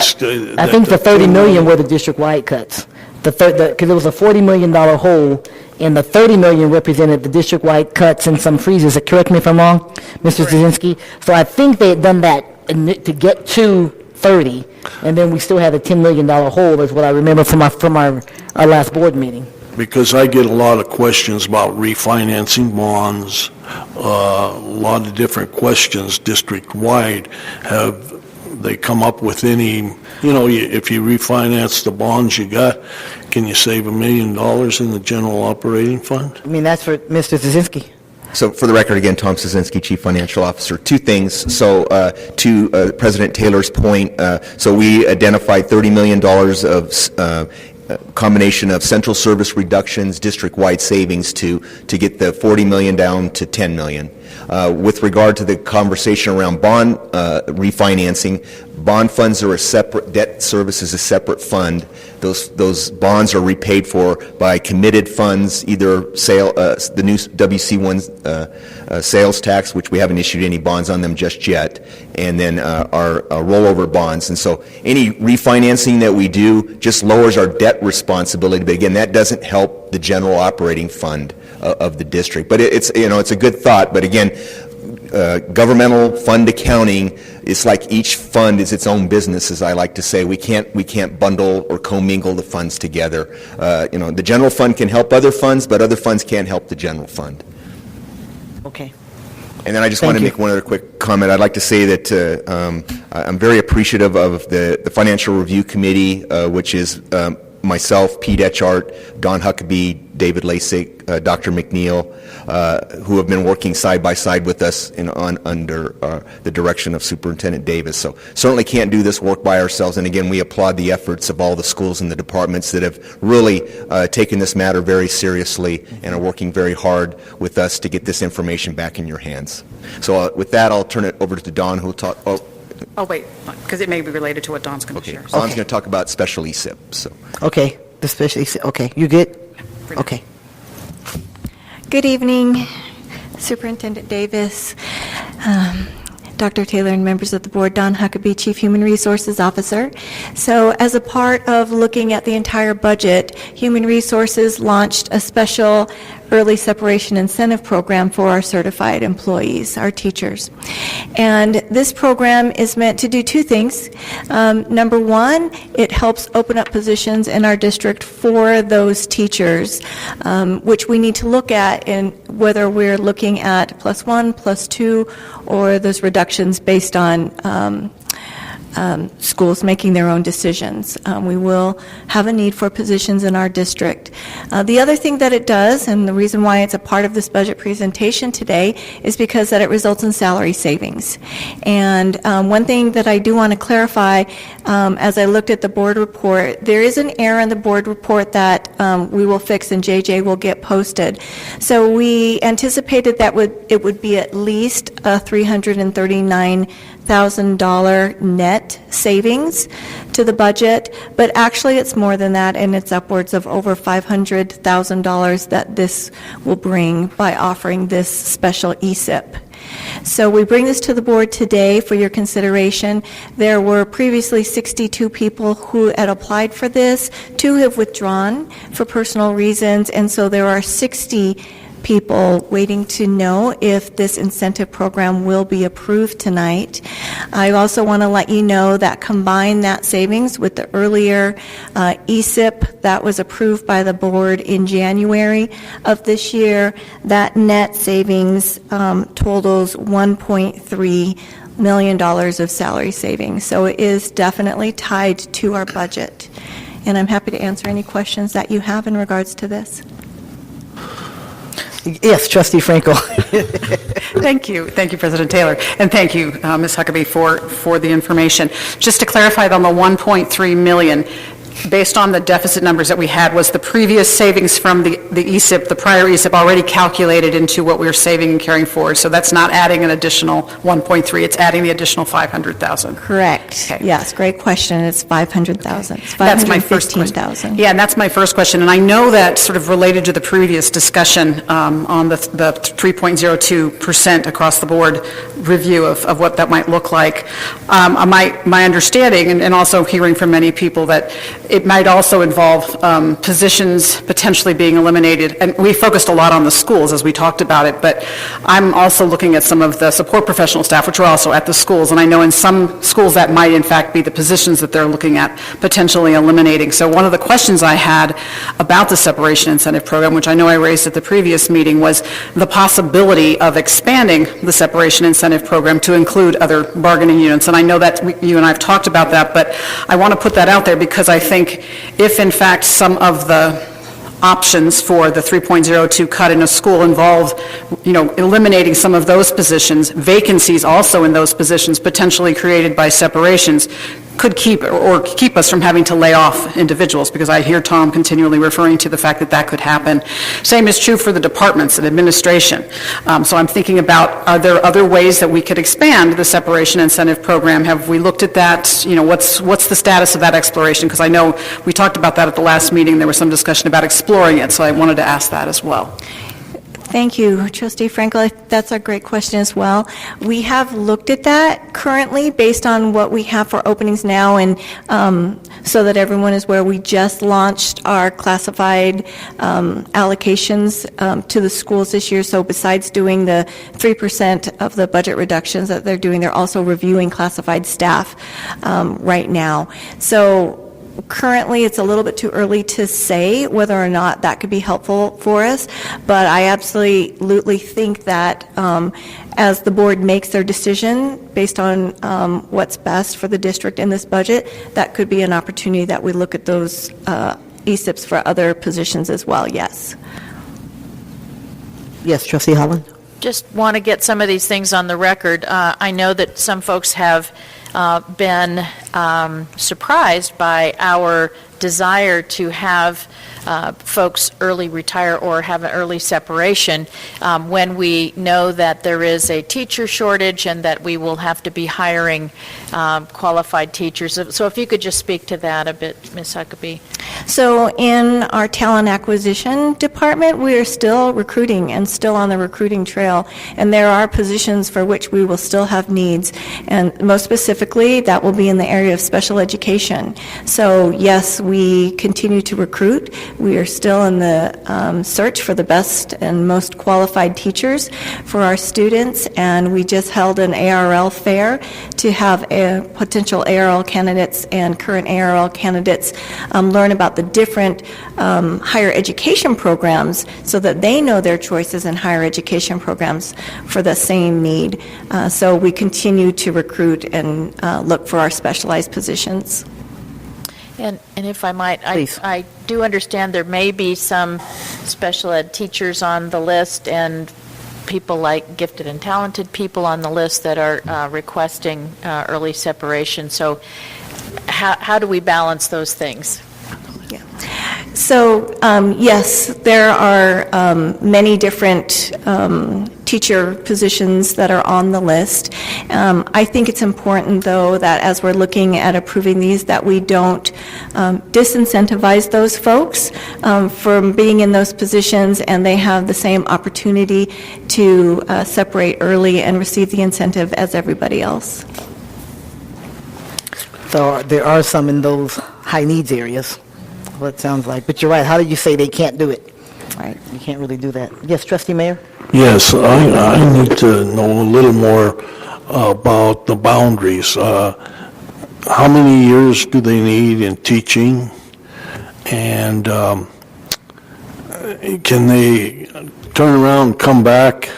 A: think the 30 million were the district-wide cuts. Because it was a $40 million hole, and the 30 million represented the district-wide cuts and some freezes. Correct me if I'm wrong, Mr. Zazinski. So I think they had done that to get to 30, and then we still had a $10 million hole, is what I remember from our last board meeting.
B: because I get a lot of questions about refinancing bonds, a lot of different questions district-wide. Have they come up with any, if you refinance the bonds you got, can you save $1 million in the general operating fund?
A: I mean, that's for Mr. Zazinski.
U: So for the record, again, Tom Szynski, Chief Financial Officer. Two things. So to President Taylor's point, so we identified $30 million of combination of central service reductions, district-wide savings to get the $40 million down to $10 million. With regard to the conversation around bond refinancing, bond funds are a separate, debt service is a separate fund. Those bonds are repaid for by committed funds, either the new WC1 sales tax, which we haven't issued any bonds on them just yet, and then our rollover bonds. And so any refinancing that we do just lowers our debt responsibility, but again, that doesn't help the general operating fund of the district. But it's a good thought, but again, governmental fund accounting is like each fund is its own business, as I like to say. We can't bundle or commingle the funds together. The general fund can help other funds, but other funds can't help the general fund.
A: Okay.
U: And then I just want to make one other quick comment. I'd like to say that I'm very appreciative of the Financial Review Committee, which is myself, Pete Etchart, Don Huckabee, David Lasik, Dr. McNeil, who have been working side by side with us under the direction of Superintendent Davis. So certainly can't do this work by ourselves. And again, we applaud the efforts of all the schools and the departments that have really taken this matter very seriously and are working very hard with us to get this information back in your hands. So with that, I'll turn it over to Don, who will talk.
P: Oh, wait, because it may be related to what Don's going to share.
U: Don's going to talk about special ESIP. So.
A: Okay, the special ESIP. Okay, you good? Okay.
F: Good evening, Superintendent Davis, Dr. Taylor, and members of the board. Don Huckabee, Chief Human Resources Officer. So as a part of looking at the entire budget, Human Resources launched a special early separation incentive program for our certified employees, our teachers. And this program is meant to do two things. Number one, it helps open up positions in our district for those teachers, which we need to look at in whether we're looking at +1, +2, or those reductions based on schools making their own decisions. We will have a need for positions in our district. The other thing that it does, and the reason why it's a part of this budget presentation today, is because that it results in salary savings. And one thing that I do want to clarify, as I looked at the board report, there is an error in the board report that we will fix and JJ will get posted. So we anticipated that it would be at least a $339,000 net savings to the budget, but actually it's more than that, and it's upwards of over $500,000 that this will bring by offering this special ESIP. So we bring this to the board today for your consideration. There were previously 62 people who had applied for this. 2 have withdrawn for personal reasons, and so there are 60 people waiting to know if this incentive program will be approved tonight. I also want to let you know that combine that savings with the earlier ESIP that was approved by the board in January of this year, that net savings totals $1.3 million of salary savings. So it is definitely tied to our budget. And I'm happy to answer any questions that you have in regards to this.
A: Yes, Trustee Franco.
P: Thank you, President Taylor, and thank you, Ms. Huckabee, for the information. Just to clarify on the $1.3 million, based on the deficit numbers that we had, was the previous savings from the ESIP, the prior ESIP, already calculated into what we were saving and carrying forward? So that's not adding an additional 1.3, it's adding the additional 500,000.
F: Correct. Okay. Yes, great question. It's 500,000.
P: Okay. That's my first question.
F: 515,000.
P: Yeah, and that's my first question. And I know that sort of related to the previous discussion on the 3.02% across the board review of what that might look like. My understanding, and also hearing from many people, that it might also involve positions potentially being eliminated. And we focused a lot on the schools as we talked about it, but I'm also looking at some of the support professional staff, which are also at the schools. And I know in some schools that might in fact be the positions that they're looking at potentially eliminating. So one of the questions I had about the separation incentive program, which I know I raised at the previous meeting, was the possibility of expanding the separation incentive program to include other bargaining units. And I know that you and I have talked about that, but I want to put that out there because I think if in fact some of the options for the 3.02 cut in a school involve, eliminating some of those positions, vacancies also in those positions potentially created by separations could keep us from having to lay off individuals, because I hear Tom continually referring to the fact that that could happen. Same is true for the departments and administration. So I'm thinking about, are there other ways that we could expand the separation incentive program? Have we looked at that? What's the status of that exploration? Because I know we talked about that at the last meeting. There was some discussion about exploring it, so I wanted to ask that as well.
F: Thank you, Trustee Frankel. That's a great question as well. We have looked at that currently based on what we have for openings now, and so that everyone is aware, we just launched our classified allocations to the schools this year. So besides doing the 3% of the budget reductions that they're doing, they're also reviewing classified staff right now. So currently, it's a little bit too early to say whether or not that could be helpful for us, but I absolutely think that as the board makes their decision based on what's best for the district in this budget, that could be an opportunity that we look at those ESIPs for other positions as well, yes.
A: Yes, Trustee Holland?
H: Just want to get some of these things on the record. I know that some folks have been surprised by our desire to have folks early retire or have an early separation when we know that there is a teacher shortage and that we will have to be hiring qualified teachers. So if you could just speak to that a bit, Ms. Huckabee.
F: So in our talent acquisition department, we are still recruiting and still on the recruiting trail, and there are positions for which we will still have needs, and most specifically, that will be in the area of special education. So yes, we continue to recruit. We are still in the search for the best and most qualified teachers for our students, and we just held an ARL fair to have potential ARL candidates and current ARL candidates learn about the different higher education programs so that they know their choices in higher education programs for the same need. So we continue to recruit and look for our specialized positions.
H: And if I might, I do understand there may be some special ed teachers on the list and people like gifted and talented people on the list that are requesting early separation. So how do we balance those things?
F: So, yes, there are many different teacher positions that are on the list. I think it's important, though, that as we're looking at approving these, that we don't disincentivize those folks from being in those positions, and they have the same opportunity to separate early and receive the incentive as everybody else.
A: So there are some in those high needs areas. What it sounds like. But you're right. How do you say they can't do it? Right. You can't really do that. Yes, Trustee Mayor?
B: Yes, I need to know a little more about the boundaries. How many years do they need in teaching? And can they turn around and come back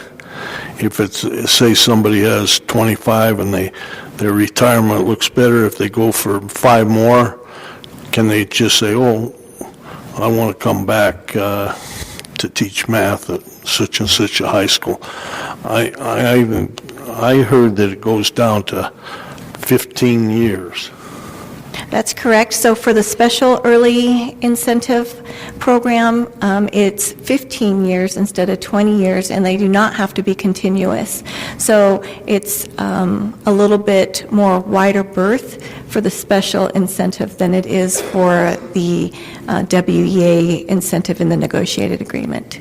B: if it's, say, somebody has 25 and their retirement looks better if they go for 5 more? Can they just say, oh, I want to come back to teach math at such and such a high school? I heard that it goes down to 15 years.
F: That's correct. So for the special early incentive program, it's 15 years instead of 20 years, and they do not have to be continuous. So it's a little bit more wider berth for the special incentive than it is for the WEA incentive in the negotiated agreement.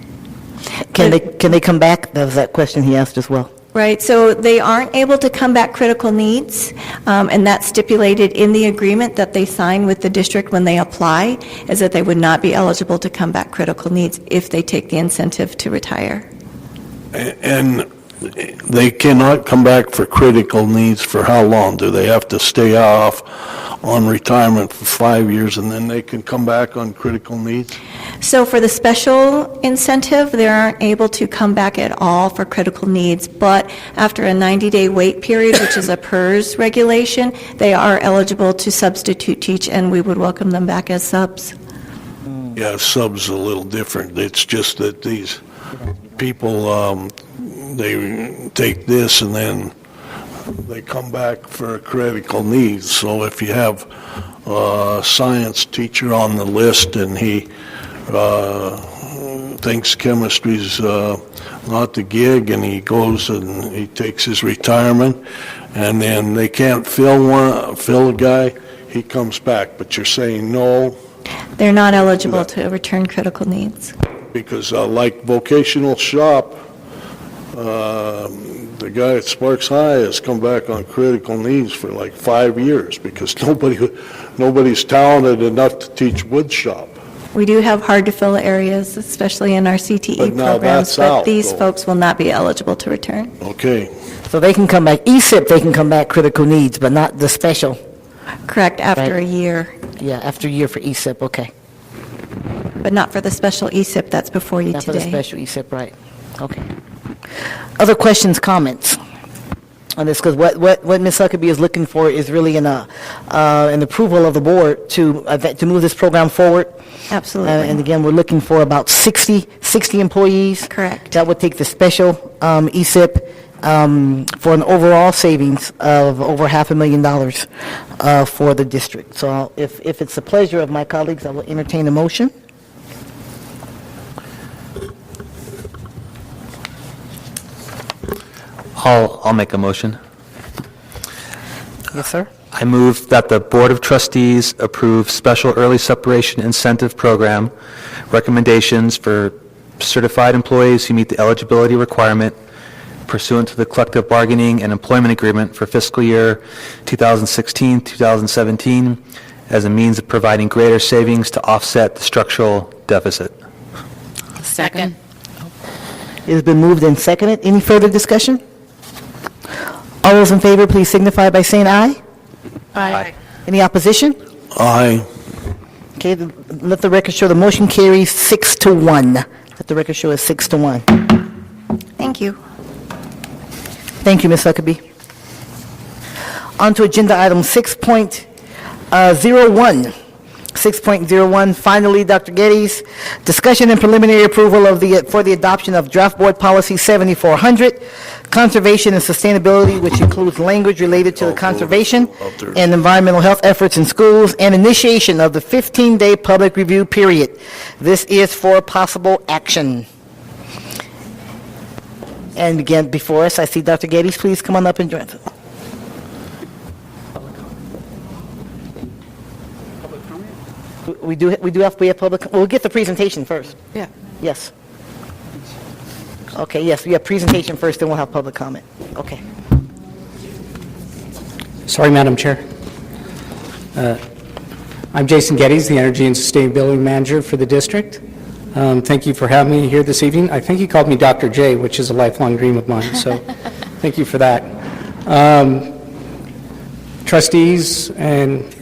A: Can they come back? That was that question he asked as well.
F: Right, so they aren't able to come back critical needs, and that's stipulated in the agreement that they sign with the district when they apply, is that they would not be eligible to come back critical needs if they take the incentive to retire.
B: And they cannot come back for critical needs for how long? Do they have to stay off on retirement for 5 years and then they can come back on critical needs?
F: So for the special incentive, they aren't able to come back at all for critical needs, but after a 90-day wait period, which is a PERS regulation, they are eligible to substitute teach, and we would welcome them back as subs.
B: Yeah, sub's a little different. It's just that these people, they take this and then they come back for critical needs. So if you have a science teacher on the list and he thinks chemistry's not the gig, and he goes and he takes his retirement, and then they can't fill a guy, he comes back. But you're saying no?
F: They're not eligible to return critical needs.
B: Because like vocational shop, the guy at Sparks High has come back on critical needs for like 5 years because nobody's talented enough to teach wood shop.
F: We do have hard-to-fill areas, especially in our CTE
B: But now
F: programs,
B: that's
F: but
B: out,
F: these
B: though.
F: folks will not be eligible to return.
B: Okay.
A: So they can come back, ESIP, they can come back critical needs, but not the special.
F: Correct, after
A: Right.
F: a year,
A: Yeah, after a year for ESIP, okay.
F: but not for the special ESIP that's before you
A: Not for the
F: today.
A: special ESIP, right. Okay. Other questions, comments on this? Because what Ms. Huckabee is looking for is really an approval of the board to move this program forward.
F: Absolutely.
A: And again, we're looking for about 60 employees.
F: Correct.
A: That would take the special ESIP for an overall savings of over $500,000 for the district. So if it's the pleasure of my colleagues, I will entertain a motion.
C: I'll make a motion.
A: Yes, sir.
C: I move that the Board of Trustees approve Special Early Separation Incentive Program recommendations for certified employees who meet the eligibility requirement pursuant to the collective bargaining and employment agreement for fiscal year 2016-2017 as a means of providing greater savings to offset the structural deficit.
H: Second.
A: It has been moved and seconded. Any further discussion? All those in favor, please signify by saying aye.
H: Aye.
A: Any opposition?
B: Aye.
A: Okay, let the record show the motion carries 6-1. Let the record show is 6-1.
F: Thank you.
A: Thank you, Ms. Huckabee. On to agenda item 6.01. 6.01, finally, Dr. Geddes, discussion and preliminary approval for the adoption of Draft Board Policy 7400, conservation and sustainability, which includes language related to the conservation and environmental health efforts in schools, and initiation of the 15-day public review period. This is for possible action. And again, before us, I see Dr. Geddes. Please come on up and join us. We have public, we'll get the presentation first.
P: Yeah.
A: Yes. Okay, yes, we have presentation first, then we'll have public comment. Okay.
G: Sorry, Madam Chair. I'm Jason Geddes, the Energy and Sustainability Manager for the district. Thank you for having me here this evening. I think you called me Dr. J, which is a lifelong dream of mine, so thank you for that. Trustees and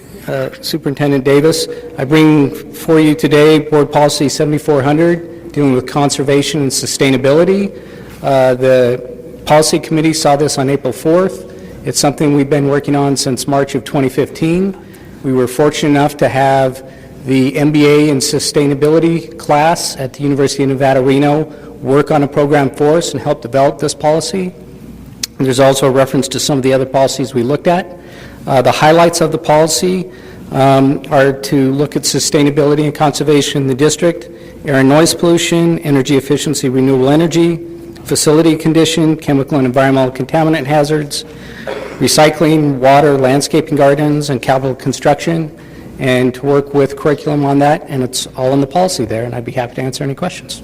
G: Superintendent Davis, I bring for you today Board Policy 7400, dealing with conservation and sustainability. The Policy Committee saw this on April 4th. It's something we've been working on since March of 2015. We were fortunate enough to have the MBA in Sustainability class at the University of Nevada, Reno work on a program for us and help develop this policy. And there's also a reference to some of the other policies we looked at. The highlights of the policy are to look at sustainability and conservation in the district, air and noise pollution, energy efficiency, renewable energy, facility condition, chemical and environmental contaminant hazards, recycling, water, landscaping gardens, and capital construction, and to work with curriculum on that, and it's all in the policy there, and I'd be happy to answer any questions.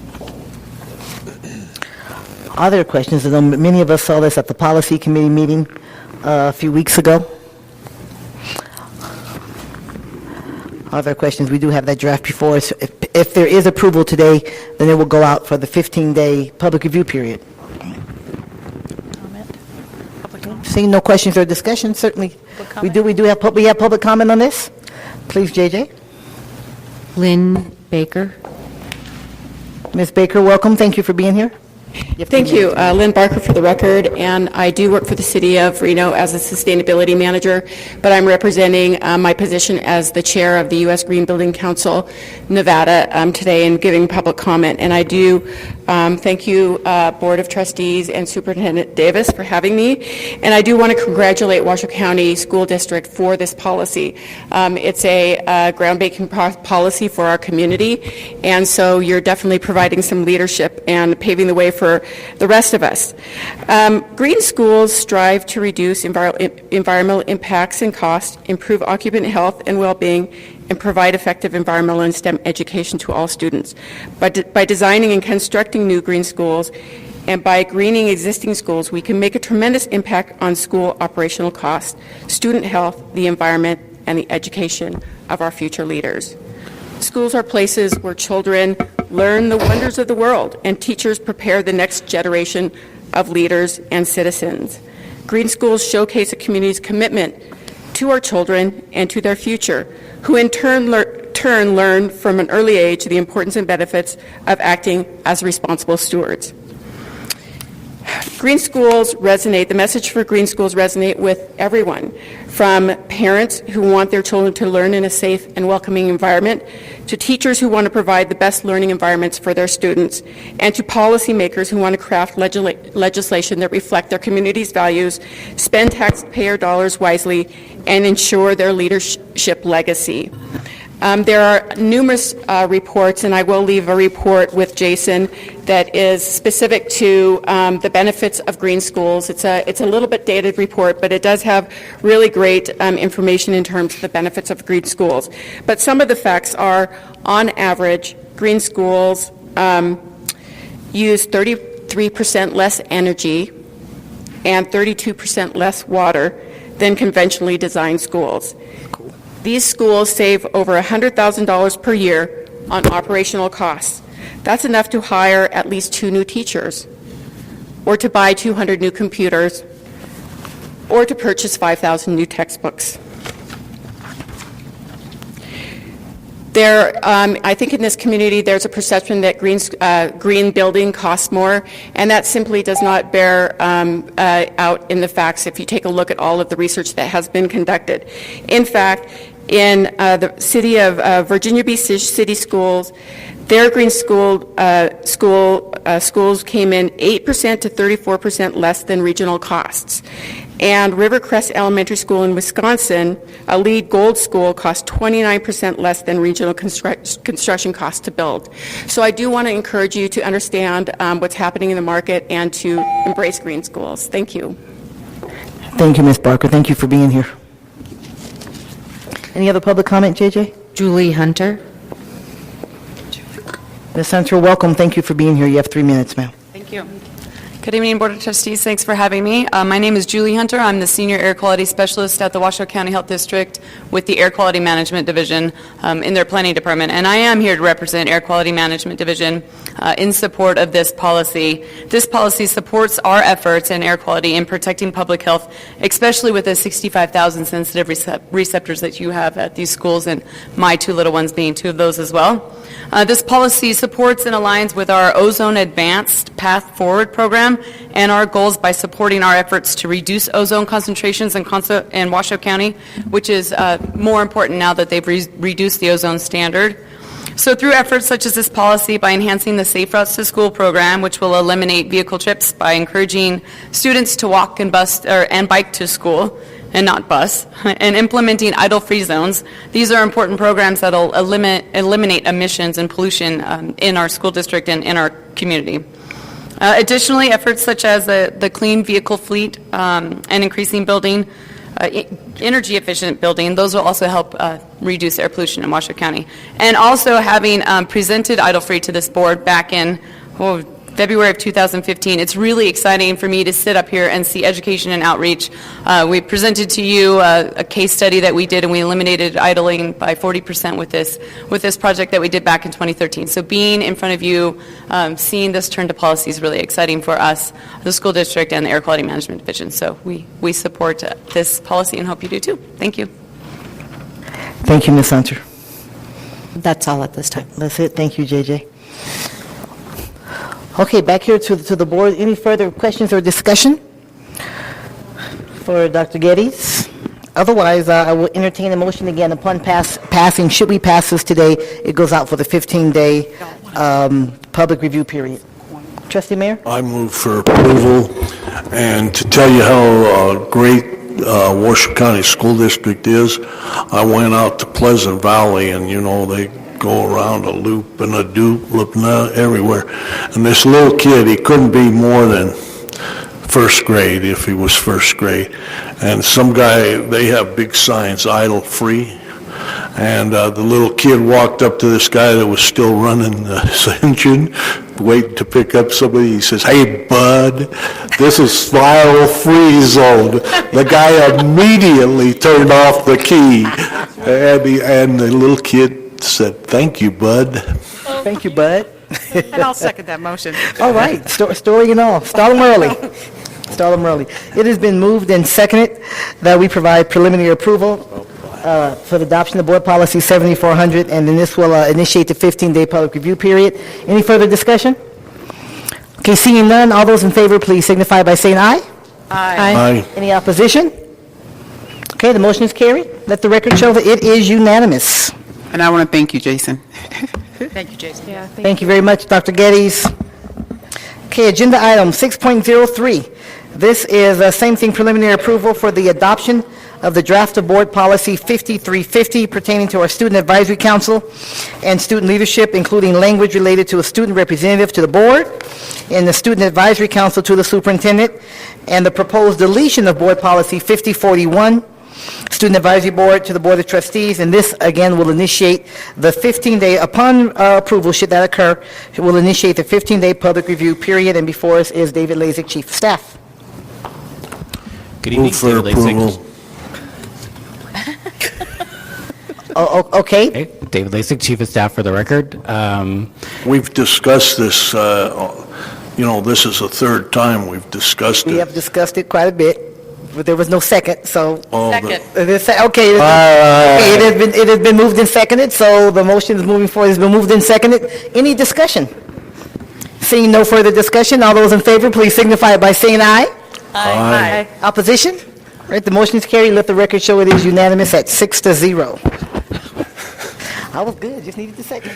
A: Other questions? I know many of us saw this at the policy committee meeting a few weeks ago. Other questions? We do have that draft before us. If there is approval today, then it will go out for the 15-day public review period. Seeing no questions or discussion, certainly we have public comment on this. Please, JJ.
D: Lynn Baker.
A: Ms. Baker, welcome. Thank you for being here.
M: Thank you. Lynn Barker for the record, and I do work for the City of Reno as a sustainability manager, but I'm representing my position as the chair of the U.S. Green Building Council, Nevada, today and giving public comment. And I do thank you, Board of Trustees and Superintendent Davis for having me. And I do want to congratulate Washoe County School District for this policy. It's a groundbreaking policy for our community, and so you're definitely providing some leadership and paving the way for the rest of us. Green schools strive to reduce environmental impacts and costs, improve occupant health and well-being, and provide effective environmental and STEM education to all students. By designing and constructing new green schools and by greening existing schools, we can make a tremendous impact on school operational costs, student health, the environment, and the education of our future leaders. Schools are places where children learn the wonders of the world, and teachers prepare the next generation of leaders and citizens. Green schools showcase a community's commitment to our children and to their future, who in turn learn from an early age the importance and benefits of acting as responsible stewards. Green schools resonate, the message for green schools resonate with everyone, from parents who want their children to learn in a safe and welcoming environment, to teachers who want to provide the best learning environments for their students, and to policymakers who want to craft legislation that reflect their community's values, spend taxpayer dollars wisely, and ensure their leadership legacy. There are numerous reports, and I will leave a report with Jason that is specific to the benefits of green schools. It's a little bit dated report, but it does have really great information in terms of the benefits of green schools. But some of the facts are, on average, green schools use 33% less energy and 32% less water than conventionally designed schools. These schools save over $100,000 per year on operational costs. That's enough to hire at least 2 new teachers, or to buy 200 new computers, or to purchase 5,000 new textbooks. I think in this community there's a perception that green building costs more, and that simply does not bear out in the facts if you take a look at all of the research that has been conducted. In fact, in the city of Virginia Beach City Schools, their green schools came in 8% to 34% less than regional costs. And Rivercrest Elementary School in Wisconsin, a LEED Gold school, cost 29% less than regional construction costs to build. So I do want to encourage you to understand what's happening in the market and to embrace green schools. Thank you.
A: Thank you, Ms. Barker. Thank you for being here. Any other public comment, JJ?
D: Julie Hunter.
A: Ms. Hunter, welcome. Thank you for being here. You have 3 minutes, ma'am.
V: Thank you. Good evening, Board of Trustees. Thanks for having me. My name is Julie Hunter. I'm the Senior Air Quality Specialist at the Washoe County Health District with the Air Quality Management Division in their Planning Department. And I am here to represent Air Quality Management Division in support of this policy. This policy supports our efforts in air quality in protecting public health, especially with the 65,000 sensitive receptors that you have at these schools, and my 2 little ones being 2 of those as well. This policy supports and aligns with our Ozone Advanced Path Forward program and our goals by supporting our efforts to reduce ozone concentrations in Washoe County, which is more important now that they've reduced the ozone standard. So through efforts such as this policy, by enhancing the Safe Routes to School program, which will eliminate vehicle trips by encouraging students to walk and bike to school, and not bus, and implementing idle-free zones. These are important programs that will eliminate emissions and pollution in our school district and in our community. Additionally, efforts such as the clean vehicle fleet and increasing building, energy efficient building, those will also help reduce air pollution in Washoe County. And also having presented idle-free to this board back in February of 2015. It's really exciting for me to sit up here and see education and outreach. We presented to you a case study that we did, and we eliminated idling by 40% with this project that we did back in 2013. So being in front of you, seeing this turn to policy is really exciting for us, the school district, and the Air Quality Management Division. So we support this policy and hope you do too. Thank you.
A: Thank you, Ms. Hunter.
D: That's all at this time.
A: That's it. Thank you, JJ. Okay, back here to the board. Any further questions or discussion for Dr. Geddes? Otherwise, I will entertain a motion again upon passing. Should we pass this today, it goes out for the 15-day public review period. Trustee Mayor?
B: I move for approval, and to tell you how great Washoe County School District is, I went out to Pleasant Valley, and they go around a loop and a loop everywhere. And this little kid, he couldn't be more than first grade if he was first grade. And some guy, they have big signs, idle free. And the little kid walked up to this guy that was still running his engine, waiting to pick up somebody. He says, "Hey, bud, this is idle free zone." The guy immediately turned off the key. And the little kid said, "Thank you, bud."
A: Thank you, bud.
P: And I'll second that motion.
A: All right, story and all. Start them early. Start them early. It has been moved and seconded that we provide preliminary approval for the adoption of Board Policy 7400, and then this will initiate the 15-day public review period. Any further discussion? Okay, seeing none, all those in favor, please signify by saying aye.
B: Aye.
A: Any opposition? Okay, the motion is carried. Let the record show that it is unanimous.
K: And I want to thank you, Jason.
P: Thank you, Jason.
I: Yeah,
A: Thank you very much, Dr. Geddes. Okay, agenda item 6.03. This is the same thing, preliminary approval for the adoption of the draft of Board Policy 5350 pertaining to our Student Advisory Council and student leadership, including language related to a student representative to the board and the Student Advisory Council to the superintendent, and the proposed deletion of Board Policy 5041, Student Advisory Board to the Board of Trustees, and this, again, will initiate the 15-day, upon approval, should that occur, it will initiate the 15-day public review period, and before us is David Lazick, Chief of Staff.
O: Good evening,
B: Move for
O: David Lazick.
B: approval.
A: Okay.
O: David Lazick, Chief of Staff for the record.
B: We've discussed this, this is the third time we've discussed
A: We
B: it.
A: have discussed it quite a bit, but there was no second, so.
B: Second.
A: Okay, it has been moved and seconded, so the motion is moving forward. It's been moved and seconded. Any discussion? Seeing no further discussion, all those in favor, please signify by saying aye.
B: Aye.
A: Opposition? Right, the motion is carried. Let the record show it is unanimous at 6-0. I was good, just needed the second.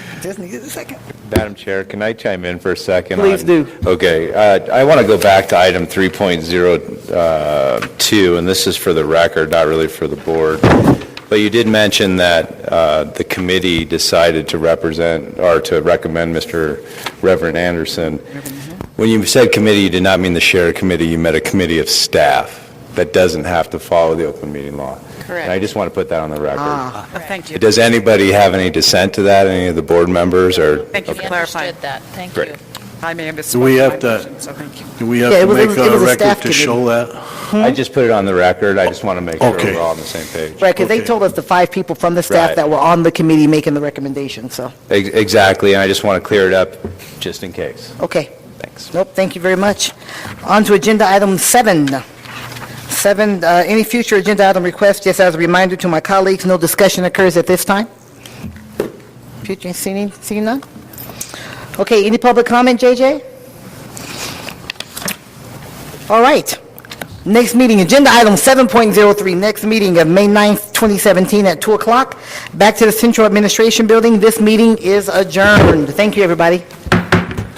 R: Madam Chair, can I chime in for a second?
A: Please do.
R: Okay, I want to go back to item 3.02, and this is for the record, not really for the board. But you did mention that the committee decided to recommend Mr. Reverend Anderson. When you said committee, you did not mean the share committee, you meant a committee of staff that doesn't have to follow the open meeting law.
P: Correct.
R: And I just want to put that on the record.
P: Thank you.
R: Does anybody have any dissent to that, any of the board members, or?
P: Thank you for
H: We
P: clarifying.
H: understood that. Thank
R: Great.
H: you.
P: I may have
B: Do
P: misspoken
B: we
P: my
B: have to,
P: motion, so thank you.
B: do we have
A: Yeah, it
B: to
A: was
B: make
A: a
B: a
A: staff
B: record to
A: committee.
B: show that?
R: I just put it on the record, I just want to make sure
B: Okay.
R: we're all on the same page.
A: Right, because they
B: Okay.
A: told us the 5 people from the staff
R: Right.
A: that were on the committee making the recommendation, so,
R: Exactly, and I just want to clear it up just in case.
A: okay.
R: Thanks.
A: Nope, thank you very much. On to agenda item 7. Any future agenda item requests, just as a reminder to my colleagues, no discussion occurs at this time. Future, seeing none? Okay, any public comment, JJ? All right. Next meeting, agenda item 7.03, next meeting of May 9th, 2017 at 2 o'clock. Back to the Central Administration Building. This meeting is adjourned. Thank you, everybody.